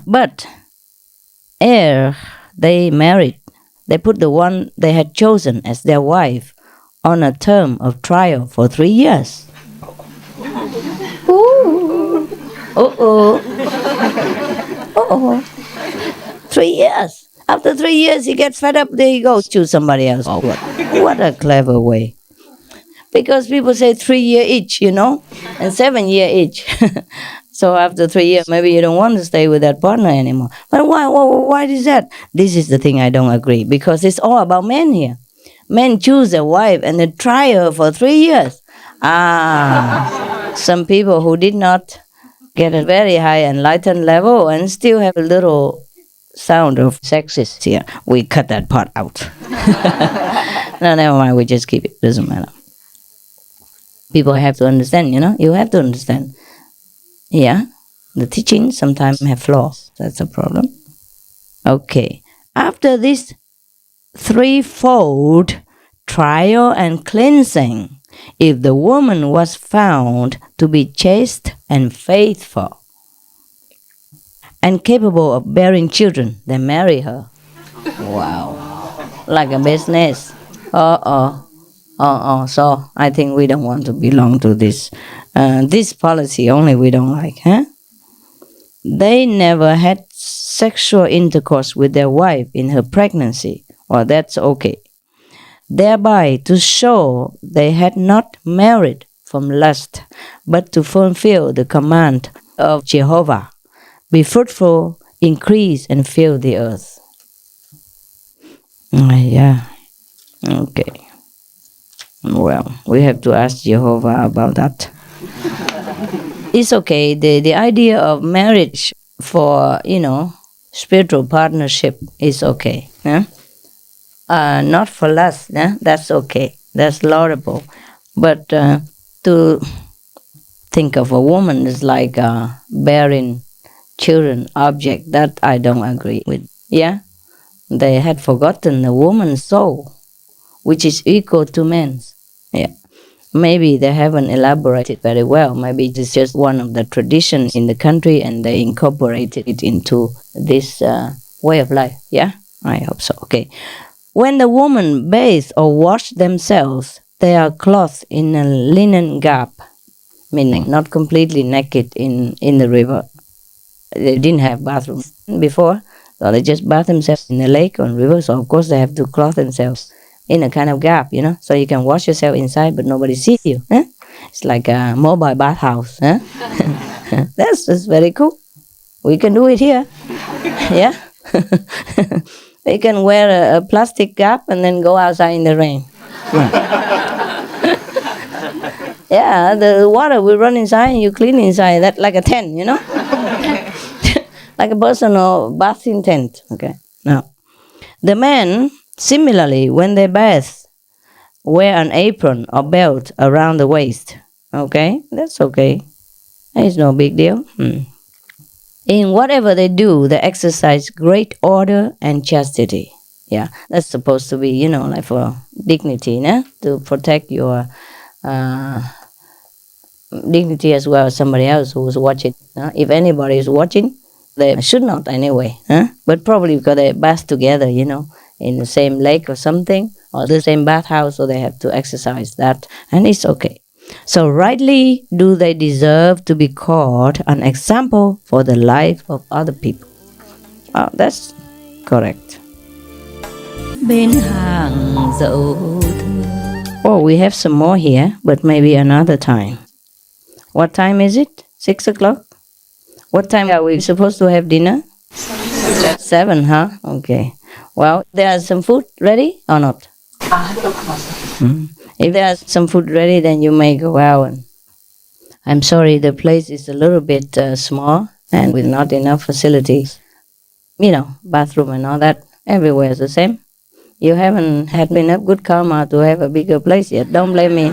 But ere they married, they put the one they had chosen as their wife on a term of trial for 3 years. Ooh. Uh-oh. Uh-oh. 3 years. After 3 years, he gets fed up, there he goes, choose somebody else. Oh, what a clever way. Because people say 3 years each, and 7 years each. So after 3 years, maybe you don't want to stay with that partner anymore. But why is that? This is the thing I don't agree, because it's all about men here. Men choose a wife and they try her for 3 years. Some people who did not get a very high enlightened level and still have a little sound of sexist here. We cut that part out. No, never mind, we just keep it. Doesn't matter. People have to understand, you have to understand. Yeah, the teachings sometimes have flaws. That's a problem. Okay. After this threefold trial and cleansing, if the woman was found to be chaste and faithful and capable of bearing children, they marry her. Wow. Like a business. So I think we don't want to belong to this. This policy only we don't like, huh? They never had sexual intercourse with their wife in her pregnancy. Well, that's okay. Thereby to show they had not married from lust, but to fulfill the command of Jehovah. Be fruitful, increase, and fill the earth. Yeah. Okay. Well, we have to ask Jehovah about that. It's okay. The idea of marriage for, spiritual partnership is okay. Yeah? Not for lust. Yeah? That's okay. That's laudable. But to think of a woman is like bearing children object, that I don't agree with. Yeah? They had forgotten the woman's soul, which is equal to men's. Yeah. Maybe they haven't elaborated very well. Maybe it's just one of the traditions in the country and they incorporated it into this way of life. Yeah? I hope so. Okay. When the woman bathe or wash themselves, they are clothed in a linen garb, meaning not completely naked in the river. They didn't have bathrooms before, so they just bath themselves in the lake or river, so of course they have to clothe themselves in a kind of garb, so you can wash yourself inside but nobody sees you. Huh? It's like a mobile bathhouse. Huh? That's very cool. We can do it here. Yeah? We can wear a plastic garb and then go outside in the rain. Yeah, the water will run inside and you clean inside. That's like a tent, like a personal bathing tent. Okay. Now, the men, similarly, when they bathe, wear an apron or belt around the waist. Okay, that's okay. It's no big deal. In whatever they do, they exercise great order and chastity. Yeah, that's supposed to be, like for dignity, to protect your dignity as well as somebody else who's watching. If anybody is watching, they should not anyway. But probably because they bath together, in the same lake or something, or the same bathhouse, so they have to exercise that, and it's okay. So rightly do they deserve to be called an example for the life of other people. Oh, that's correct. Oh, we have some more here, but maybe another time. What time is it? 6 o'clock? What time are we supposed to have dinner? 7, huh? Okay. Well, there's some food ready or not? If there's some food ready, then you may go out. And I'm sorry, the place is a little bit small and with not enough facilities. Bathroom and all that. Everywhere is the same. You haven't had enough good karma to have a bigger place yet. Don't blame me.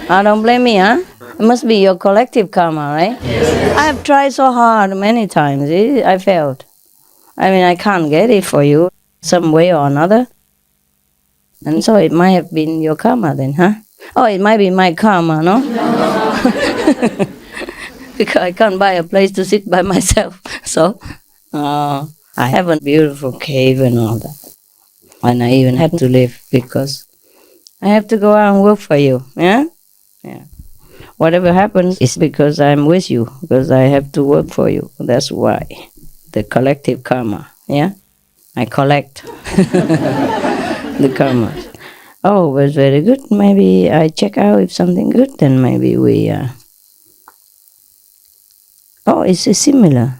Don't blame me, huh? It must be your collective karma, right? Yes. I've tried so hard many times. I failed. I can't get it for you some way or another. And so it might have been your karma then, huh? Oh, it might be my karma, no? because I can't buy a place to sit by myself. So I have a beautiful cave and all that. And I even had to leave because I have to go out and work for you. Yeah? Yeah. Whatever happens is because I'm with you, because I have to work for you. That's why. The collective karma. Yeah? I collect the karma. Oh, it was very good. Maybe I check out if something good, then maybe we... Oh, it's similar.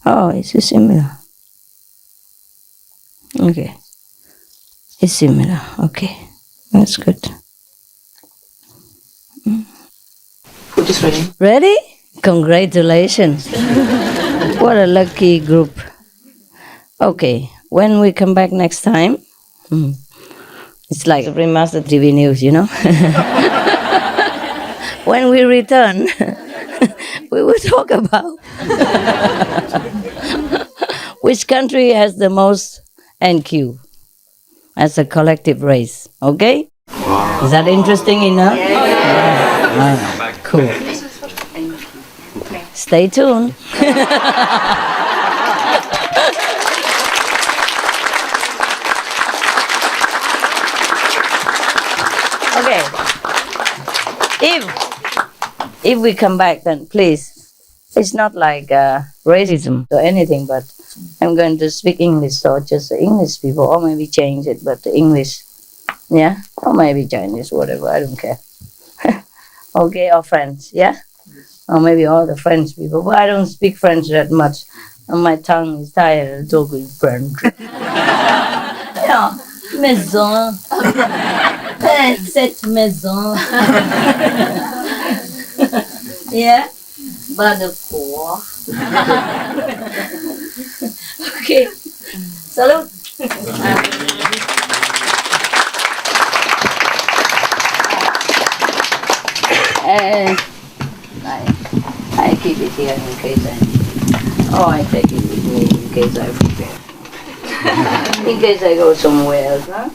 Oh, it's similar. Okay. It's similar. Okay. That's good. We're just ready. Ready? Congratulations. What a lucky group. Okay. When we come back next time, it's like remastered TV news, you know? When we return, we will talk about which country has the most NQ as a collective race. Okay? Wow. Is that interesting enough? Yeah. Cool. Stay tuned. Okay. If we come back, then please, it's not like racism or anything, but I'm going to speak English, so just the English people, or maybe change it, but the English, yeah, or maybe Chinese, whatever, I don't care. Okay, or French, yeah, or maybe all the French people, but I don't speak French that much, and my tongue is tired of talking French. Yeah, maison. Cette maison. Yeah, pas de quoi. Okay, salute. And I keep it here in case I take it with me in case I forget. In case I go somewhere else, huh?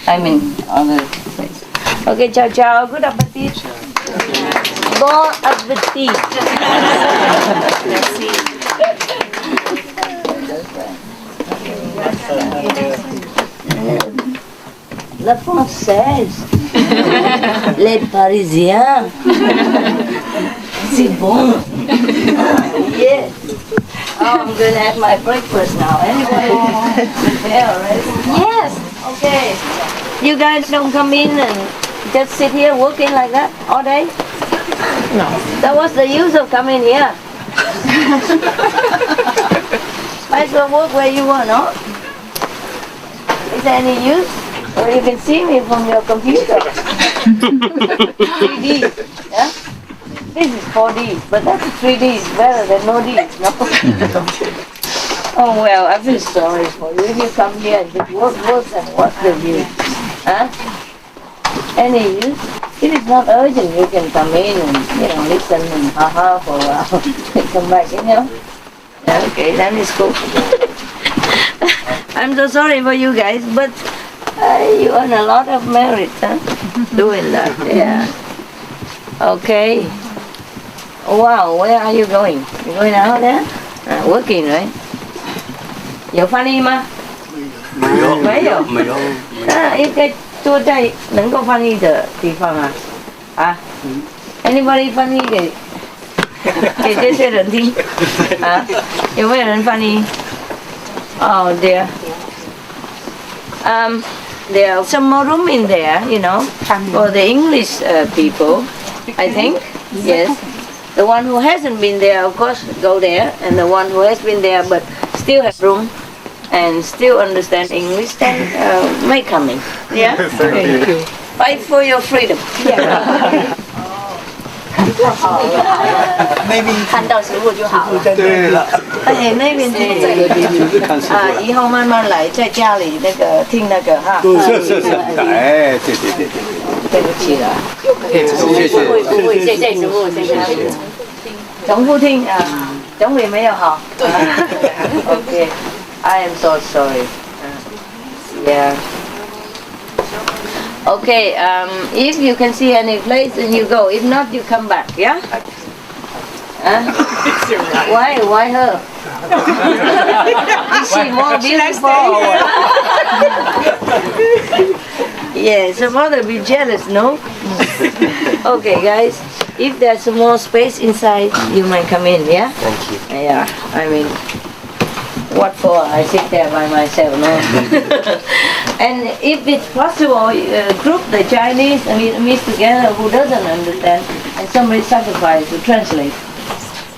I mean, other places. Okay, ciao, ciao. Good appetit. Bon appetit. La française. Les Parisiens. C'est bon. Yeah. Oh, I'm going to have my breakfast now. Anybody prepare already? Yes. Okay. You guys don't come in and just sit here working like that all day? No. That was the use of coming here. Might as well work where you want, no? Is there any use? Or you can see me from your computer. 3D. Yeah? This is 4D, but that's 3D. It's better than no D, no? Oh well, I feel sorry for you. If you come here and just work and what's the use? Huh? Any use? If it's not urgent, you can come in and, listen and ha-ha for a while. Come back, Okay, then it's cool. I'm so sorry for you guys, but you earn a lot of merit, huh? Doing that, yeah. Okay. Wow, where are you going? You going out there? Working, right? 有翻译吗？没有。应该坐在能够翻译的地方啊。Anybody 翻译给这些人听啊？有没有人翻译？ Oh dear. There are some more room in there, for the English people, I think. Yes. The one who hasn't been there, of course, go there, and the one who has been there but still has room and still understand English, then may come in. Yeah? Okay. Fight for your freedom. Yeah. 看到食物就好了。对了。哎，那边是以后慢慢来，在家里听那个哈。是，哎，对。对不起了。不会，谢谢师傅，谢谢。重复听啊，总会没有好。对。Okay, I am so sorry. Yeah. Okay, if you can see any place, then you go. If not, you come back, yeah? Why her? Is she more beautiful or what? Yeah, some other be jealous, no? Okay, guys, if there's more space inside, you might come in, yeah? Thank you. Yeah, I mean, what for? I sit there by myself, no? And if it's possible, group the Chinese and Vietnamese together who doesn't understand, and somebody sacrifice to translate.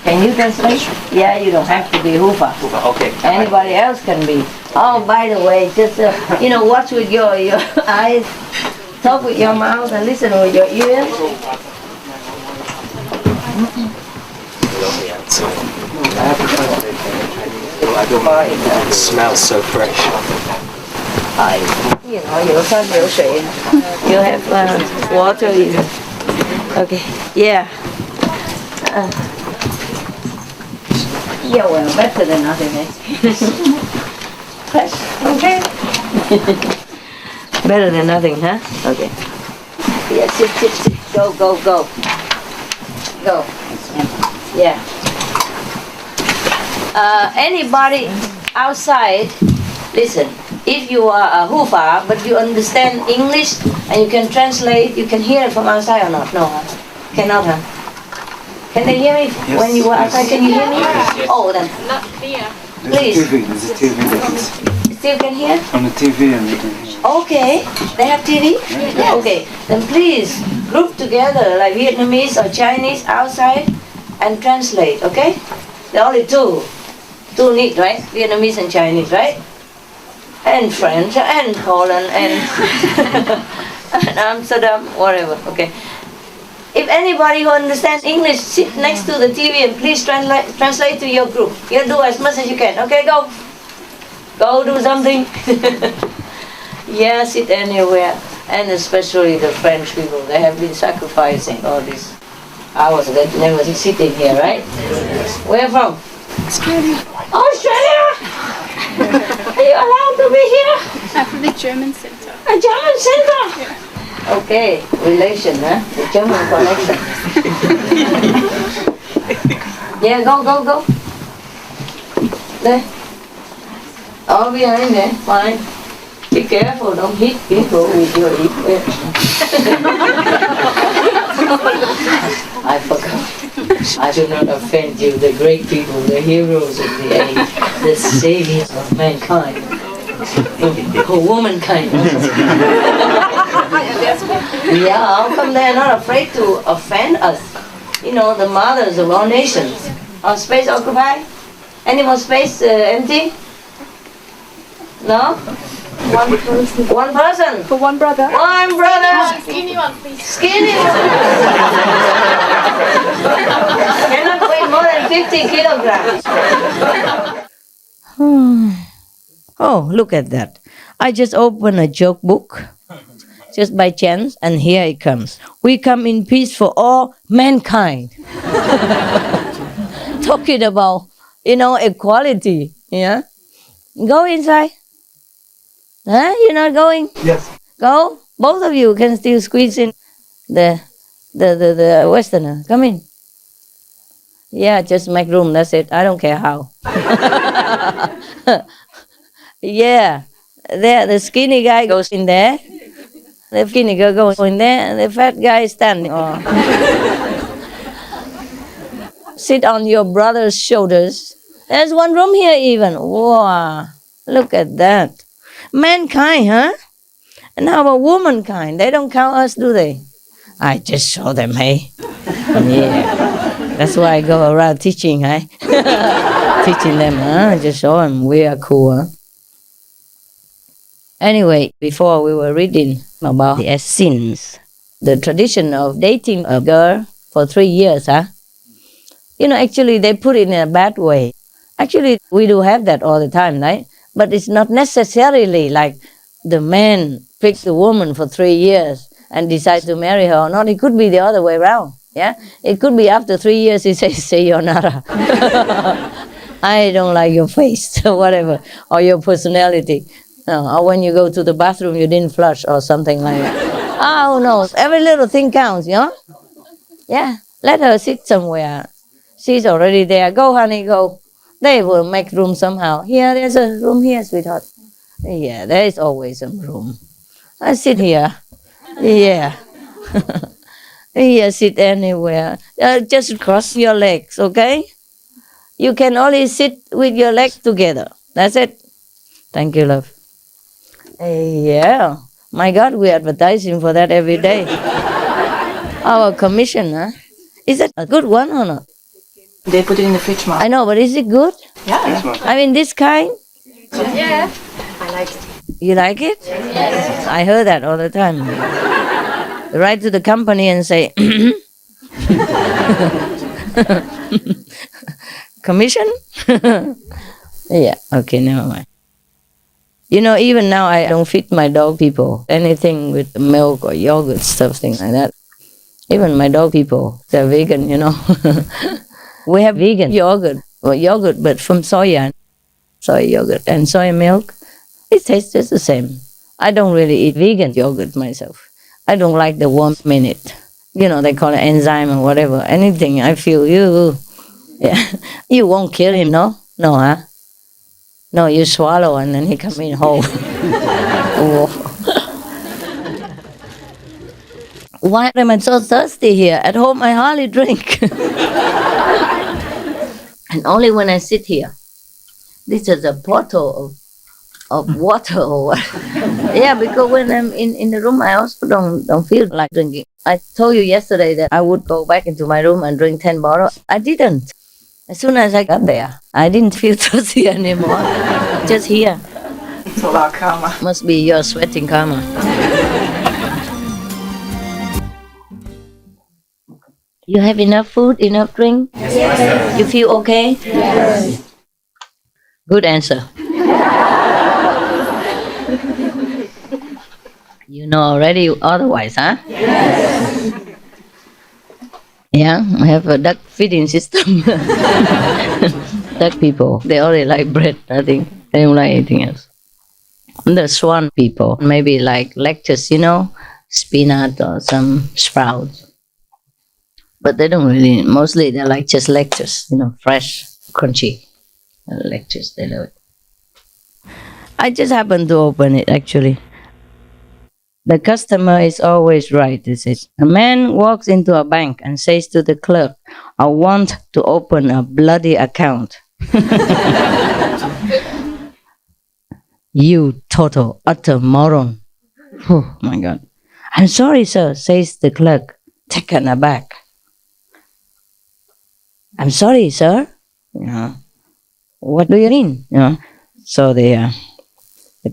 Can you translate? Yeah, you don't have to be Hufa. Okay. Anybody else can be. Oh, by the way, just watch with your eyes, talk with your mouth, and listen with your ears. It smells so fresh. You have water even. Okay, yeah. Yeah, well, better than nothing, eh? Fresh, okay. Better than nothing, huh? Okay. Yeah, sit. Go. Go. Yeah. Anybody outside, listen, if you are a Hufa, but you understand English and you can translate, you can hear it from outside or not? No, huh? Cannot, huh? Can they hear me? Yes, when you were outside, can you hear me? Yes. Oh, then. Not clear. Please. There's a TV they can see. Still can hear? On the TV and they can hear. Okay. They have TV? Yes. Okay. Then please group together like Vietnamese or Chinese outside and translate, okay? There are only two. Two need, right? Vietnamese and Chinese, right? And French and Holland and, and Amsterdam, whatever, okay? If anybody who understands English, sit next to the TV and please translate to your group. You do as much as you can. Okay, go. Go do something. Yeah, sit anywhere. And especially the French people, they have been sacrificing all these hours that never sitting here, right? Yes. Where from? Australia. Australia? Are you allowed to be here? I'm from the German Centre. A German Centre? Yeah. Okay, relation, huh? The German connection. Yeah, go. There. Oh, behind there, fine. Be careful, don't hit people with your ear. I forgot. I do not offend you, the great people, the heroes of the age, the saviors of mankind. Womankind. Yeah, how come they're not afraid to offend us? You know, the mothers of all nations. Our space occupied? Any more space empty? No? One person. One person? For one brother. One brother! Skinny one, please. Skinny one! Cannot weigh more than 50 kilograms. Oh, look at that. I just opened a joke book, just by chance, and here it comes. We come in peace for all mankind. Talking about, equality, yeah? Go inside. Huh? You're not going? Yes. Go. Both of you can still squeeze in the Westerner. Come in. Yeah, just make room, that's it. I don't care how. Yeah. There, the skinny guy goes in there. The skinny girl goes in there, and the fat guy is standing. Oh. Sit on your brother's shoulders. There's one room here even. Wow. Look at that. Mankind, huh? And how about womankind? They don't count us, do they? I just show them, hey? Yeah. That's why I go around teaching, hey? Teaching them, huh? Just show them we are cool, huh? Anyway, before we were reading about the Essenes, the tradition of dating a girl for 3 years, huh? Actually, they put it in a bad way. Actually, we do have that all the time, right? But it's not necessarily like the man picks the woman for 3 years and decides to marry her or not. It could be the other way around, yeah? It could be after 3 years he says, sayonara. I don't like your face, or whatever, or your personality. Or when you go to the bathroom, you didn't flush or something like that. Oh, who knows? Every little thing counts, you know? Yeah. Let her sit somewhere. She's already there. Go, honey, go. They will make room somehow. Here, there's a room here, sweetheart. Yeah, there is always some room. I sit here. Yeah. Yeah, sit anywhere. Just cross your legs, okay? You can only sit with your legs together. That's it. Thank you, love. Yeah. My God, we're advertising for that every day. Our commission, huh? Is it a good one or not? They put it in the fridge, Mom. I know, but is it good? Yeah. I mean, this kind? Yeah. I like it. You like it? Yes. I heard that all the time. Write to the company and say, commission? Yeah, okay, never mind. You know, even now I don't feed my dog people anything with milk or yogurt, stuff, things like that. Even my dog people, they're vegan, you know. We have vegan yogurt, or yogurt, but from soya yogurt and soy milk. It tastes just the same. I don't really eat vegan yogurt myself. I don't like the warmth in it. You know, they call it enzyme or whatever. Anything, I feel you. Yeah. You won't kill him, no? No, huh? No, you swallow and then he come in whole. Why am I so thirsty here? At home I hardly drink. And only when I sit here. This is a bottle of water or what. Yeah, because when I'm in the room I also don't feel like drinking. I told you yesterday that I would go back into my room and drink 10 bottles. I didn't. As soon as I got there, I didn't feel thirsty anymore. Just here. It's all our karma. Must be your sweating karma. You have enough food, enough drink? Yes. You feel okay? Yes. Good answer. You know already otherwise, huh? Yes. Yeah, I have a duck feeding system. Duck people, they only like bread, I think. They don't like anything else. The swan people, maybe like lettuce, you know, spinach or some sprouts. But they don't really, mostly they like just lettuce, you know, fresh, crunchy lettuce, they love it. I just happened to open it actually. The customer is always right, it says. A man walks into a bank and says to the clerk, I want to open a bloody account. You total, utter moron. Oh my God. I'm sorry, sir, says the clerk, taken aback. I'm sorry, sir. What do you mean? So the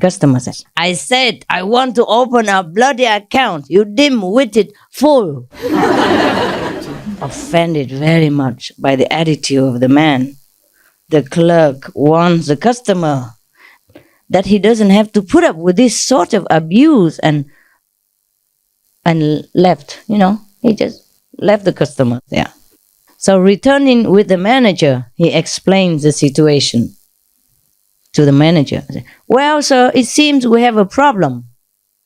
customer says, I said I want to open a bloody account, you dim-witted fool. Offended very much by the attitude of the man, the clerk warns the customer that he doesn't have to put up with this sort of abuse and left, he just left the customer there. So returning with the manager, he explains the situation to the manager. Well, sir, it seems we have a problem,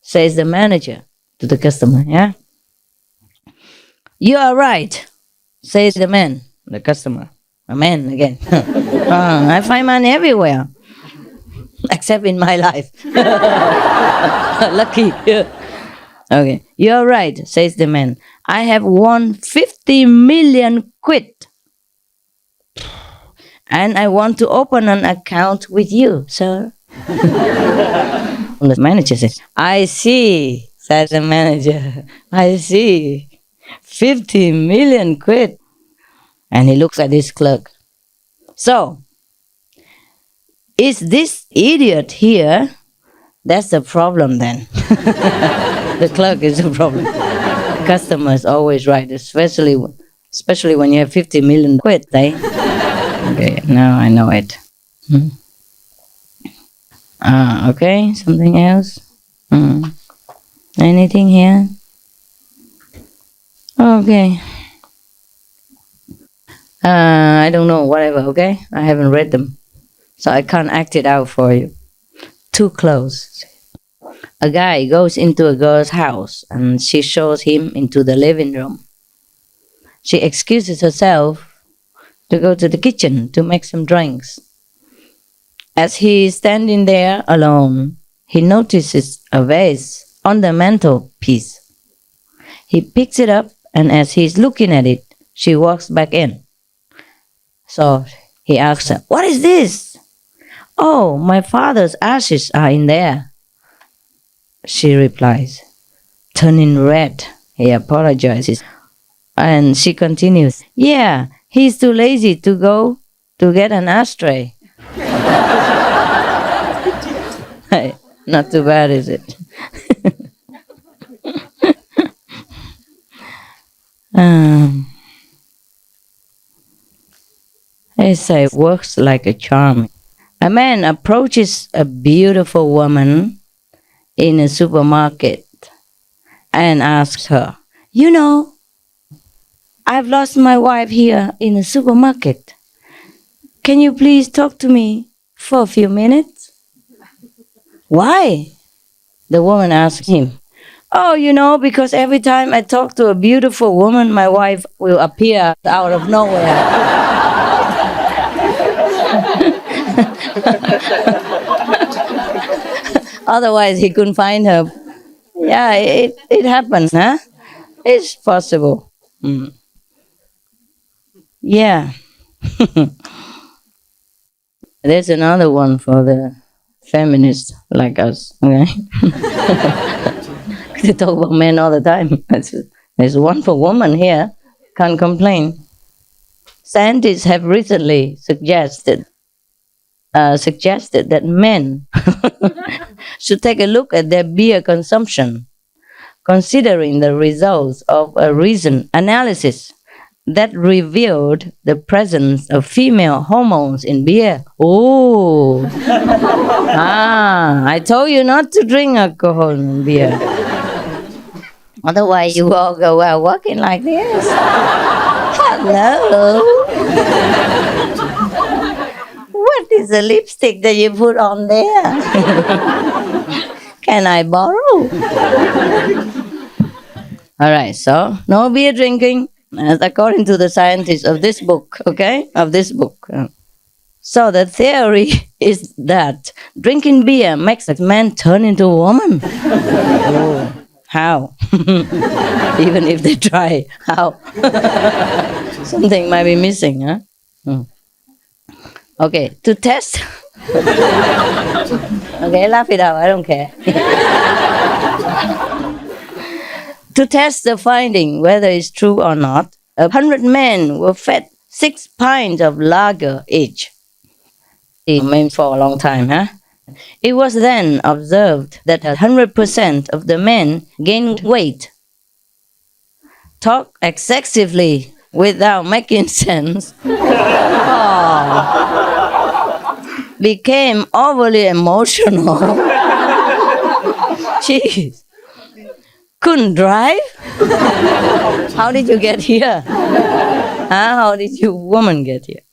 says the manager to the customer. Yeah, you are right, says the man, the customer. A man again. I find money everywhere, except in my life. Lucky. Okay, you are right, says the man. I have won 50 million quid. And I want to open an account with you, sir. The manager says, I see, says the manager. I see. 50 million quid. And he looks at his clerk. So, is this idiot here? That's the problem then. The clerk is the problem. The customer is always right, especially when you have 50 million quid, eh? Okay, now I know it. Okay, something else? Anything here? Okay. I don't know, whatever, okay? I haven't read them, so I can't act it out for you. Too close. A guy goes into a girl's house and she shows him into the living room. She excuses herself to go to the kitchen to make some drinks. As he is standing there alone, he notices a vase on the mantelpiece. He picks it up, and as he is looking at it, she walks back in. So he asks her, "What is this?" "Oh, my father's ashes are in there." She replies, turning red. He apologizes. And she continues, "Yeah, he's too lazy to go to get an ashtray." Hey, not too bad, is it? They say it works like a charm. A man approaches a beautiful woman in a supermarket and asks her, "You know, I've lost my wife here in the supermarket. Can you please talk to me for a few minutes?" "Why?" the woman asks him. "Oh, you know, because every time I talk to a beautiful woman, my wife will appear out of nowhere." Otherwise, he couldn't find her. Yeah, it happens, huh? It's possible. Yeah. There's another one for the feminists like us, okay? They talk about men all the time. There's one for women here. Can't complain. Scientists have recently suggested that men should take a look at their beer consumption, considering the results of a recent analysis that revealed the presence of female hormones in beer. Oh, I told you not to drink alcohol in beer. Otherwise, you all go out walking like this. Hello. What is the lipstick that you put on there? Can I borrow? All right, so no beer drinking, according to the scientists of this book, okay? Of this book. So the theory is that drinking beer makes a man turn into a woman. Oh, how? Even if they try, how? Something might be missing, huh? Okay, to test. Okay, laugh it out, I don't care. To test the finding, whether it's true or not, 100 men were fed 6 pints of lager each. It meant for a long time, huh? It was then observed that 100% of the men gained weight, talk excessively without making sense, became overly emotional. Jeez. Couldn't drive? How did you get here? How did you woman get here?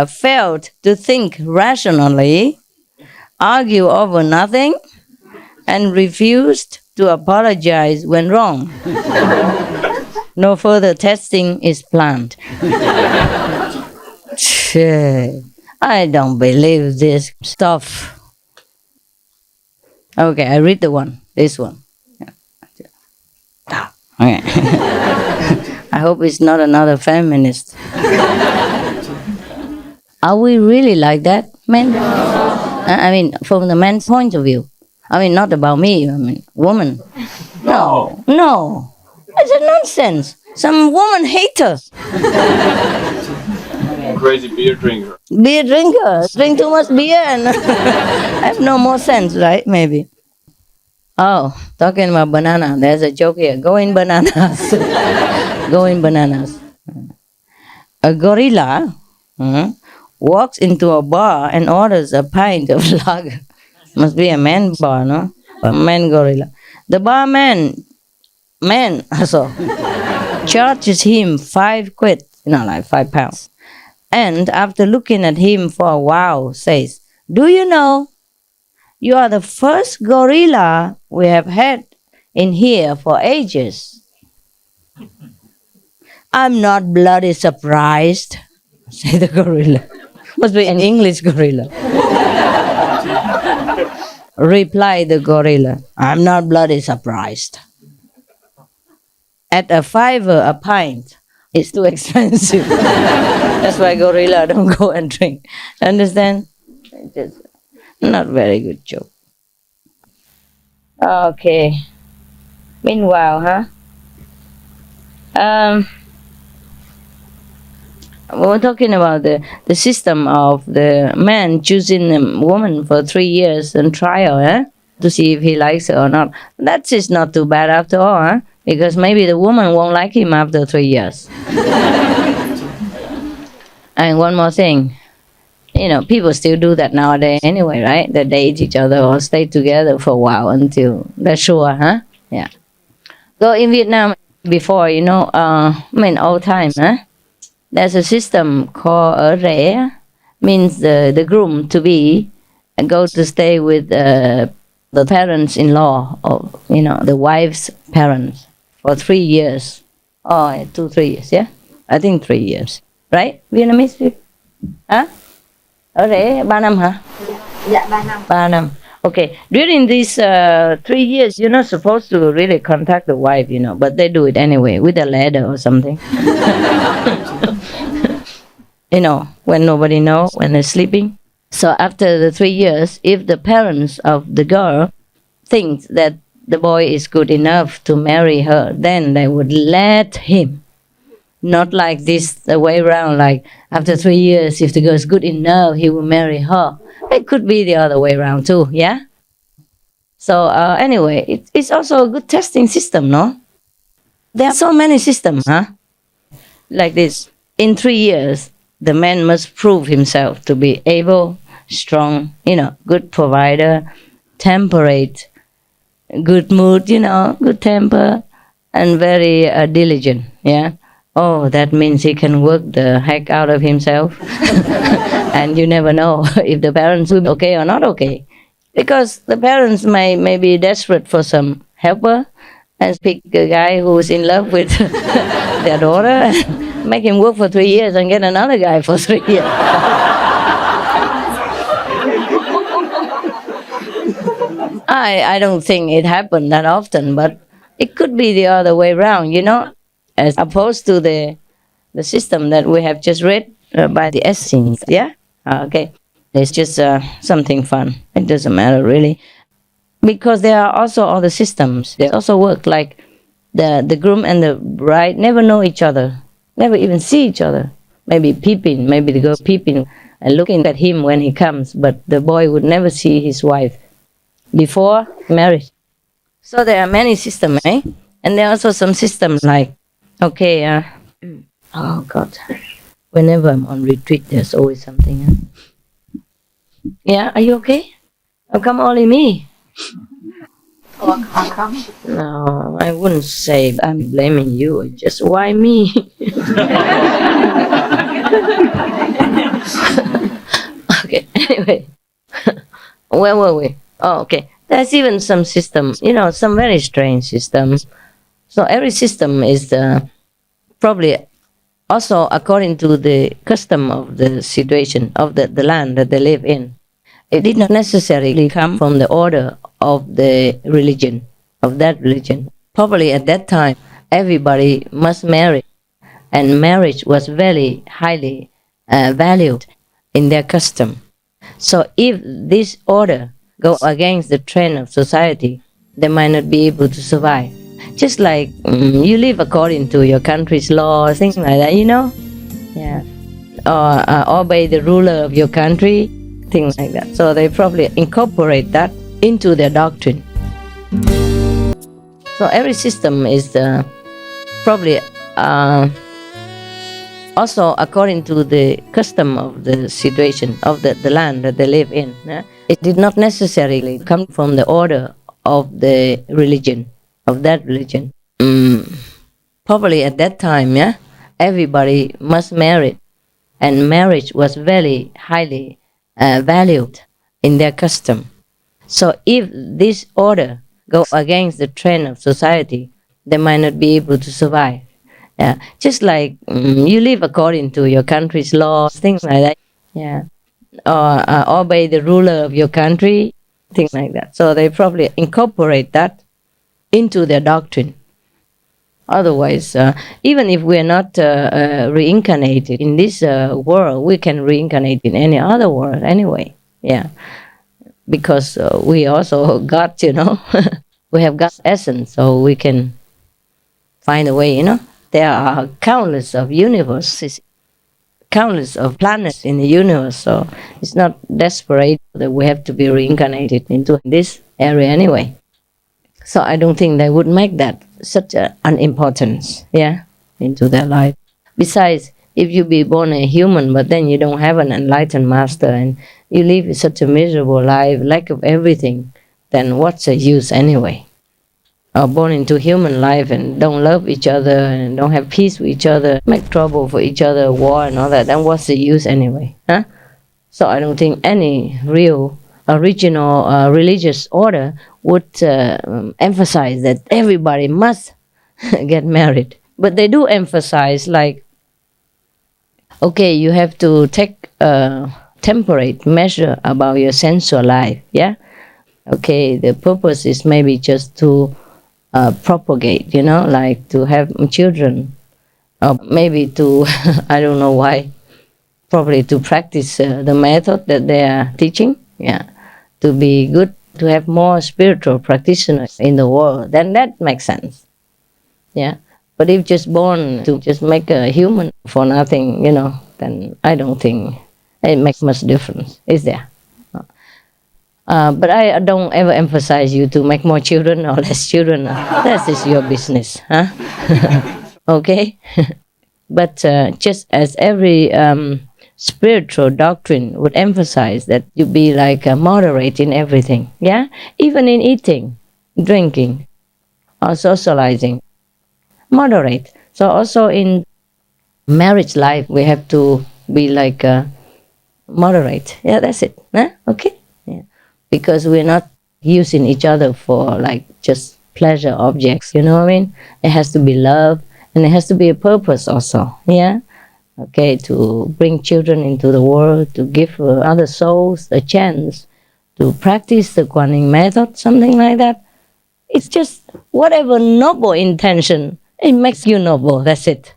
Failed to think rationally, argue over nothing, and refused to apologize when wrong. No further testing is planned. I don't believe this stuff. Okay, I read this one. Okay. I hope it's not another feminist. Are we really like that, men? I mean, from the man's point of view. I mean, not about me, I mean, woman. No. It's a nonsense. Some woman haters. Crazy beer drinker. Beer drinkers. Drink too much beer and have no more sense, right? Maybe. Oh, talking about banana. There's a joke here. Going bananas. Going bananas. A gorilla walks into a bar and orders a pint of lager. Must be a man bar, no? A man gorilla. The barman, charges him 5 quid, like 5 pounds. And after looking at him for a while, says, "Do you know You are the first gorilla we have had in here for ages. I'm not bloody surprised, said the gorilla. Must be an English gorilla. Replied the gorilla, I'm not bloody surprised. At a $5 a pint, it's too expensive. That's why gorilla don't go and drink. Understand? Just not very good joke. Okay. Meanwhile, we're talking about the system of the man choosing a woman for 3 years and trial, to see if he likes her or not. That is not too bad after all, because maybe the woman won't like him after 3 years. And one more thing, people still do that nowadays anyway, right? They date each other or stay together for a while until they're sure, Yeah. So in Vietnam, before, old time, there's a system called ở rể, means the groom to be go to stay with the parents-in-law or the wife's parents for 3 years. 3 years, yeah? I think 3 years. Right? Vietnamese people? Ở rể 3 năm hả? Dạ 3 năm. 3 năm. Okay. During these 3 years, you're not supposed to really contact the wife, but they do it anyway with a letter or something. When nobody knows, when they're sleeping. So after the 3 years, if the parents of the girl think that the boy is good enough to marry her, then they would let him. Not like this, the way around, like after 3 years, if the girl is good enough, he will marry her. It could be the other way around too, yeah? So anyway, it's also a good testing system, no? There are so many systems, like this. In 3 years, the man must prove himself to be able, strong, good provider, temperate, good mood, good temper, and very diligent, yeah? Oh, that means he can work the heck out of himself. And you never know if the parents will be okay or not okay. Because the parents may be desperate for some helper and pick a guy who's in love with their daughter, make him work for 3 years and get another guy for 3 years. I don't think it happened that often, but it could be the other way around, as opposed to the system that we have just read by the Essenes, yeah? Okay. It's just something fun. It doesn't matter really. Because there are also other systems. They also work like the groom and the bride never know each other, never even see each other. Maybe peeping, maybe the girl peeping and looking at him when he comes, but the boy would never see his wife before marriage. So there are many systems, And there are also some systems like, okay, oh God, whenever I'm on retreat, there's always something. Yeah, are you okay? How come only me? How come? No, I wouldn't say I'm blaming you. Just why me? Okay, anyway. Where were we? Oh, okay. There's even some systems, some very strange systems. So every system is probably also according to the custom of the situation of the land that they live in. It did not necessarily come from the order of the religion, of that religion. Probably at that time, everybody must marry, and marriage was very highly valued in their custom. So if this order go against the trend of society, they might not be able to survive. Just like you live according to your country's law, things like that, Yeah. Or obey the ruler of your country, things like that. So they probably incorporate that into their doctrine. So every system is probably also according to the custom of the situation of the land that they live in. It did not necessarily come from the order of the religion, of that religion. Probably at that time, everybody must marry, and marriage was very highly valued in their custom. So if this order go against the trend of society, they might not be able to survive. Yeah, just like you live according to your country's laws, things like that. Yeah, or obey the ruler of your country, things like that. So they probably incorporate that into their doctrine. Otherwise, even if we're not reincarnated in this world, we can reincarnate in any other world anyway. Yeah, because we also got, we have God's essence, so we can find a way, There are countless of universes, countless of planets in the universe, so it's not desperate that we have to be reincarnated into this area anyway. So I don't think they would make that such an importance, into their life. Besides, if you be born a human, but then you don't have an enlightened master and you live such a miserable life, lack of everything, then what's the use anyway? Or born into human life and don't love each other and don't have peace with each other, make trouble for each other, war and all that, then what's the use anyway? Huh? So I don't think any real original religious order would emphasize that everybody must get married. But they do emphasize, like, okay, you have to take a temperate measure about your sensual life, Okay, the purpose is maybe just to propagate, like to have children, or maybe to, I don't know why, probably to practice the method that they are teaching, to be good, to have more spiritual practitioners in the world, then that makes sense, But if just born to just make a human for nothing, then I don't think it makes much difference, is there? But I don't ever emphasize you to make more children or less children. That is your business, huh? Okay? But just as every spiritual doctrine would emphasize that you be like moderate in everything, even in eating, drinking, or socializing, moderate. So also in marriage life, we have to be like moderate. That's it. Huh? Okay? Because we're not using each other for like just pleasure objects, you know what I mean? It has to be love, and it has to be a purpose also, Okay, to bring children into the world, to give other souls a chance to practice the Kuan Yin method, something like that. It's just whatever noble intention, it makes you noble, that's it.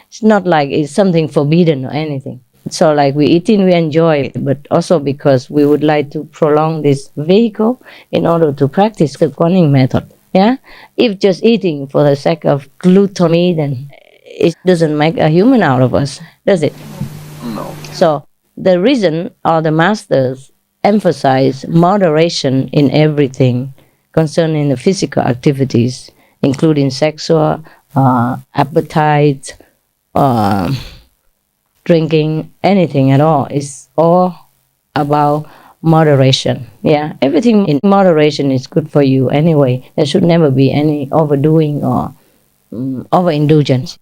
It's not like it's something forbidden or anything. So like we eating, we enjoy it, but also because we would like to prolong this vehicle in order to practice the Kuan Yin method, If just eating for the sake of gluttony, then it doesn't make a human out of us, does it? No. So the reason all the masters emphasize moderation in everything concerning the physical activities, including sexual, appetite, drinking, anything at all, is all about moderation. Everything in moderation is good for you anyway. There should never be any overdoing or overindulgence.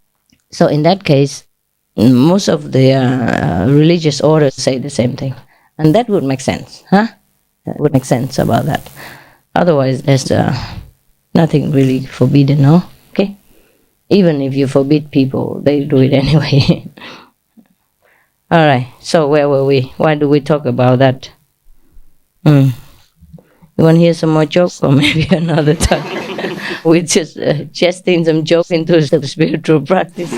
So in that case, most of the religious orders say the same thing, and that would make sense, That would make sense about that. Otherwise, there's nothing really forbidden, no? Okay, even if you forbid people, they do it anyway. All right, so where were we? Why do we talk about that? You want to hear some more jokes, or maybe another time? We're just jesting some jokes into the spiritual practice.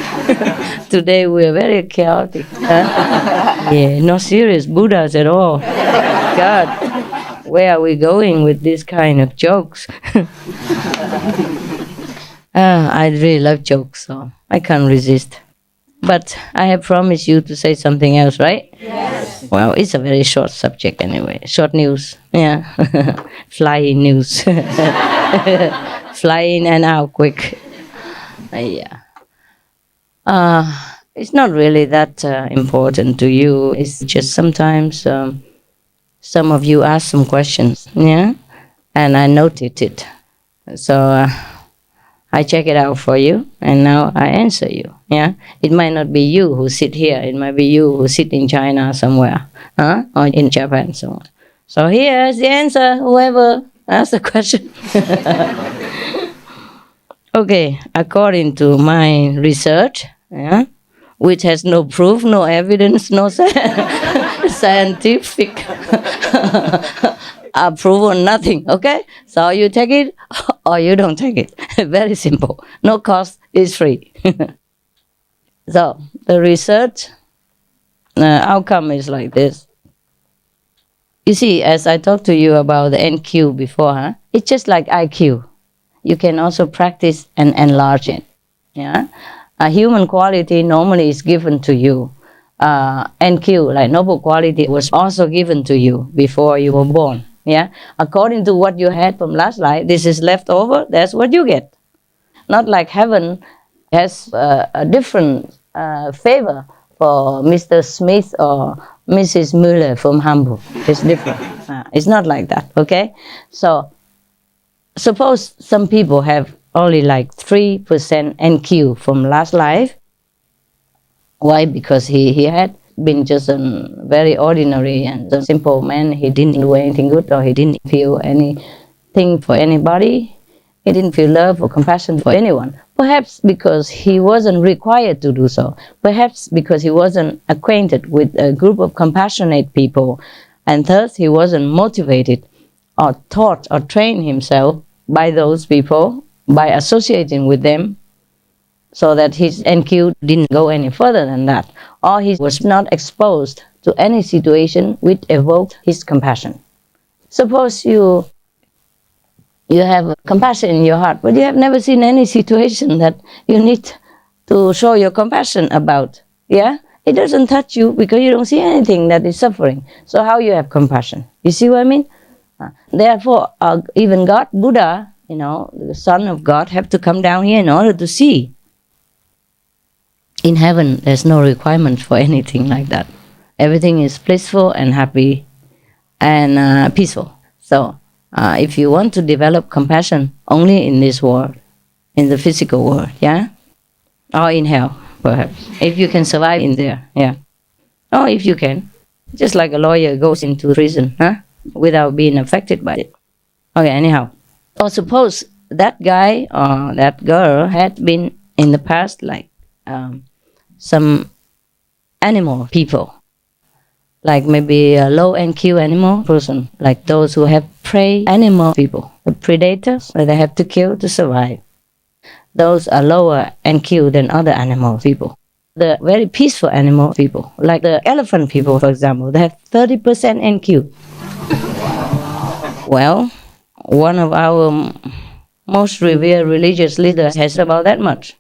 Today we are very chaotic. Not serious Buddhas at all. God, where are we going with this kind of jokes? I really love jokes, so I can't resist. But I have promised you to say something else, right? Yes. Well, it's a very short subject anyway. Short news. Flying news. Flying and out quick. It's not really that important to you. It's just sometimes some of you ask some questions, and I noted it. So I check it out for you, and now I answer you. It might not be you who sit here. It might be you who sit in China somewhere, or in Japan somewhere. So here's the answer, whoever asked the question. Okay, according to my research, yeah, which has no proof, no evidence, no scientific approval, nothing, okay? So you take it or you don't take it. Very simple. No cost, is free. So the research outcome is like this. You see, as I talked to you about the NQ before, it's just like IQ. You can also practice and enlarge it. Yeah, a human quality normally is given to you. NQ, like noble quality, was also given to you before you were born. Yeah, according to what you had from last life, this is left over. That's what you get. Not like heaven has a different favor for Mr. Smith or Mrs. Mueller from Hamburg. It's different. It's not like that. Okay, so. Suppose some people have only like 3% NQ from last life. Why? Because he had been just a very ordinary and a simple man. He didn't do anything good, or he didn't feel anything for anybody. He didn't feel love or compassion for anyone. Perhaps because he wasn't required to do so. Perhaps because he wasn't acquainted with a group of compassionate people, and thus he wasn't motivated or taught or trained himself by those people, by associating with them, so that his NQ didn't go any further than that. Or he was not exposed to any situation which evoked his compassion. Suppose you have compassion in your heart, but you have never seen any situation that you need to show your compassion about. Yeah? It doesn't touch you because you don't see anything that is suffering. So how you have compassion? You see what I mean? Therefore, even God, Buddha, the Son of God, have to come down here in order to see. In heaven, there's no requirement for anything like that. Everything is blissful and happy and peaceful. So, if you want to develop compassion, only in this world, in the physical world, yeah? Or in hell, perhaps. If you can survive in there, yeah. Or if you can, just like a lawyer goes into prison, without being affected by it. Okay, anyhow. Or suppose that guy or that girl had been in the past like some animal people, like maybe a low NQ animal person, like those who have prey animal people, the predators that they have to kill to survive. Those are lower NQ than other animal people. The very peaceful animal people, like the elephant people, for example, they have 30% NQ. Well, one of our most revered religious leaders has about that much.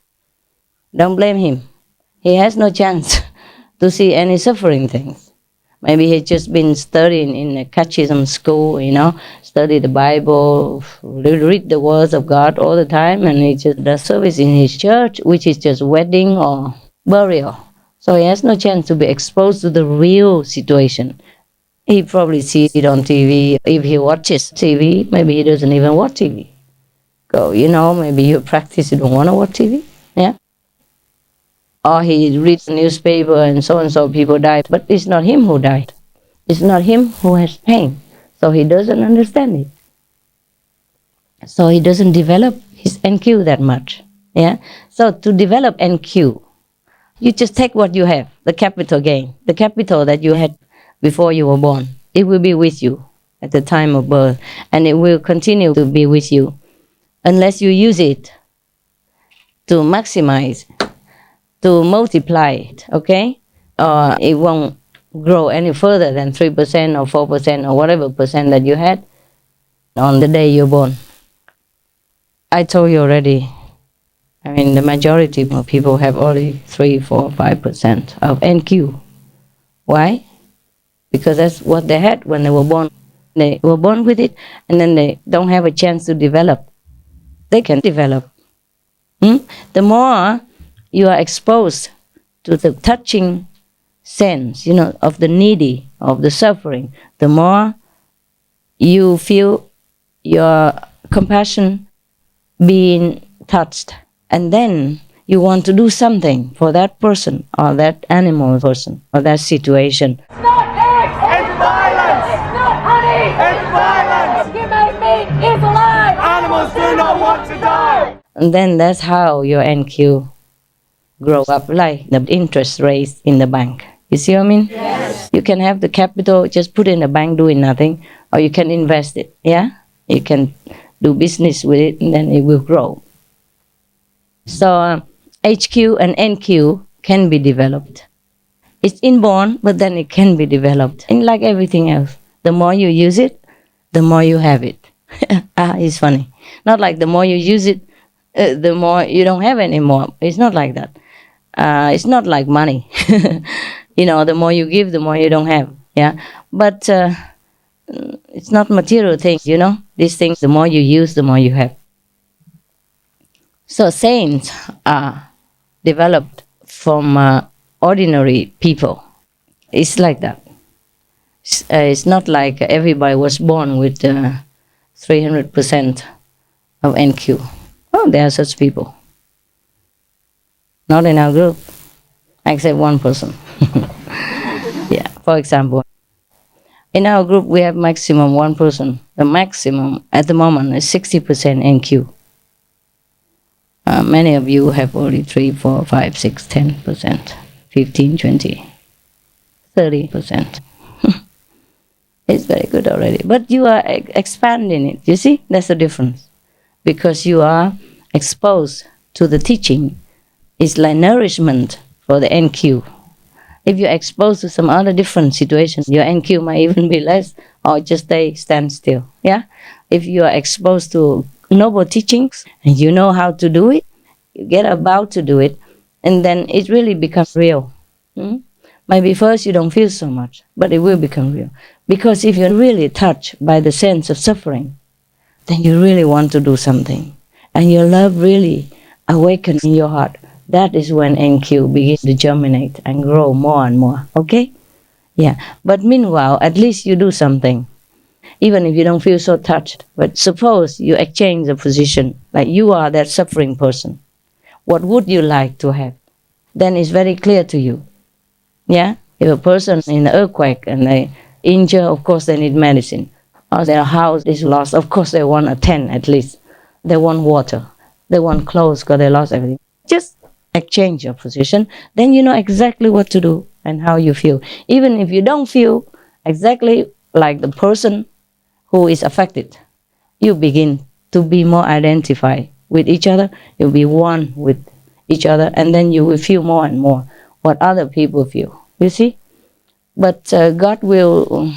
Don't blame him. He has no chance to see any suffering things. Maybe he's just been studying in a catechism school, study the Bible, read the words of God all the time, and he just does service in his church, which is just wedding or burial. So he has no chance to be exposed to the real situation. He probably sees it on TV. If he watches TV, maybe he doesn't even watch TV. Maybe you practice, you don't want to watch TV, yeah? Or he reads the newspaper and so people died, but it's not him who died. It's not him who has pain, so he doesn't understand it. So he doesn't develop his NQ that much, yeah? So to develop NQ, you just take what you have, the capital gain, the capital that you had before you were born. It will be with you at the time of birth, and it will continue to be with you unless you use it to maximize, to multiply it, okay? Or it won't grow any further than 3% or 4% or whatever percent that you had on the day you're born. I told you already, the majority of people have only 3, 4, 5% of NQ. Why? Because that's what they had when they were born. They were born with it, and then they don't have a chance to develop. They can develop. The more you are exposed to the touching sense, of the needy, of the suffering, the more you feel your compassion being touched. And then you want to do something for that person or that animal person or that situation. It's not hate! It's violence! It's not honey! Animals do not want to die. And then that's how your NQ grow up, like the interest rates in the bank. You see what I mean? Yes. You can have the capital, just put it in the bank doing nothing, or you can invest it, yeah? You can do business with it, and then it will grow. So HQ and NQ can be developed. It's inborn, but then it can be developed. And like everything else, the more you use it, the more you have it. It's funny. Not like the more you use it, the more you don't have anymore. It's not like that. It's not like money. You know, the more you give, the more you don't have. Yeah, but it's not material things. You know, these things. The more you use, the more you have. So saints are developed from ordinary people. It's like that. It's not like everybody was born with 300% of NQ. Oh, there are such people. Not in our group, except one person. Yeah, for example, in our group we have maximum one person. The maximum at the moment is 60% NQ. Many of you have only 3, 4, 5, 6, 10%, 15, 20, 30%. It's very good already. But you are expanding it, you see? That's the difference. Because you are exposed to the teaching. It's like nourishment for the NQ. If you're exposed to some other different situations, your NQ might even be less or just stand still. Yeah? If you are exposed to noble teachings and you know how to do it, you get about to do it, and then it really becomes real. Maybe first you don't feel so much, but it will become real. Because if you're really touched by the sense of suffering, then you really want to do something. And your love really awakens in your heart. That is when NQ begins to germinate and grow more and more. Okay? Yeah. But meanwhile, at least you do something. Even if you don't feel so touched. But suppose you exchange the position, like you are that suffering person. What would you like to have? Then it's very clear to you. Yeah? If a person in an earthquake and they injure, of course they need medicine. Or their house is lost, of course they want a tent at least. They want water. They want clothes because they lost everything. Just exchange your position. Then you know exactly what to do and how you feel. Even if you don't feel exactly like the person who is affected, you begin to be more identified with each other. You'll be one with each other, and then you will feel more and more what other people feel. You see? But God will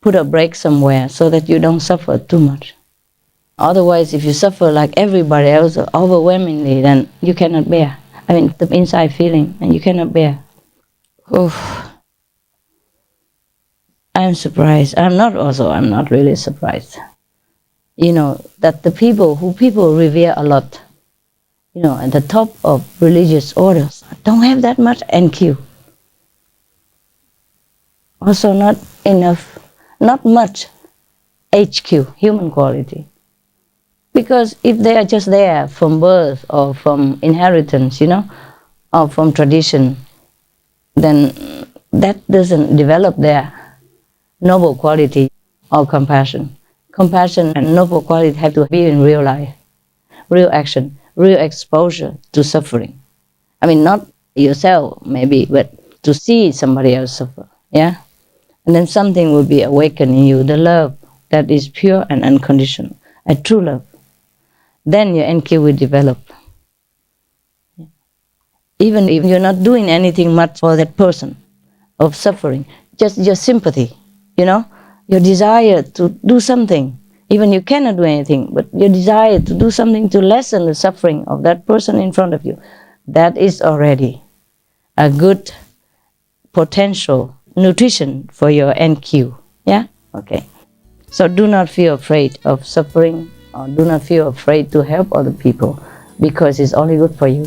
put a break somewhere so that you don't suffer too much. Otherwise, if you suffer like everybody else overwhelmingly, then you cannot bear. I mean, the inside feeling, and you cannot bear. Oof. I'm surprised. I'm not really surprised. You know, that the people who people revere a lot, you know, at the top of religious orders, don't have that much NQ. Also not enough, not much HQ, human quality. Because if they are just there from birth or from inheritance, you know, or from tradition, then that doesn't develop their noble quality or compassion. Compassion and noble quality have to be in real life, real action, real exposure to suffering. I mean, not yourself maybe, but to see somebody else suffer, yeah? And then something will be awakened in you, the love that is pure and unconditional, a true love. Then your NQ will develop. Even if you're not doing anything much for that person of suffering, just your sympathy, you know, your desire to do something. Even you cannot do anything, but your desire to do something to lessen the suffering of that person in front of you, that is already a good potential nutrition for your NQ. Yeah? Okay. So do not feel afraid of suffering, or do not feel afraid to help other people, because it's only good for you.